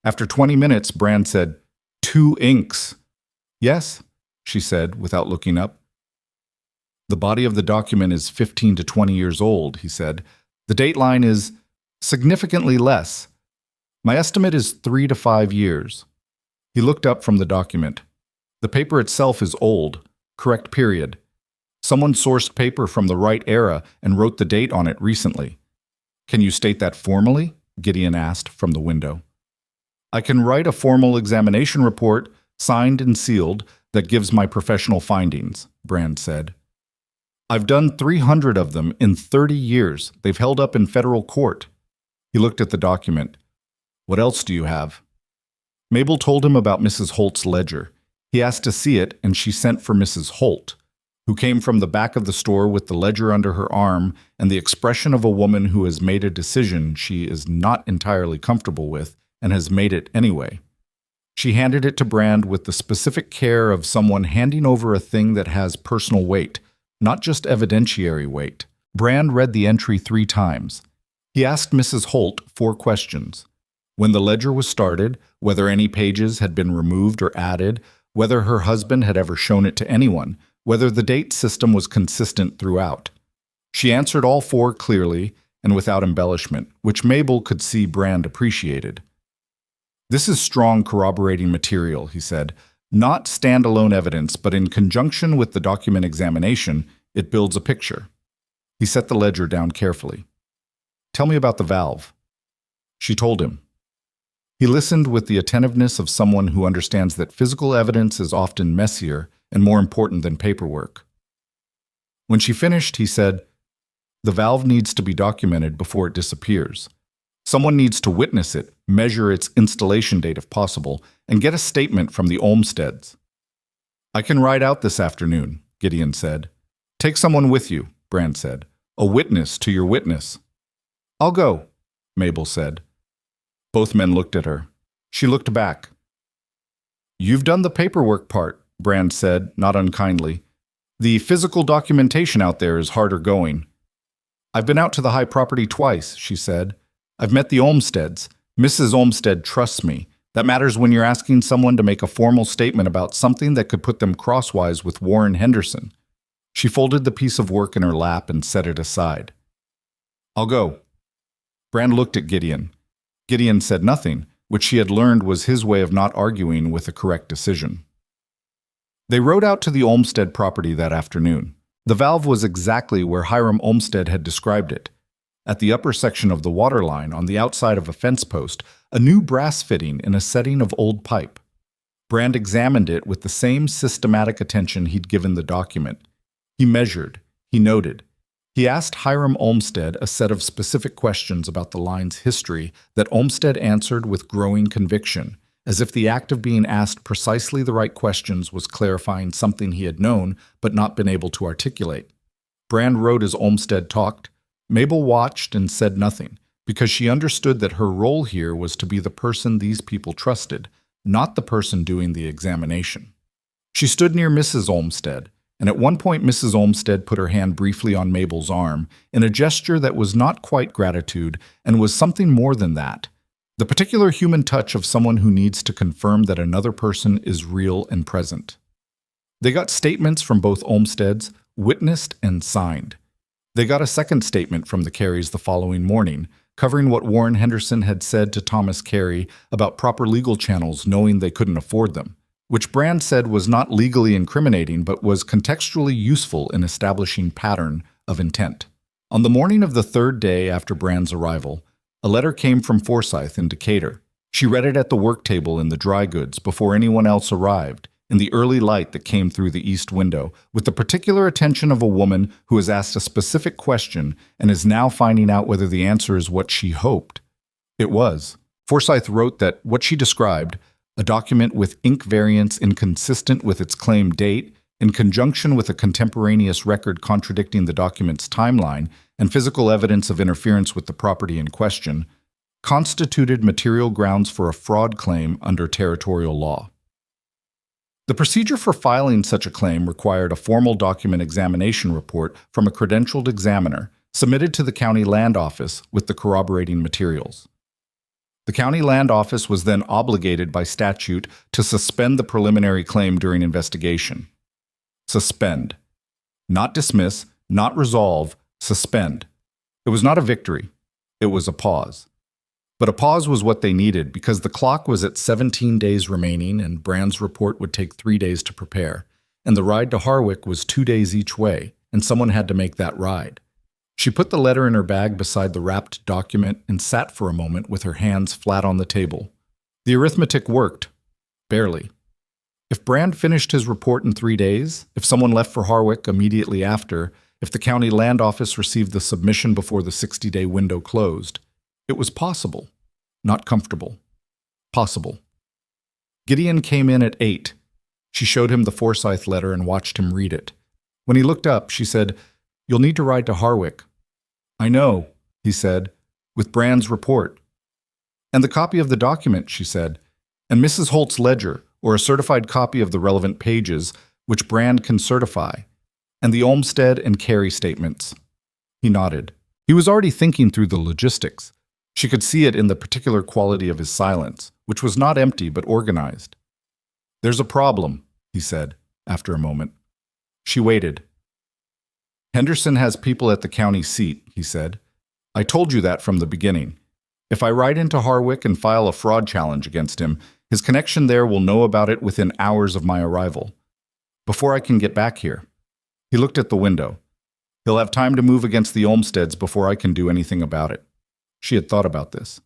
Speaker 1: After 20 minutes, Brand said, 2 inks. "Yes," she said, without looking up. "The body of the document is 15 to 20 years old," he said. "The dateline is significantly less. My estimate is 3 to 5 years." He looked up from the document. The paper itself is old. Correct period. Someone sourced paper from the right era and wrote the date on it recently. Can you state that formally? Gideon asked from the window. I can write a formal examination report, signed and sealed, that gives my professional findings, Brand said. I've done 300 of them in 30 years. They've held up in federal court. He looked at the document. What else do you have? Mabel told him about Mrs. Holt's ledger. He asked to see it, and she sent for Mrs. Holt, who came from the back of the store with the ledger under her arm and the expression of a woman who has made a decision she is not entirely comfortable with and has made it anyway. She handed it to Brand with the specific care of someone handing over a thing that has personal weight, not just evidentiary weight. Brand read the entry 3 times. He asked Mrs. Holt 4 questions. When the ledger was started, whether any pages had been removed or added, whether her husband had ever shown it to anyone, whether the date system was consistent throughout. She answered all 4 clearly and without embellishment, which Mabel could see Brand appreciated. This is strong corroborating material, he said. Not standalone evidence, but in conjunction with the document examination, it builds a picture. He set the ledger down carefully. Tell me about the valve. She told him. He listened with the attentiveness of someone who understands that physical evidence is often messier and more important than paperwork. When she finished, he said, the valve needs to be documented before it disappears. Someone needs to witness it, measure its installation date if possible, and get a statement from the Olmsteads. I can ride out this afternoon, Gideon said. Take someone with you, Brand said. A witness to your witness. I'll go, Mabel said. Both men looked at her. She looked back. You've done the paperwork part, Brand said, not unkindly. The physical documentation out there is harder going. I've been out to the high property twice, she said. I've met the Olmsteads. Mrs. Olmstead trusts me. That matters when you're asking someone to make a formal statement about something that could put them crosswise with Warren Henderson. She folded the piece of work in her lap and set it aside. I'll go. Brand looked at Gideon. Gideon said nothing, which she had learned was his way of not arguing with a correct decision. They rode out to the Olmstead property that afternoon. The valve was exactly where Hiram Olmstead had described it. At the upper section of the water line, on the outside of a fence post, a new brass fitting in a setting of old pipe. Brand examined it with the same systematic attention he'd given the document. He measured. He noted. He asked Hiram Olmstead a set of specific questions about the line's history that Olmstead answered with growing conviction, as if the act of being asked precisely the right questions was clarifying something he had known but not been able to articulate. Brand wrote as Olmstead talked. Mabel watched and said nothing, because she understood that her role here was to be the person these people trusted, not the person doing the examination. She stood near Mrs. Olmstead, and at one point Mrs. Olmstead put her hand briefly on Mabel's arm in a gesture that was not quite gratitude and was something more than that, the particular human touch of someone who needs to confirm that another person is real and present. They got statements from both Olmsteads, witnessed and signed. They got a second statement from the Careys the following morning, covering what Warren Henderson had said to Thomas Carey about proper legal channels knowing they couldn't afford them, which Brand said was not legally incriminating but was contextually useful in establishing pattern of intent. On the morning of the 3rd day after Brand's arrival, a letter came from Forsyth in Decatur. She read it at the work table in the dry goods before anyone else arrived, in the early light that came through the east window, with the particular attention of a woman who has asked a specific question and is now finding out whether the answer is what she hoped. It was. Forsyth wrote that what she described, a document with ink variants inconsistent with its claimed date, in conjunction with a contemporaneous record contradicting the document's timeline and physical evidence of interference with the property in question, constituted material grounds for a fraud claim under territorial law. The procedure for filing such a claim required a formal document examination report from a credentialed examiner submitted to the county land office with the corroborating materials. The county land office was then obligated by statute to suspend the preliminary claim during investigation. Suspend. Not dismiss, not resolve, suspend. It was not a victory. It was a pause. But a pause was what they needed because the clock was at 17 days remaining and Brand's report would take 3 days to prepare, and the ride to Harwick was 2 days each way, and someone had to make that ride. She put the letter in her bag beside the wrapped document and sat for a moment with her hands flat on the table. The arithmetic worked. Barely. If Brand finished his report in 3 days, if someone left for Harwick immediately after, if the county land office received the submission before the 60-day window closed, it was possible. Not comfortable. Possible. Gideon came in at 8. She showed him the Forsyth letter and watched him read it. When he looked up, she said, "You'll need to ride to Harwick." "I know," he said, "with Brand's report." "And the copy of the document," she said, "and Mrs. Holt's ledger, or a certified copy of the relevant pages, which Brand can certify, and the Olmsted and Carey statements." He nodded. He was already thinking through the logistics. She could see it in the particular quality of his silence, which was not empty but organized. "There's a problem," he said, after a moment. She waited. "Henderson has people at the county seat," he said. "I told you that from the beginning. If I ride into Harwick and file a fraud challenge against him, his connection there will know about it within hours of my arrival, before I can get back here." He looked at the window. "He'll have time to move against the Olmsteds before I can do anything about it." She had thought about this.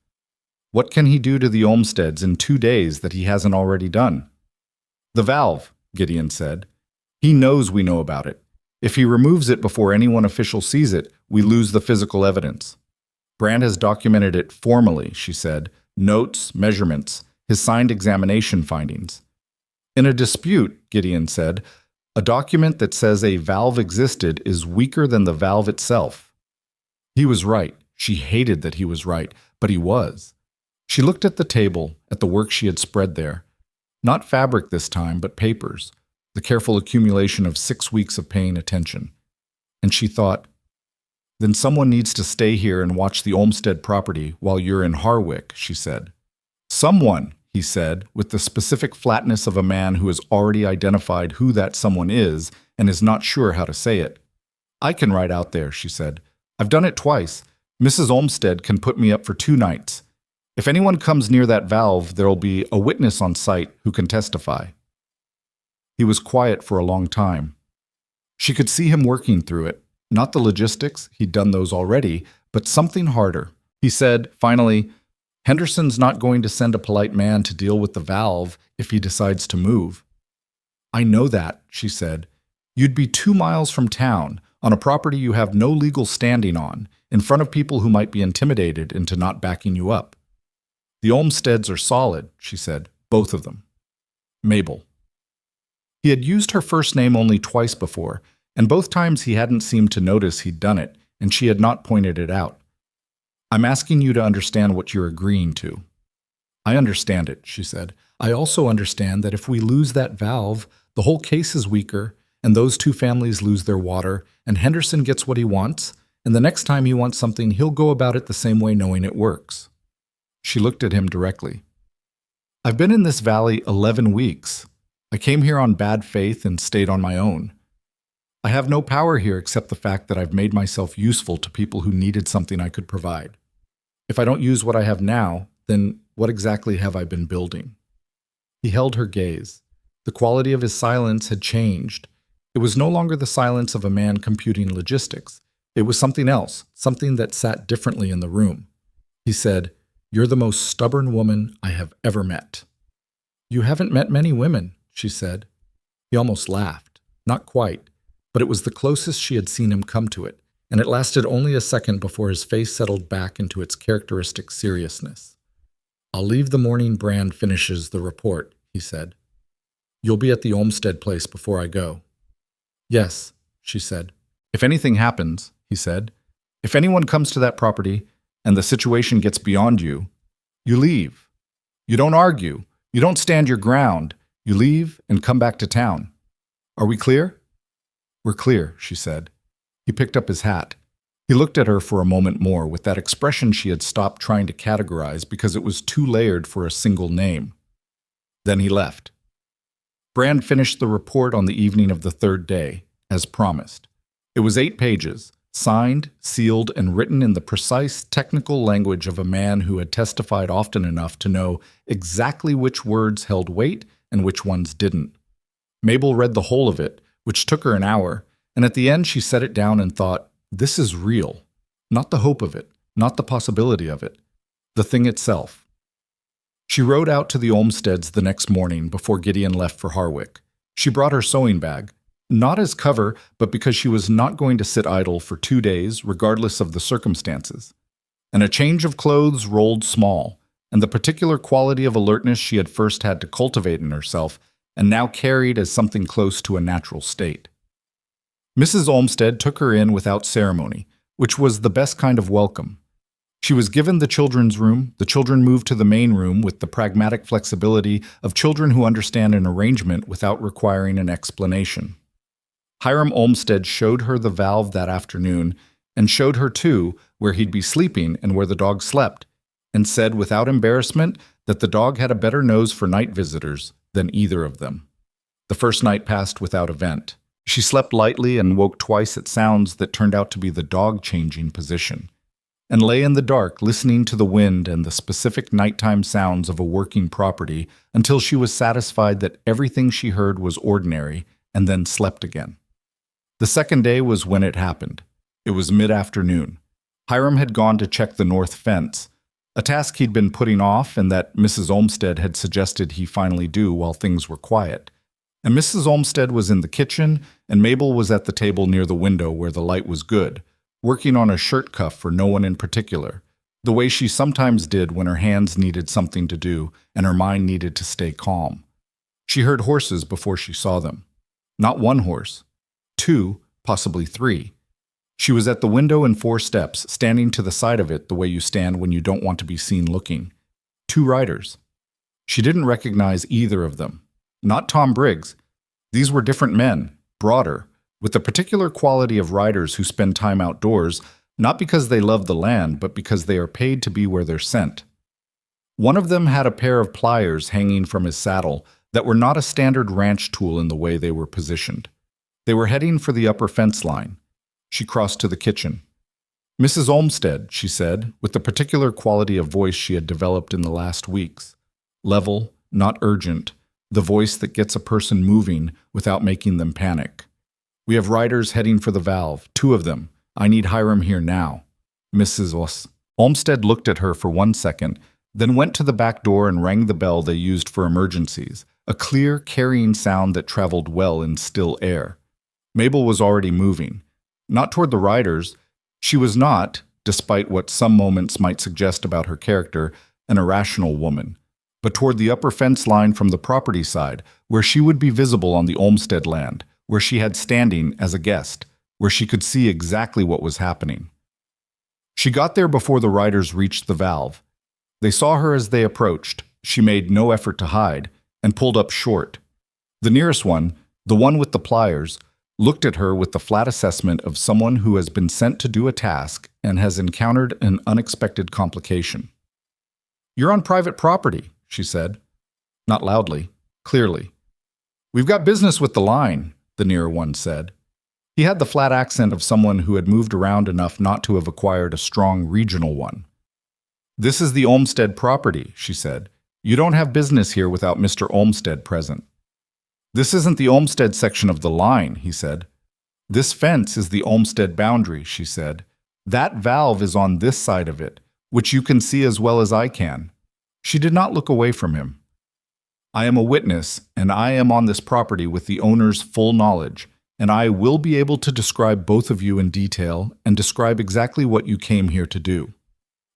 Speaker 1: What can he do to the Olmsteds in 2 days that he hasn't already done? "The valve," Gideon said. "He knows we know about it. If he removes it before anyone official sees it, we lose the physical evidence. Brand has documented it formally," she said. "Notes, measurements, his signed examination findings." "In a dispute," Gideon said, "a document that says a valve existed is weaker than the valve itself." He was right. She hated that he was right, but he was. She looked at the table, at the work she had spread there. Not fabric this time, but papers, the careful accumulation of 6 weeks of paying attention. And she thought, "Then someone needs to stay here and watch the Olmsted property while you're in Harwick," she said. "Someone," he said, with the specific flatness of a man who has already identified who that someone is and is not sure how to say it. "I can ride out there," she said. "I've done it twice. Mrs. Olmsted can put me up for 2 nights. If anyone comes near that valve, there'll be a witness on site who can testify." He was quiet for a long time. She could see him working through it. Not the logistics, he'd done those already, but something harder. He said, finally, "Henderson's not going to send a polite man to deal with the valve if he decides to move." "I know that," she said. "You'd be 2 miles from town, on a property you have no legal standing on, in front of people who might be intimidated into not backing you up." "The Olmsteds are solid," she said, "both of them." Mabel. He had used her first name only twice before, and both times he hadn't seemed to notice he'd done it, and she had not pointed it out. "I'm asking you to understand what you're agreeing to." "I understand it," she said. "I also understand that if we lose that valve, the whole case is weaker, and those 2 families lose their water, and Henderson gets what he wants, and the next time he wants something, he'll go about it the same way knowing it works." She looked at him directly. "I've been in this valley 11 weeks. I came here on bad faith and stayed on my own. I have no power here except the fact that I've made myself useful to people who needed something I could provide. If I don't use what I have now, then what exactly have I been building?" He held her gaze. The quality of his silence had changed. It was no longer the silence of a man computing logistics. It was something else, something that sat differently in the room. He said, "You're the most stubborn woman I have ever met." "You haven't met many women," she said. He almost laughed. Not quite, but it was the closest she had seen him come to it, and it lasted only a second before his face settled back into its characteristic seriousness. "I'll leave the morning Brand finishes the report," he said. "You'll be at the Olmsted place before I go." "Yes," she said. "If anything happens," he said, "if anyone comes to that property and the situation gets beyond you, you leave. You don't argue. You don't stand your ground. You leave and come back to town. Are we clear?" "We're clear," she said. He picked up his hat. He looked at her for a moment more with that expression she had stopped trying to categorize because it was too layered for a single name. Then he left. Brand finished the report on the evening of the 3rd day, as promised. It was 8 pages, signed, sealed, and written in the precise technical language of a man who had testified often enough to know exactly which words held weight and which ones didn't. Mabel read the whole of it, which took her an hour, and at the end she set it down and thought, "This is real. Not the hope of it, not the possibility of it. The thing itself." She rode out to the Olmsteads the next morning before Gideon left for Harwick. She brought her sewing bag, not as cover, but because she was not going to sit idle for 2 days, regardless of the circumstances. And a change of clothes rolled small, and the particular quality of alertness she had first had to cultivate in herself, and now carried as something close to a natural state. Mrs. Olmsted took her in without ceremony, which was the best kind of welcome. She was given the children's room. The children moved to the main room with the pragmatic flexibility of children who understand an arrangement without requiring an explanation. Hiram Olmsted showed her the valve that afternoon, and showed her, too, where he'd be sleeping and where the dog slept, and said without embarrassment that the dog had a better nose for night visitors than either of them. The first night passed without event. She slept lightly and woke twice at sounds that turned out to be the dog changing position, and lay in the dark listening to the wind and the specific nighttime sounds of a working property until she was satisfied that everything she heard was ordinary, and then slept again. The second day was when it happened. It was mid-afternoon. Hiram had gone to check the north fence, a task he'd been putting off and that Mrs. Olmsted had suggested he finally do while things were quiet. And Mrs. Olmsted was in the kitchen, and Mabel was at the table near the window where the light was good, working on a shirt cuff for no one in particular, the way she sometimes did when her hands needed something to do and her mind needed to stay calm. She heard horses before she saw them. Not one horse. 2, possibly 3. She was at the window in 4 steps, standing to the side of it the way you stand when you don't want to be seen looking. 2 riders. She didn't recognize either of them. Not Tom Briggs. These were different men, broader, with the particular quality of riders who spend time outdoors, not because they love the land, but because they are paid to be where they're sent. One of them had a pair of pliers hanging from his saddle that were not a standard ranch tool in the way they were positioned. They were heading for the upper fence line. She crossed to the kitchen. "Mrs. Olmsted," she said, with the particular quality of voice she had developed in the last weeks. Level, not urgent, the voice that gets a person moving without making them panic. "We have riders heading for the valve, 2 of them. I need Hiram here now." Mrs. Olmsted looked at her for 1 second, then went to the back door and rang the bell they used for emergencies, a clear, carrying sound that traveled well in still air. Mabel was already moving. Not toward the riders. She was not, despite what some moments might suggest about her character, an irrational woman, but toward the upper fence line from the property side, where she would be visible on the Olmsted land, where she had standing as a guest, where she could see exactly what was happening. She got there before the riders reached the valve. They saw her as they approached. She made no effort to hide, and pulled up short. The nearest one, the one with the pliers, looked at her with the flat assessment of someone who has been sent to do a task and has encountered an unexpected complication. "You're on private property," she said. Not loudly, clearly. "We've got business with the line," the nearer one said. He had the flat accent of someone who had moved around enough not to have acquired a strong regional one. "This is the Olmsted property," she said. "You don't have business here without Mr. Olmsted present." "This isn't the Olmsted section of the line," he said. "This fence is the Olmsted boundary," she said. "That valve is on this side of it, which you can see as well as I can." She did not look away from him. "I am a witness, and I am on this property with the owner's full knowledge, and I will be able to describe both of you in detail and describe exactly what you came here to do."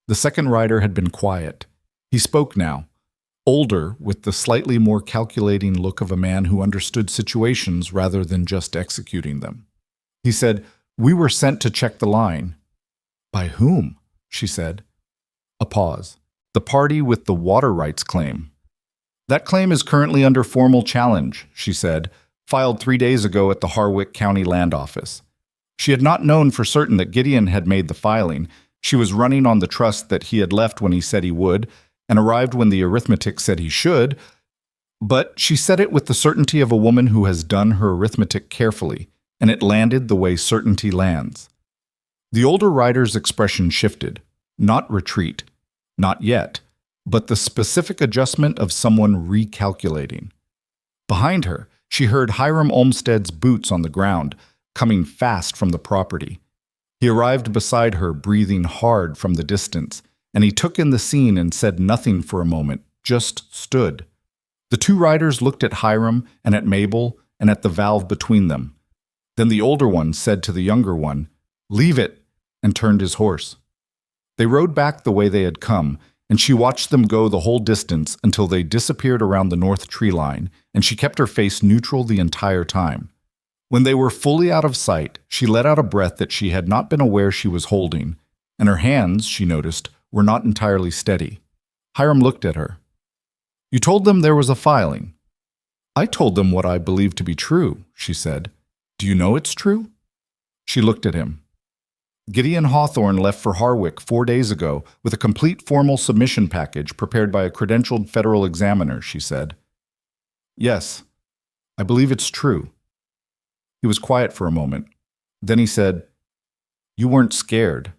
Speaker 1: The second rider had been quiet. He spoke now. Older, with the slightly more calculating look of a man who understood situations rather than just executing them. He said, "We were sent to check the line." "By whom?" she said. A pause. "The party with the water rights claim." "That claim is currently under formal challenge," she said, "filed 3 days ago at the Harwick County Land Office." She had not known for certain that Gideon had made the filing. She was running on the trust that he had left when he said he would, and arrived when the arithmetic said he should, but she said it with the certainty of a woman who has done her arithmetic carefully, and it landed the way certainty lands. The older rider's expression shifted. Not retreat. Not yet. But the specific adjustment of someone recalculating. Behind her, she heard Hiram Olmsted's boots on the ground, coming fast from the property. He arrived beside her, breathing hard from the distance, and he took in the scene and said nothing for a moment, just stood. The two riders looked at Hiram and at Mabel and at the valve between them. Then the older one said to the younger one, "Leave it," and turned his horse. They rode back the way they had come, and she watched them go the whole distance until they disappeared around the north tree line, and she kept her face neutral the entire time. When they were fully out of sight, she let out a breath that she had not been aware she was holding, and her hands, she noticed, were not entirely steady. Hiram looked at her. "You told them there was a filing." "I told them what I believe to be true," she said. "Do you know it's true?" She looked at him. "Gideon Hawthorne left for Harwick 4 days ago with a complete formal submission package prepared by a credentialed federal examiner," she said. "Yes, I believe it's true." He was quiet for a moment. Then he said, "You weren't scared."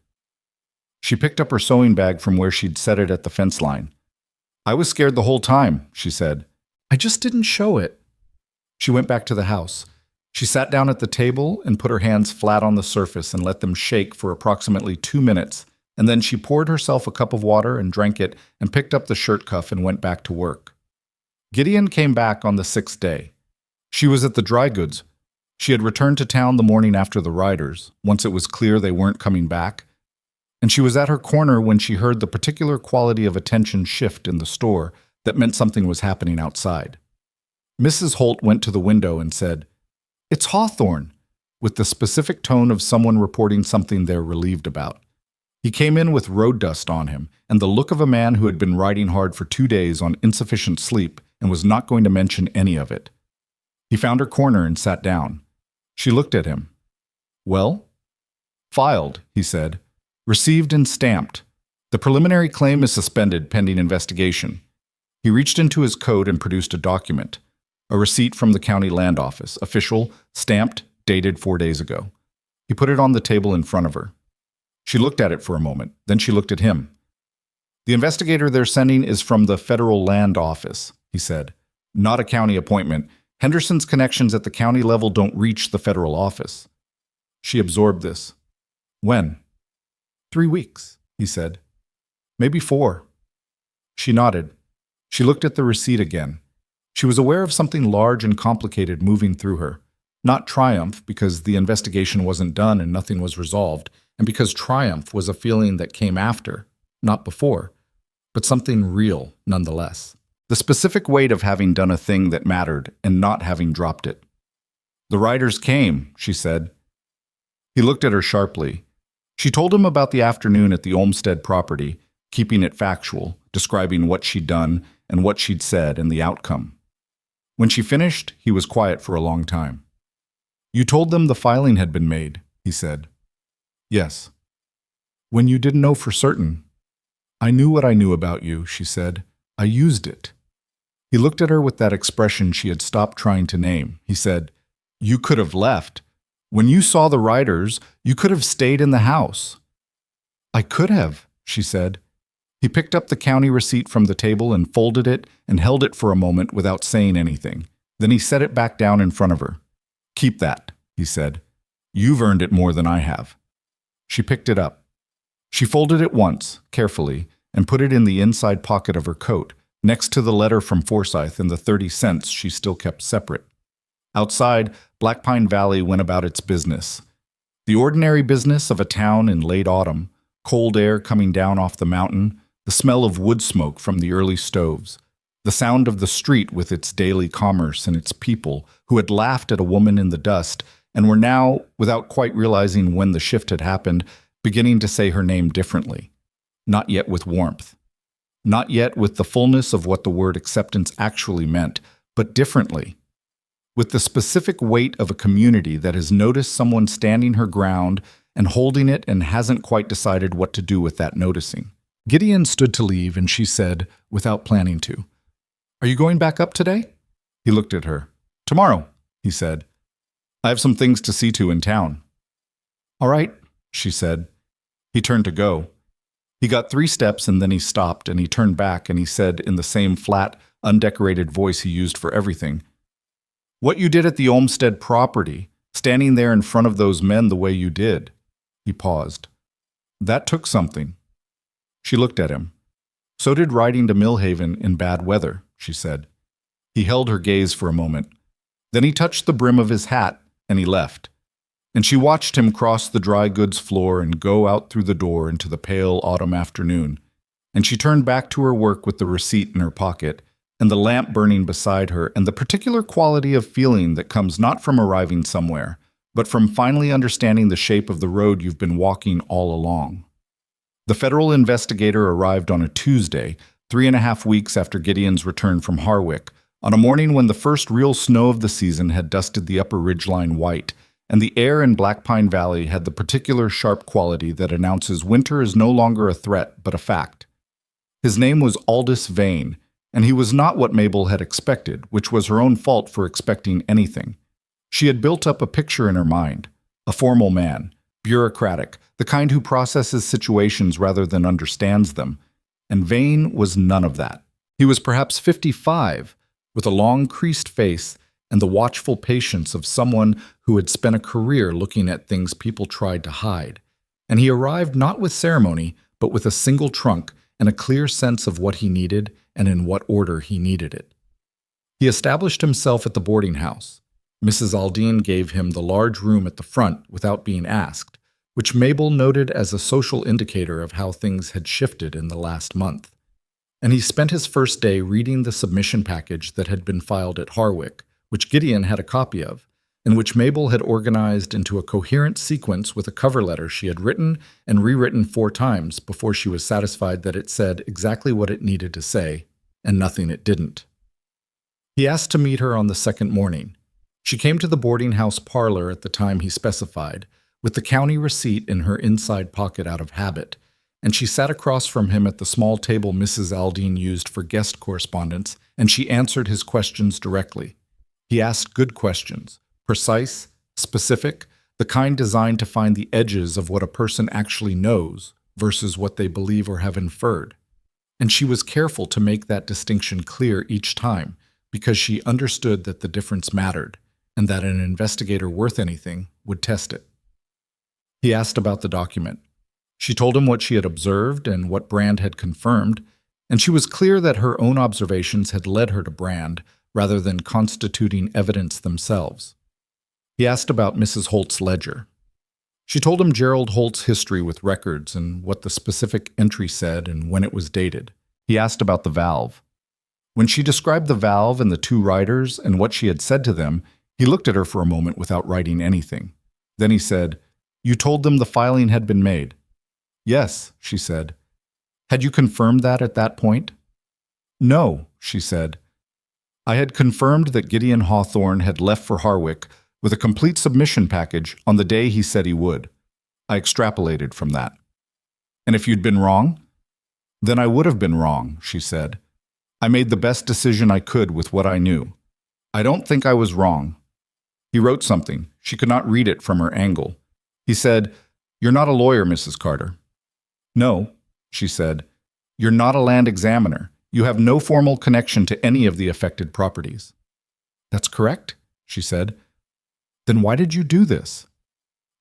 Speaker 1: She picked up her sewing bag from where she'd set it at the fence line. "I was scared the whole time," she said. "I just didn't show it." She went back to the house. She sat down at the table and put her hands flat on the surface and let them shake for approximately 2 minutes, and then she poured herself a cup of water and drank it and picked up the shirt cuff and went back to work. Gideon came back on the 6th day. She was at the dry goods. She had returned to town the morning after the riders, once it was clear they weren't coming back, and she was at her corner when she heard the particular quality of attention shift in the store that meant something was happening outside. Mrs. Holt went to the window and said, "It's Hawthorne," with the specific tone of someone reporting something they're relieved about. He came in with road dust on him and the look of a man who had been riding hard for 2 days on insufficient sleep and was not going to mention any of it. He found her corner and sat down. She looked at him. "Well?" "Filed," he said. "Received and stamped. The preliminary claim is suspended pending investigation." He reached into his coat and produced a document. A receipt from the county land office, official, stamped, dated 4 days ago. He put it on the table in front of her. She looked at it for a moment, then she looked at him. "The investigator they're sending is from the federal land office," he said. "Not a county appointment. Henderson's connections at the county level don't reach the federal office." She absorbed this. "When?" 3 weeks, he said. "Maybe 4. She nodded. She looked at the receipt again. She was aware of something large and complicated moving through her. Not triumph, because the investigation wasn't done and nothing was resolved, and because triumph was a feeling that came after, not before, but something real nonetheless. The specific weight of having done a thing that mattered and not having dropped it. "The riders came," she said. He looked at her sharply. She told him about the afternoon at the Olmsted property, keeping it factual, describing what she'd done and what she'd said and the outcome. When she finished, he was quiet for a long time. "You told them the filing had been made," he said. "Yes." "When you didn't know for certain." "I knew what I knew about you," she said. "I used it." He looked at her with that expression she had stopped trying to name. He said, "You could have left. When you saw the riders, you could have stayed in the house." "I could have," she said. He picked up the county receipt from the table and folded it and held it for a moment without saying anything. Then he set it back down in front of her. "Keep that," he said. "You've earned it more than I have." She picked it up. She folded it once, carefully, and put it in the inside pocket of her coat, next to the letter from Forsyth and the 30 cents she still kept separate. Outside, Black Pine Valley went about its business. The ordinary business of a town in late autumn, cold air coming down off the mountain, the smell of wood smoke from the early stoves, the sound of the street with its daily commerce and its people who had laughed at a woman in the dust and were now, without quite realizing when the shift had happened, beginning to say her name differently. Not yet with warmth. Not yet with the fullness of what the word acceptance actually meant, but differently. With the specific weight of a community that has noticed someone standing her ground and holding it and hasn't quite decided what to do with that noticing. Gideon stood to leave, and she said, without planning to, "Are you going back up today?" He looked at her. "Tomorrow," he said. "I have some things to see to in town." "All right," she said. He turned to go. He got 3 steps and then he stopped and he turned back and he said in the same flat, undecorated voice he used for everything, "What you did at the Olmsted property, standing there in front of those men the way you did." He paused. "That took something." She looked at him. "So did riding to Millhaven in bad weather," she said. He held her gaze for a moment. Then he touched the brim of his hat and he left. And she watched him cross the dry goods floor and go out through the door into the pale autumn afternoon. And she turned back to her work with the receipt in her pocket, and the lamp burning beside her, and the particular quality of feeling that comes not from arriving somewhere, but from finally understanding the shape of the road you've been walking all along. The federal investigator arrived on a Tuesday, 3.5 weeks after Gideon's return from Harwick, on a morning when the first real snow of the season had dusted the upper ridgeline white, and the air in Black Pine Valley had the particular sharp quality that announces winter is no longer a threat but a fact. His name was Aldous Vane, and he was not what Mabel had expected, which was her own fault for expecting anything. She had built up a picture in her mind, a formal man, bureaucratic, the kind who processes situations rather than understands them, and Vane was none of that. He was perhaps 55, with a long creased face and the watchful patience of someone who had spent a career looking at things people tried to hide. And he arrived not with ceremony, but with a single trunk and a clear sense of what he needed and in what order he needed it. He established himself at the boarding house. Mrs. Aldine gave him the large room at the front without being asked, which Mabel noted as a social indicator of how things had shifted in the last month. And he spent his first day reading the submission package that had been filed at Harwick, which Gideon had a copy of, and which Mabel had organized into a coherent sequence with a cover letter she had written and rewritten 4 times before she was satisfied that it said exactly what it needed to say, and nothing it didn't. He asked to meet her on the second morning. She came to the boarding house parlor at the time he specified, with the county receipt in her inside pocket out of habit, and she sat across from him at the small table Mrs. Aldine used for guest correspondence, and she answered his questions directly. He asked good questions, precise, specific, the kind designed to find the edges of what a person actually knows versus what they believe or have inferred. And she was careful to make that distinction clear each time, because she understood that the difference mattered, and that an investigator worth anything would test it. He asked about the document. She told him what she had observed and what Brand had confirmed, and she was clear that her own observations had led her to Brand, rather than constituting evidence themselves. He asked about Mrs. Holt's ledger. She told him Gerald Holt's history with records and what the specific entry said and when it was dated. He asked about the valve. When she described the valve and the 2 riders and what she had said to them, he looked at her for a moment without writing anything. Then he said, "You told them the filing had been made?" "Yes," she said. "Had you confirmed that at that point?" "No," she said. "I had confirmed that Gideon Hawthorne had left for Harwick with a complete submission package on the day he said he would. I extrapolated from that." "And if you'd been wrong?" "Then I would have been wrong," she said. "I made the best decision I could with what I knew. I don't think I was wrong." He wrote something. She could not read it from her angle. He said, "You're not a lawyer, Mrs. Carter." "No," she said. "You're not a land examiner. You have no formal connection to any of the affected properties." "That's correct," she said. "Then why did you do this?"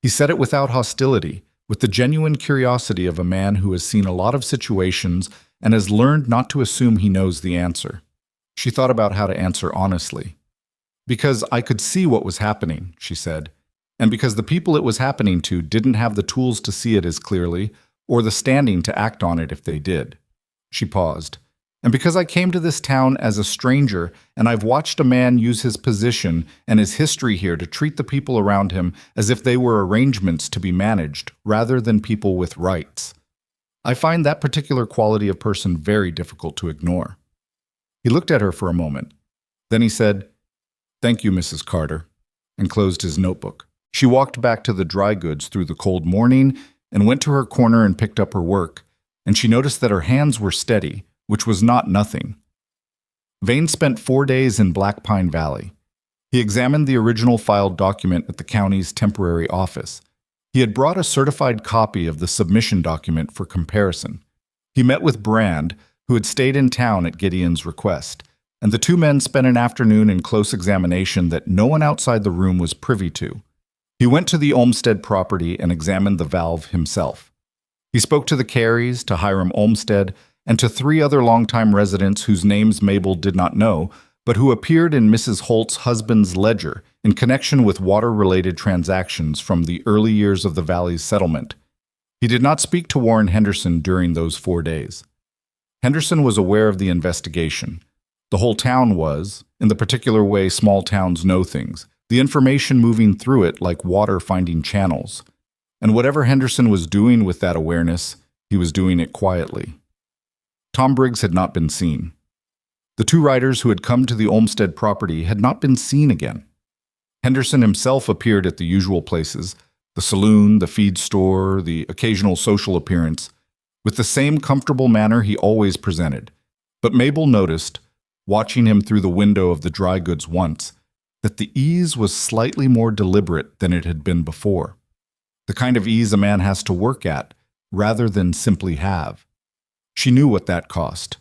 Speaker 1: He said it without hostility, with the genuine curiosity of a man who has seen a lot of situations and has learned not to assume he knows the answer. She thought about how to answer honestly. "Because I could see what was happening," she said, "and because the people it was happening to didn't have the tools to see it as clearly or the standing to act on it if they did." She paused. "And because I came to this town as a stranger and I've watched a man use his position and his history here to treat the people around him as if they were arrangements to be managed rather than people with rights. I find that particular quality of person very difficult to ignore." He looked at her for a moment. Then he said, "Thank you, Mrs. Carter," and closed his notebook. She walked back to the dry goods through the cold morning and went to her corner and picked up her work, and she noticed that her hands were steady, which was not nothing. Vane spent 4 days in Black Pine Valley. He examined the original filed document at the county's temporary office. He had brought a certified copy of the submission document for comparison. He met with Brand, who had stayed in town at Gideon's request, and the two men spent an afternoon in close examination that no one outside the room was privy to. He went to the Olmsted property and examined the valve himself. He spoke to the Careys, to Hiram Olmsted, and to 3 other longtime residents whose names Mabel did not know, but who appeared in Mrs. Holt's husband's ledger in connection with water-related transactions from the early years of the Valley's settlement. He did not speak to Warren Henderson during those 4 days. Henderson was aware of the investigation. The whole town was, in the particular way small towns know things, the information moving through it like water finding channels. And whatever Henderson was doing with that awareness, he was doing it quietly. Tom Briggs had not been seen. The 2 riders who had come to the Olmsted property had not been seen again. Henderson himself appeared at the usual places, the saloon, the feed store, the occasional social appearance, with the same comfortable manner he always presented. But Mabel noticed, watching him through the window of the dry goods once, that the ease was slightly more deliberate than it had been before. The kind of ease a man has to work at, rather than simply have. She knew what that cost.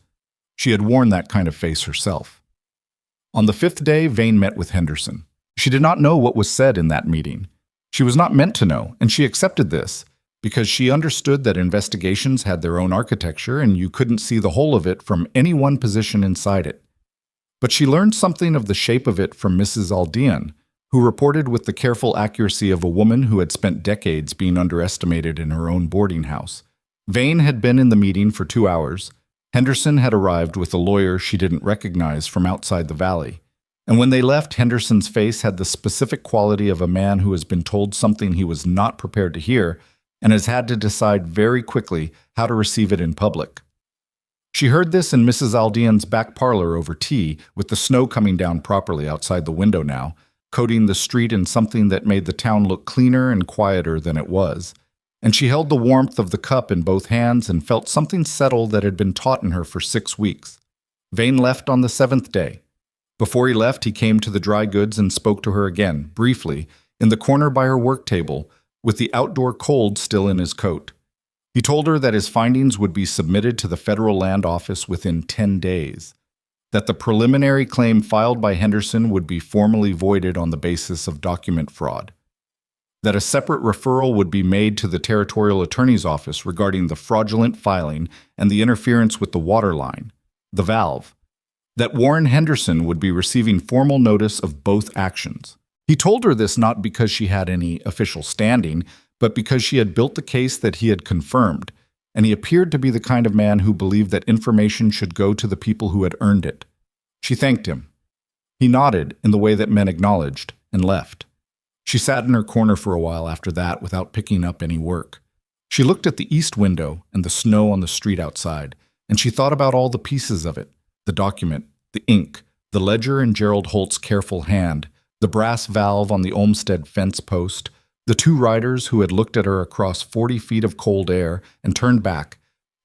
Speaker 1: She had worn that kind of face herself. On the 5th day, Vane met with Henderson. She did not know what was said in that meeting. She was not meant to know, and she accepted this, because she understood that investigations had their own architecture and you couldn't see the whole of it from any one position inside it. But she learned something of the shape of it from Mrs. Aldean, who reported with the careful accuracy of a woman who had spent decades being underestimated in her own boarding house. Vane had been in the meeting for 2 hours. Henderson had arrived with a lawyer she didn't recognize from outside the valley. And when they left, Henderson's face had the specific quality of a man who has been told something he was not prepared to hear and has had to decide very quickly how to receive it in public. She heard this in Mrs. Aldean's back parlor over tea, with the snow coming down properly outside the window now, coating the street in something that made the town look cleaner and quieter than it was. And she held the warmth of the cup in both hands and felt something settle that had been taught in her for 6 weeks. Vane left on the 7th day. Before he left, he came to the dry goods and spoke to her again, briefly, in the corner by her work table, with the outdoor cold still in his coat. He told her that his findings would be submitted to the Federal Land Office within 10 days, that the preliminary claim filed by Henderson would be formally voided on the basis of document fraud, that a separate referral would be made to the Territorial Attorney's Office regarding the fraudulent filing and the interference with the water line, the valve, that Warren Henderson would be receiving formal notice of both actions. He told her this not because she had any official standing, but because she had built the case that he had confirmed, and he appeared to be the kind of man who believed that information should go to the people who had earned it. She thanked him. He nodded in the way that men acknowledged, and left. She sat in her corner for a while after that without picking up any work. She looked at the east window and the snow on the street outside, and she thought about all the pieces of it, the document, the ink, the ledger in Gerald Holt's careful hand, the brass valve on the Olmsted fence post, the 2 riders who had looked at her across 40 feet of cold air and turned back,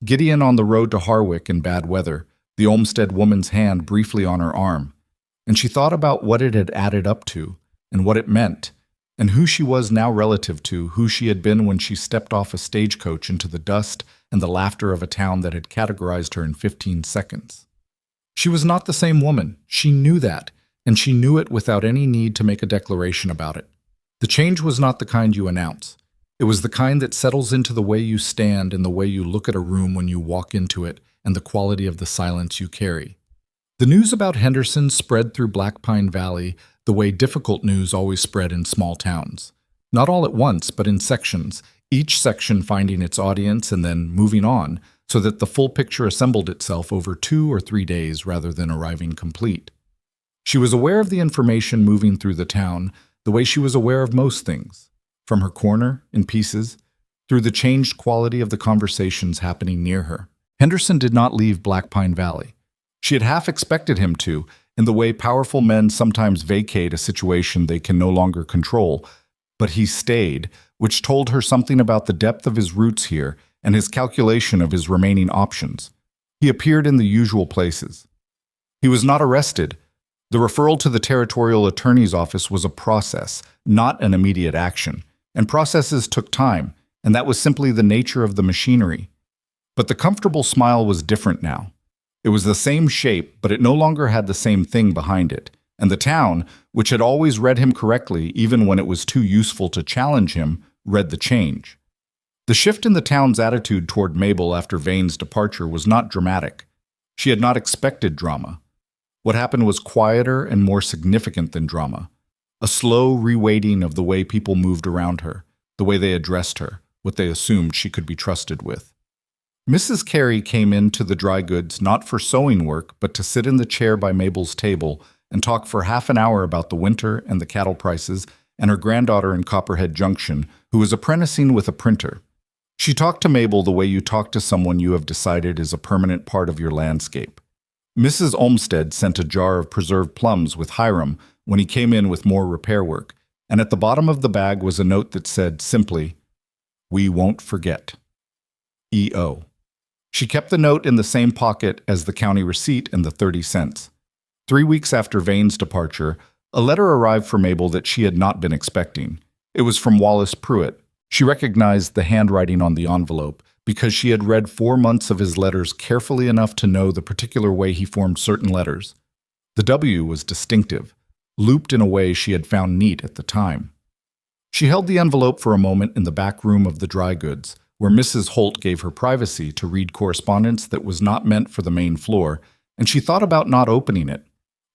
Speaker 1: Gideon on the road to Harwick in bad weather, the Olmsted woman's hand briefly on her arm. And she thought about what it had added up to, and what it meant, and who she was now relative to who she had been when she stepped off a stagecoach into the dust and the laughter of a town that had categorized her in 15 seconds. She was not the same woman. She knew that, and she knew it without any need to make a declaration about it. The change was not the kind you announce. It was the kind that settles into the way you stand and the way you look at a room when you walk into it and the quality of the silence you carry. The news about Henderson spread through Black Pine Valley the way difficult news always spread in small towns. Not all at once, but in sections, each section finding its audience and then moving on, so that the full picture assembled itself over 2 or 3 days rather than arriving complete. She was aware of the information moving through the town the way she was aware of most things, from her corner, in pieces, through the changed quality of the conversations happening near her. Henderson did not leave Black Pine Valley. She had half expected him to, in the way powerful men sometimes vacate a situation they can no longer control, but he stayed, which told her something about the depth of his roots here and his calculation of his remaining options. He appeared in the usual places. He was not arrested. The referral to the Territorial Attorney's Office was a process, not an immediate action. and processes took time, and that was simply the nature of the machinery. But the comfortable smile was different now. It was the same shape, but it no longer had the same thing behind it, and the town, which had always read him correctly even when it was too useful to challenge him, read the change. The shift in the town's attitude toward Mabel after Vane's departure was not dramatic. She had not expected drama. What happened was quieter and more significant than drama. A slow reweighting of the way people moved around her, the way they addressed her, what they assumed she could be trusted with. Mrs. Carey came into the dry goods not for sewing work, but to sit in the chair by Mabel's table and talk for half an hour about the winter and the cattle prices and her granddaughter in Copperhead Junction, who was apprenticing with a printer. She talked to Mabel the way you talk to someone you have decided is a permanent part of your landscape. Mrs. Olmsted sent a jar of preserved plums with Hiram when he came in with more repair work, and at the bottom of the bag was a note that said simply, "We won't forget. E.O." She kept the note in the same pocket as the county receipt and the 30 cents. 3 weeks after Vane's departure, a letter arrived for Mabel that she had not been expecting. It was from Wallace Pruitt. She recognized the handwriting on the envelope because she had read 4 months of his letters carefully enough to know the particular way he formed certain letters. The W was distinctive, looped in a way she had found neat at the time. She held the envelope for a moment in the back room of the dry goods, where Mrs. Holt gave her privacy to read correspondence that was not meant for the main floor, and she thought about not opening it.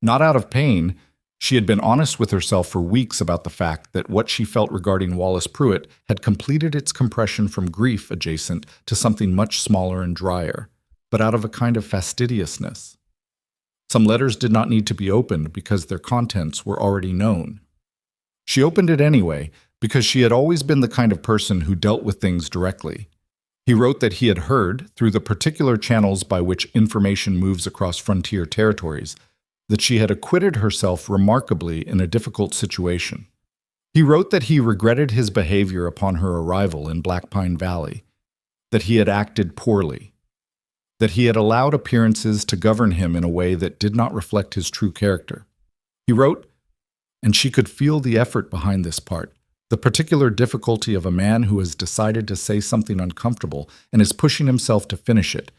Speaker 1: Not out of pain. She had been honest with herself for weeks about the fact that what she felt regarding Wallace Pruitt had completed its compression from grief adjacent to something much smaller and drier, but out of a kind of fastidiousness. Some letters did not need to be opened because their contents were already known. She opened it anyway, because she had always been the kind of person who dealt with things directly. He wrote that he had heard, through the particular channels by which information moves across frontier territories, that she had acquitted herself remarkably in a difficult situation. He wrote that he regretted his behavior upon her arrival in Black Pine Valley, that he had acted poorly, that he had allowed appearances to govern him in a way that did not reflect his true character. He wrote, and she could feel the effort behind this part, the particular difficulty of a man who has decided to say something uncomfortable and is pushing himself to finish it,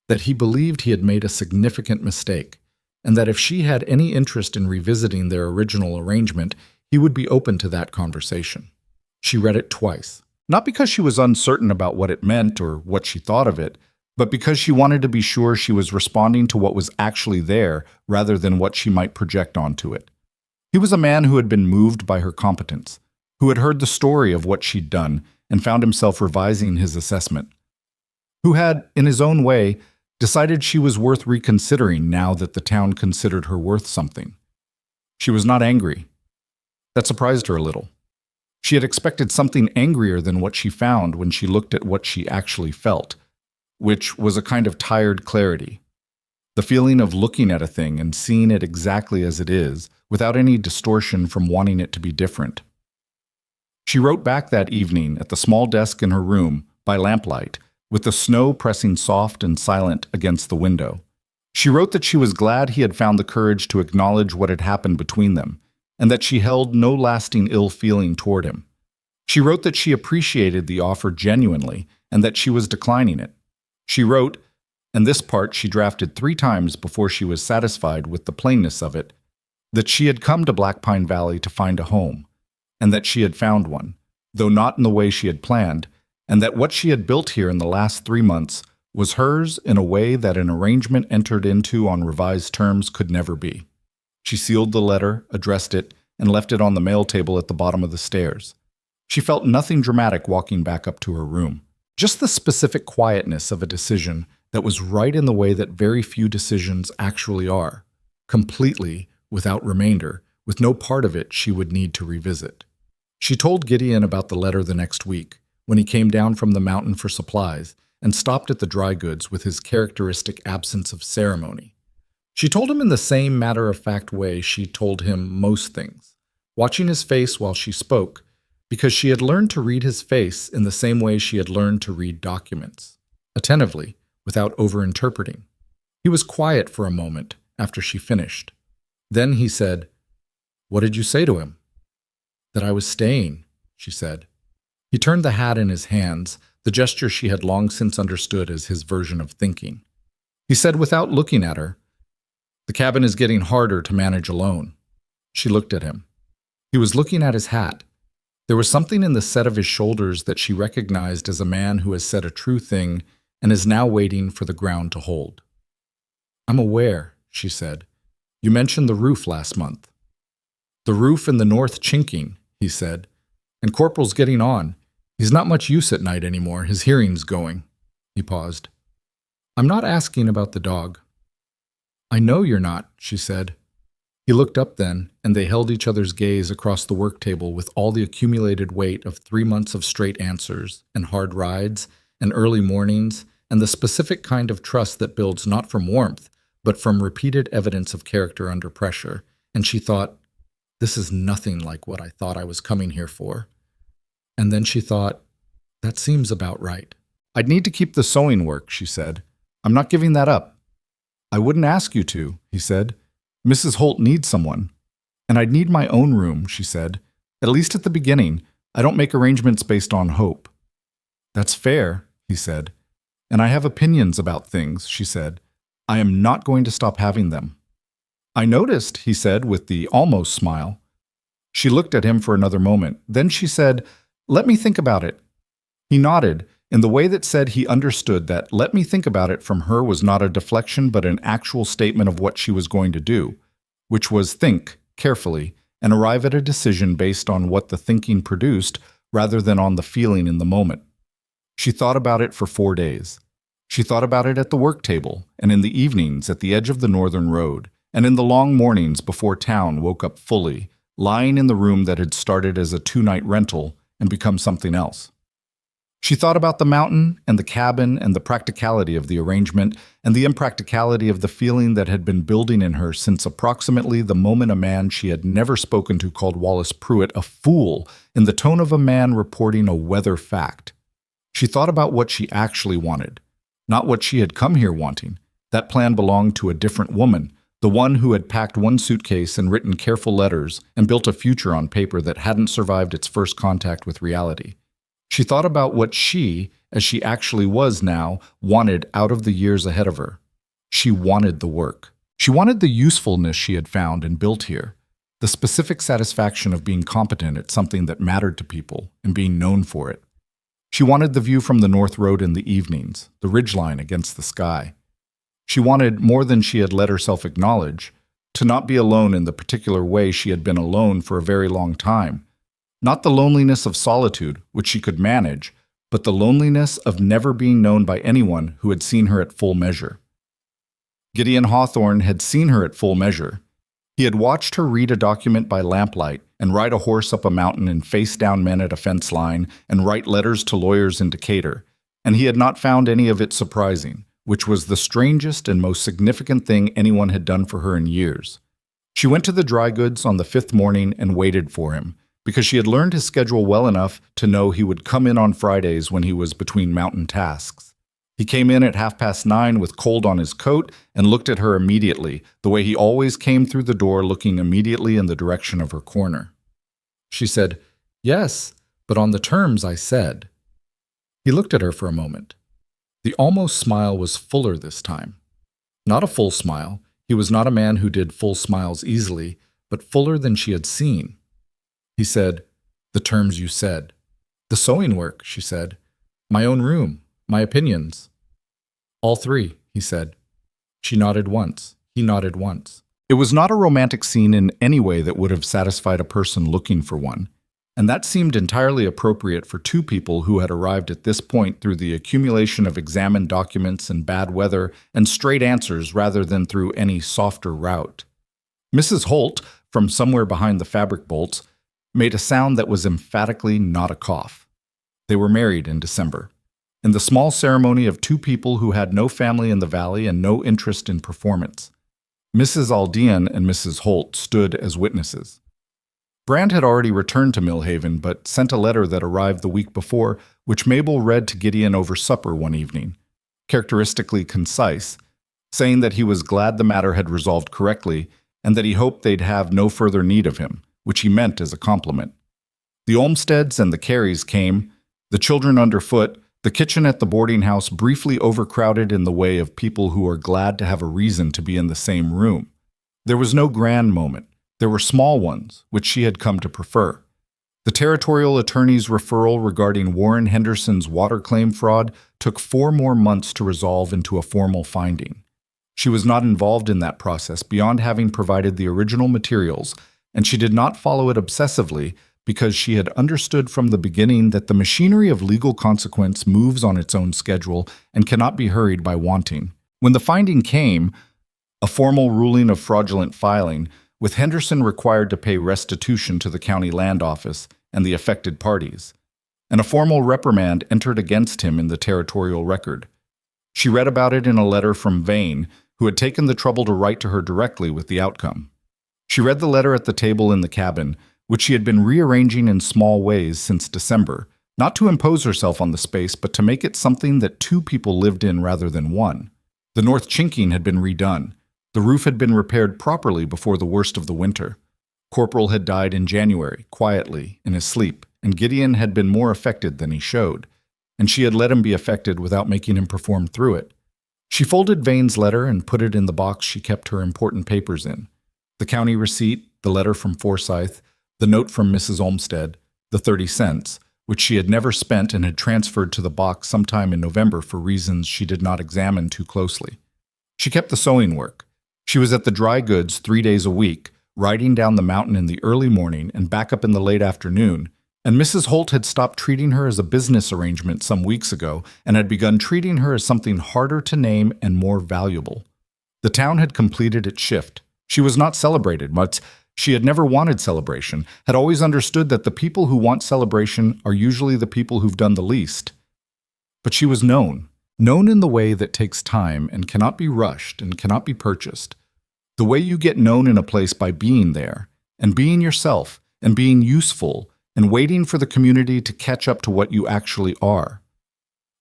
Speaker 1: that he believed he had made a significant mistake, and that if she had any interest in revisiting their original arrangement, he would be open to that conversation. She read it twice, not because she was uncertain about what it meant or what she thought of it, but because she wanted to be sure she was responding to what was actually there rather than what she might project onto it. He was a man who had been moved by her competence, who had heard the story of what she'd done and found himself revising his assessment, who had, in his own way, decided she was worth reconsidering now that the town considered her worth something. She was not angry. That surprised her a little. She had expected something angrier than what she found when she looked at what she actually felt, which was a kind of tired clarity. The feeling of looking at a thing and seeing it exactly as it is, without any distortion from wanting it to be different. She wrote back that evening at the small desk in her room, by lamplight, with the snow pressing soft and silent against the window. She wrote that she was glad he had found the courage to acknowledge what had happened between them, and that she held no lasting ill feeling toward him. She wrote that she appreciated the offer genuinely, and that she was declining it. She wrote, and this part she drafted 3 times before she was satisfied with the plainness of it, that she had come to Black Pine Valley to find a home, and that she had found one, though not in the way she had planned, and that what she had built here in the last 3 months was hers in a way that an arrangement entered into on revised terms could never be. She sealed the letter, addressed it, and left it on the mail table at the bottom of the stairs. She felt nothing dramatic walking back up to her room, just the specific quietness of a decision that was right in the way that very few decisions actually are, completely without remainder, with no part of it she would need to revisit. She told Gideon about the letter the next week, when he came down from the mountain for supplies and stopped at the dry goods with his characteristic absence of ceremony. She told him in the same matter-of-fact way she told him most things, watching his face while she spoke, because she had learned to read his face in the same way she had learned to read documents, attentively, without over-interpreting. He was quiet for a moment after she finished. Then he said, "What did you say to him?" "That I was staying," she said. He turned the hat in his hands, the gesture she had long since understood as his version of thinking. He said without looking at her, "The cabin is getting harder to manage alone." She looked at him. He was looking at his hat. There was something in the set of his shoulders that she recognized as a man who has said a true thing and is now waiting for the ground to hold. "I'm aware," she said. "You mentioned the roof last month." "The roof in the north chinking," he said. "And Corporal's getting on. He's not much use at night anymore. His hearing's going." He paused. "I'm not asking about the dog." "I know you're not," she said. He looked up then, and they held each other's gaze across the work table with all the accumulated weight of 3 months of straight answers, and hard rides, and early mornings, and the specific kind of trust that builds not from warmth, but from repeated evidence of character under pressure. And she thought, "This is nothing like what I thought I was coming here for." And then she thought, "That seems about right." "I'd need to keep the sewing work," she said. "I'm not giving that up." "I wouldn't ask you to," he said. "Mrs. Holt needs someone." "And I'd need my own room," she said. "At least at the beginning. I don't make arrangements based on hope." "That's fair," he said. "And I have opinions about things," she said. "I am not going to stop having them." "I noticed," he said with the almost smile. She looked at him for another moment. Then she said, "Let me think about it." He nodded, in the way that said he understood that "let me think about it" from her was not a deflection but an actual statement of what she was going to do, which was think carefully and arrive at a decision based on what the thinking produced rather than on the feeling in the moment. She thought about it for 4 days. She thought about it at the work table, and in the evenings at the edge of the northern road, and in the long mornings before town woke up fully, lying in the room that had started as a 2-night rental and become something else. She thought about the mountain and the cabin and the practicality of the arrangement and the impracticality of the feeling that had been building in her since approximately the moment a man she had never spoken to called Wallace Pruitt a fool in the tone of a man reporting a weather fact. She thought about what she actually wanted, not what she had come here wanting. That plan belonged to a different woman, the one who had packed one suitcase and written careful letters and built a future on paper that hadn't survived its first contact with reality. She thought about what she, as she actually was now, wanted out of the years ahead of her. She wanted the work. She wanted the usefulness she had found and built here, the specific satisfaction of being competent at something that mattered to people and being known for it. She wanted the view from the North Road in the evenings, the ridgeline against the sky. She wanted, more than she had let herself acknowledge, to not be alone in the particular way she had been alone for a very long time. Not the loneliness of solitude, which she could manage, but the loneliness of never being known by anyone who had seen her at full measure. Gideon Hawthorne had seen her at full measure. He had watched her read a document by lamplight and ride a horse up a mountain and face down men at a fence line and write letters to lawyers in Decatur, and he had not found any of it surprising, which was the strangest and most significant thing anyone had done for her in years. She went to the dry goods on the 5th morning and waited for him, because she had learned his schedule well enough to know he would come in on Fridays when he was between mountain tasks. He came in at 9:30 with cold on his coat and looked at her immediately, the way he always came through the door looking immediately in the direction of her corner. She said, "Yes, but on the terms I said." He looked at her for a moment. The almost smile was fuller this time. Not a full smile. He was not a man who did full smiles easily, but fuller than she had seen. He said, "The terms you said." "The sewing work," she said. "My own room. My opinions." "All 3, he said. She nodded once. He nodded once. It was not a romantic scene in any way that would have satisfied a person looking for one, and that seemed entirely appropriate for 2 people who had arrived at this point through the accumulation of examined documents and bad weather and straight answers rather than through any softer route. Mrs. Holt, from somewhere behind the fabric bolts, made a sound that was emphatically not a cough. They were married in December, in the small ceremony of 2 people who had no family in the valley and no interest in performance. Mrs. Aldean and Mrs. Holt stood as witnesses. Brand had already returned to Millhaven, but sent a letter that arrived the week before, which Mabel read to Gideon over supper one evening, characteristically concise, saying that he was glad the matter had resolved correctly and that he hoped they'd have no further need of him, which he meant as a compliment. The Olmsteads and the Careys came, The children underfoot, the kitchen at the boarding house briefly overcrowded in the way of people who are glad to have a reason to be in the same room. There was no grand moment. There were small ones, which she had come to prefer. The territorial attorney's referral regarding Warren Henderson's water claim fraud took 4 more months to resolve into a formal finding. She was not involved in that process beyond having provided the original materials, and she did not follow it obsessively because she had understood from the beginning that the machinery of legal consequence moves on its own schedule and cannot be hurried by wanting. When the finding came, a formal ruling of fraudulent filing, with Henderson required to pay restitution to the county land office and the affected parties, and a formal reprimand entered against him in the territorial record. She read about it in a letter from Vane, who had taken the trouble to write to her directly with the outcome. She read the letter at the table in the cabin, which she had been rearranging in small ways since December, not to impose herself on the space, but to make it something that 2 people lived in rather than 1. The north chinking had been redone. The roof had been repaired properly before the worst of the winter. Corporal had died in January, quietly, in his sleep, and Gideon had been more affected than he showed, and she had let him be affected without making him perform through it. She folded Vane's letter and put it in the box she kept her important papers in. The county receipt, the letter from Forsyth, the note from Mrs. Olmsted, the 30 cents, which she had never spent and had transferred to the box sometime in November for reasons she did not examine too closely. She kept the sewing work. She was at the dry goods 3 days a week, riding down the mountain in the early morning and back up in the late afternoon, and Mrs. Holt had stopped treating her as a business arrangement some weeks ago and had begun treating her as something harder to name and more valuable. The town had completed its shift. She was not celebrated much. She had never wanted celebration, had always understood that the people who want celebration are usually the people who've done the least. But she was known in the way that takes time and cannot be rushed and cannot be purchased. The way you get known in a place by being there, and being yourself, and being useful, and waiting for the community to catch up to what you actually are.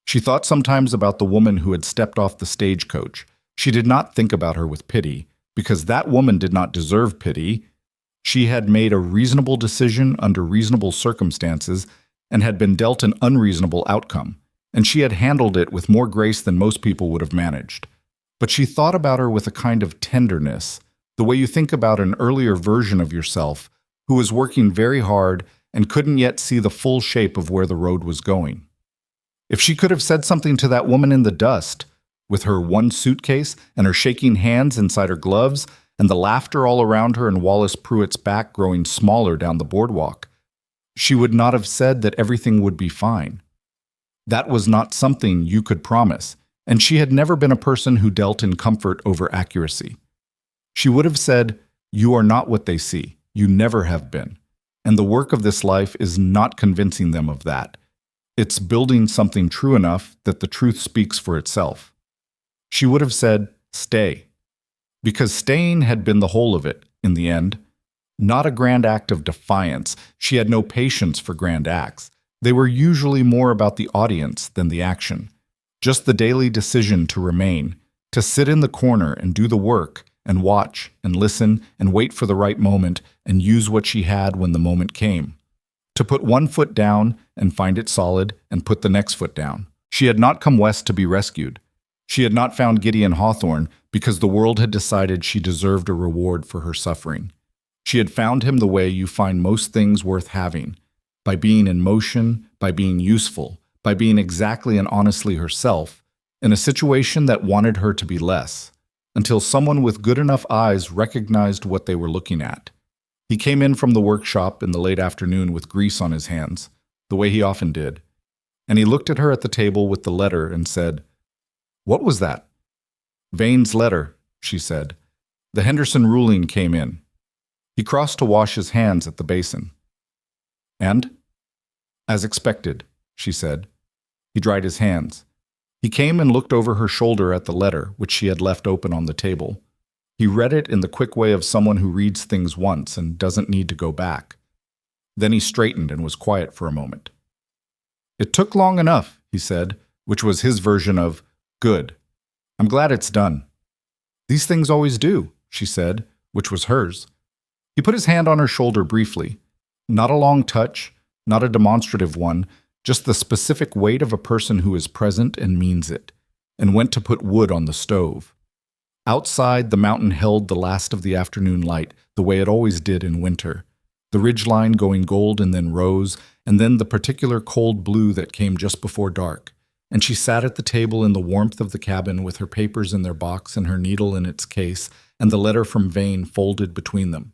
Speaker 1: She thought sometimes about the woman who had stepped off the stagecoach. She did not think about her with pity, because that woman did not deserve pity. She had made a reasonable decision under reasonable circumstances and had been dealt an unreasonable outcome, and she had handled it with more grace than most people would have managed. But she thought about her with a kind of tenderness, the way you think about an earlier version of yourself who was working very hard and couldn't yet see the full shape of where the road was going. If she could have said something to that woman in the dust, with her 1 suitcase and her shaking hands inside her gloves, and the laughter all around her and Wallace Pruitt's back growing smaller down the boardwalk, she would not have said that everything would be fine. That was not something you could promise, and she had never been a person who dealt in comfort over accuracy. She would have said, "You are not what they see. You never have been. And the work of this life is not convincing them of that. It's building something true enough that the truth speaks for itself." She would have said, "Stay." Because staying had been the whole of it, in the end. Not a grand act of defiance. She had no patience for grand acts. They were usually more about the audience than the action. Just the daily decision to remain, to sit in the corner and do the work, and watch, and listen, and wait for the right moment, and use what she had when the moment came. To put 1 foot down and find it solid, and put the next foot down. She had not come west to be rescued. She had not found Gideon Hawthorne because the world had decided she deserved a reward for her suffering. She had found him the way you find most things worth having, by being in motion, by being useful, by being exactly and honestly herself, in a situation that wanted her to be less, until someone with good enough eyes recognized what they were looking at. He came in from the workshop in the late afternoon with grease on his hands, the way he often did, and he looked at her at the table with the letter and said, "What was that?" "Vane's letter," she said. "The Henderson ruling came in." He crossed to wash his hands at the basin. "And?" "As expected," she said. He dried his hands. He came and looked over her shoulder at the letter, which she had left open on the table. He read it in the quick way of someone who reads things once and doesn't need to go back. Then he straightened and was quiet for a moment. "It took long enough," he said, which was his version of, "Good. I'm glad it's done." "These things always do," she said, which was hers. He put his hand on her shoulder briefly. Not a long touch, not a demonstrative one, just the specific weight of a person who is present and means it, and went to put wood on the stove. Outside, the mountain held the last of the afternoon light, the way it always did in winter, the ridgeline going gold and then rose, and then the particular cold blue that came just before dark. And she sat at the table in the warmth of the cabin with her papers in their box and her needle in its case, and the letter from Vane folded between them.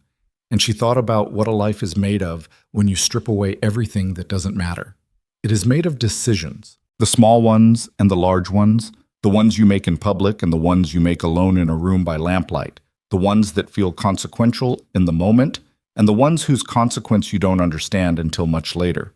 Speaker 1: And she thought about what a life is made of when you strip away everything that doesn't matter. It is made of decisions, the small ones and the large ones, the ones you make in public and the ones you make alone in a room by lamplight, the ones that feel consequential in the moment, and the ones whose consequence you don't understand until much later.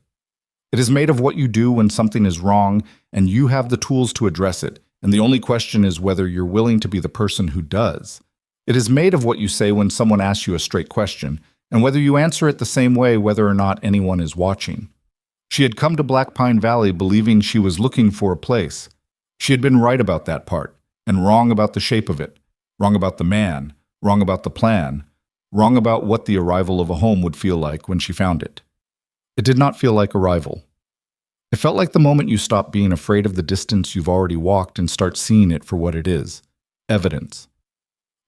Speaker 1: It is made of what you do when something is wrong and you have the tools to address it, and the only question is whether you're willing to be the person who does. It is made of what you say when someone asks you a straight question, and whether you answer it the same way whether or not anyone is watching. She had come to Black Pine Valley believing she was looking for a place. She had been right about that part, and wrong about the shape of it, wrong about the man, wrong about the plan, wrong about what the arrival of a home would feel like when she found it. It did not feel like arrival. It felt like the moment you stop being afraid of the distance you've already walked and start seeing it for what it is. Evidence.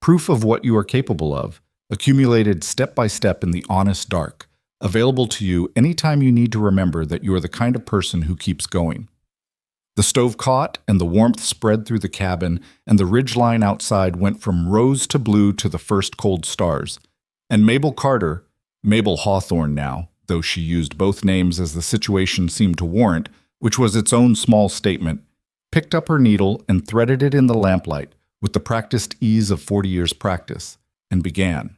Speaker 1: Proof of what you are capable of, accumulated step by step in the honest dark, available to you anytime you need to remember that you are the kind of person who keeps going. The stove caught, and the warmth spread through the cabin, and the ridgeline outside went from rose to blue to the first cold stars. And Mabel Carter, Mabel Hawthorne now, though she used both names as the situation seemed to warrant, which was its own small statement, picked up her needle and threaded it in the lamplight with the practiced ease of 40 years' practice, and began.